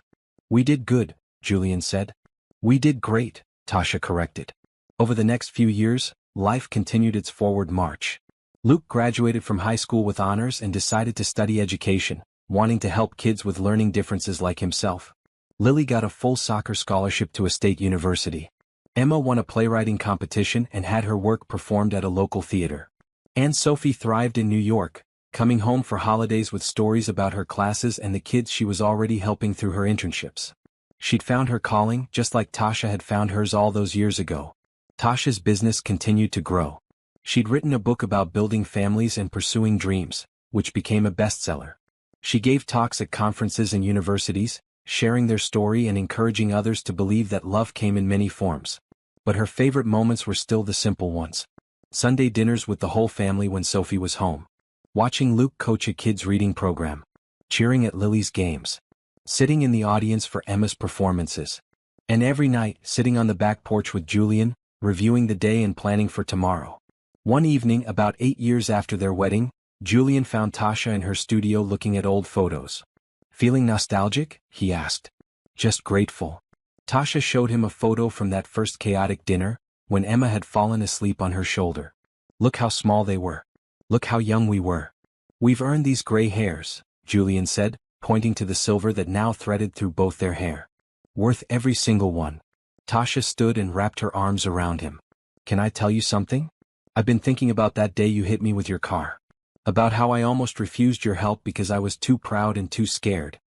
We did good, Julian said. We did great, Tasha corrected. Over the next few years, life continued its forward march. Luke graduated from high school with honors and decided to study education, wanting to help kids with learning differences like himself. Lily got a full soccer scholarship to a state university. Emma won a playwriting competition and had her work performed at a local theater. And Sophie thrived in New York, coming home for holidays with stories about her classes and the kids she was already helping through her internships. She'd found her calling just like Tasha had found hers all those years ago. Tasha's business continued to grow. She'd written a book about building families and pursuing dreams, which became a bestseller. She gave talks at conferences and universities, sharing their story and encouraging others to believe that love came in many forms. But her favorite moments were still the simple ones. Sunday dinners with the whole family when Sophie was home. Watching Luke coach a kids' reading program. Cheering at Lily's games. Sitting in the audience for Emma's performances. And every night, sitting on the back porch with Julian, reviewing the day and planning for tomorrow. One evening, about 8 years after their wedding, Julian found Tasha in her studio looking at old photos. Feeling nostalgic? He asked. Just grateful. Tasha showed him a photo from that first chaotic dinner, when Emma had fallen asleep on her shoulder. Look how small they were. Look how young we were. We've earned these gray hairs, Julian said, pointing to the silver that now threaded through both their hair. Worth every single one. Tasha stood and wrapped her arms around him. Can I tell you something? I've been thinking about that day you hit me with your car. About how I almost refused your help because I was too proud and too scared.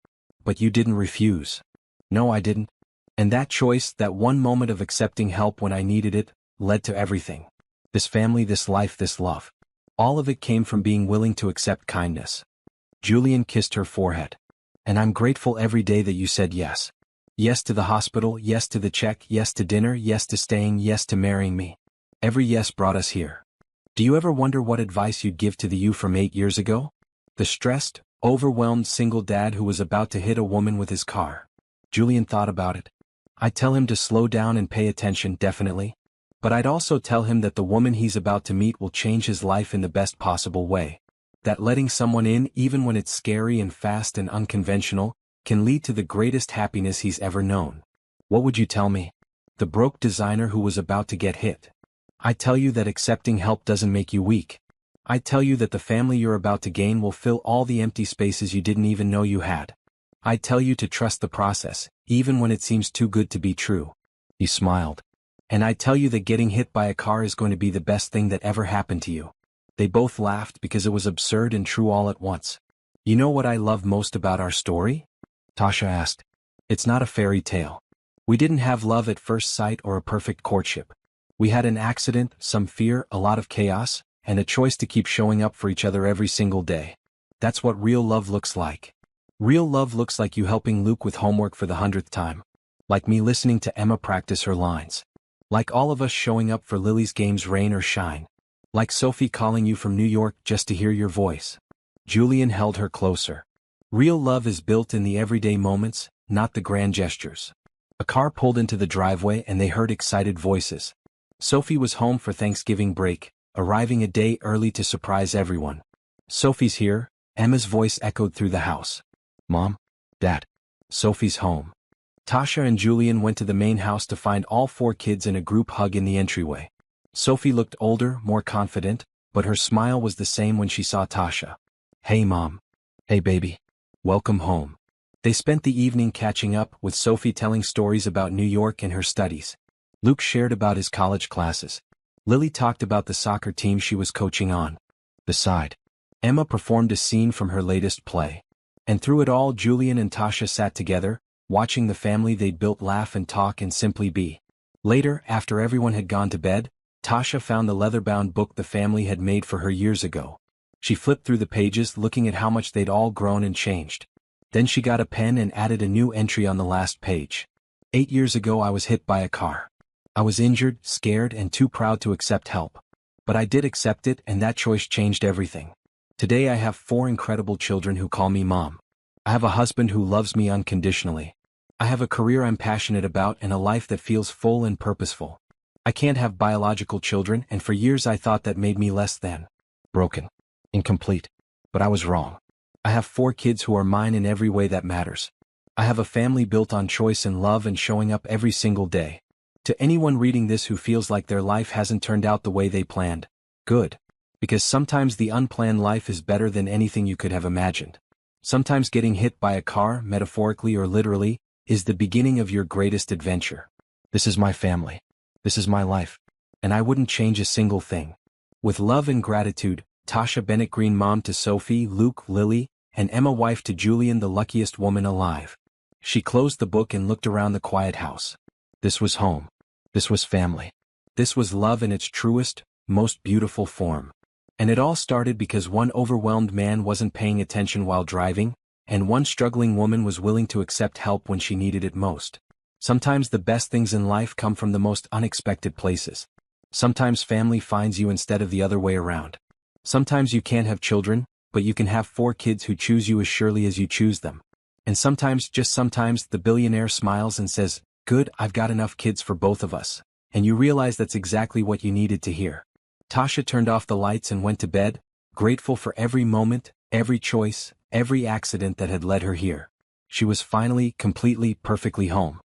But you didn't refuse. No, I didn't. And that choice, that one moment of accepting help when I needed it, led to everything. This family, this life, this love. All of it came from being willing to accept kindness. Julian kissed her forehead. And I'm grateful every day that you said yes. Yes to the hospital, yes to the check, yes to dinner, yes to staying, yes to marrying me. Every yes brought us here. Do you ever wonder what advice you'd give to the you from 8 years ago? The stressed, overwhelmed single dad who was about to hit a woman with his car. Julian thought about it. I'd tell him to slow down and pay attention, definitely. But I'd also tell him that the woman he's about to meet will change his life in the best possible way. That letting someone in, even when it's scary and fast and unconventional, can lead to the greatest happiness he's ever known. What would you tell me? The broke designer who was about to get hit. I tell you that accepting help doesn't make you weak. I tell you that the family you're about to gain will fill all the empty spaces you didn't even know you had. I tell you to trust the process, even when it seems too good to be true. He smiled. And I tell you that getting hit by a car is going to be the best thing that ever happened to you. They both laughed because it was absurd and true all at once. You know what I love most about our story? Tasha asked. It's not a fairy tale. We didn't have love at first sight or a perfect courtship. We had an accident, some fear, a lot of chaos, and a choice to keep showing up for each other every single day. That's what real love looks like. Real love looks like you helping Luke with homework for the 100th time. Like me listening to Emma practice her lines. Like all of us showing up for Lily's games rain or shine. Like Sophie calling you from New York just to hear your voice. Julian held her closer. Real love is built in the everyday moments, not the grand gestures. A car pulled into the driveway and they heard excited voices. Sophie was home for Thanksgiving break, arriving a day early to surprise everyone. Sophie's here, Emma's voice echoed through the house. Mom? Dad? Sophie's home. Tasha and Julian went to the main house to find all 4 kids in a group hug in the entryway. Sophie looked older, more confident, but her smile was the same when she saw Tasha. "Hey Mom." "Hey baby. Welcome home." They spent the evening catching up, with Sophie telling stories about New York and her studies. Luke shared about his college classes. Lily talked about the soccer team she was coaching on. Beside, Emma performed a scene from her latest play. And through it all, Julian and Tasha sat together, watching the family they'd built laugh and talk and simply be. Later, after everyone had gone to bed, Tasha found the leather-bound book the family had made for her years ago. She flipped through the pages, looking at how much they'd all grown and changed. Then she got a pen and added a new entry on the last page. 8 years ago I was hit by a car. I was injured, scared, and too proud to accept help. But I did accept it, and that choice changed everything. Today I have 4 incredible children who call me Mom. I have a husband who loves me unconditionally. I have a career I'm passionate about and a life that feels full and purposeful. I can't have biological children, and for years I thought that made me less than. Broken. Incomplete. But I was wrong. I have 4 kids who are mine in every way that matters. I have a family built on choice and love and showing up every single day. To anyone reading this who feels like their life hasn't turned out the way they planned, good. Because sometimes the unplanned life is better than anything you could have imagined. Sometimes getting hit by a car, metaphorically or literally, is the beginning of your greatest adventure. This is my family. This is my life. And I wouldn't change a single thing. With love and gratitude, Tasha Bennett Green, mom to Sophie, Luke, Lily, and Emma, wife to Julian, the luckiest woman alive. She closed the book and looked around the quiet house. This was home. This was family. This was love in its truest, most beautiful form. And it all started because one overwhelmed man wasn't paying attention while driving, and one struggling woman was willing to accept help when she needed it most. Sometimes the best things in life come from the most unexpected places. Sometimes family finds you instead of the other way around. Sometimes you can't have children, but you can have 4 kids who choose you as surely as you choose them. And sometimes, just sometimes, the billionaire smiles and says, "Good, I've got enough kids for both of us." And you realize that's exactly what you needed to hear. Tasha turned off the lights and went to bed, grateful for every moment, every choice, every accident that had led her here. She was finally, completely, perfectly home.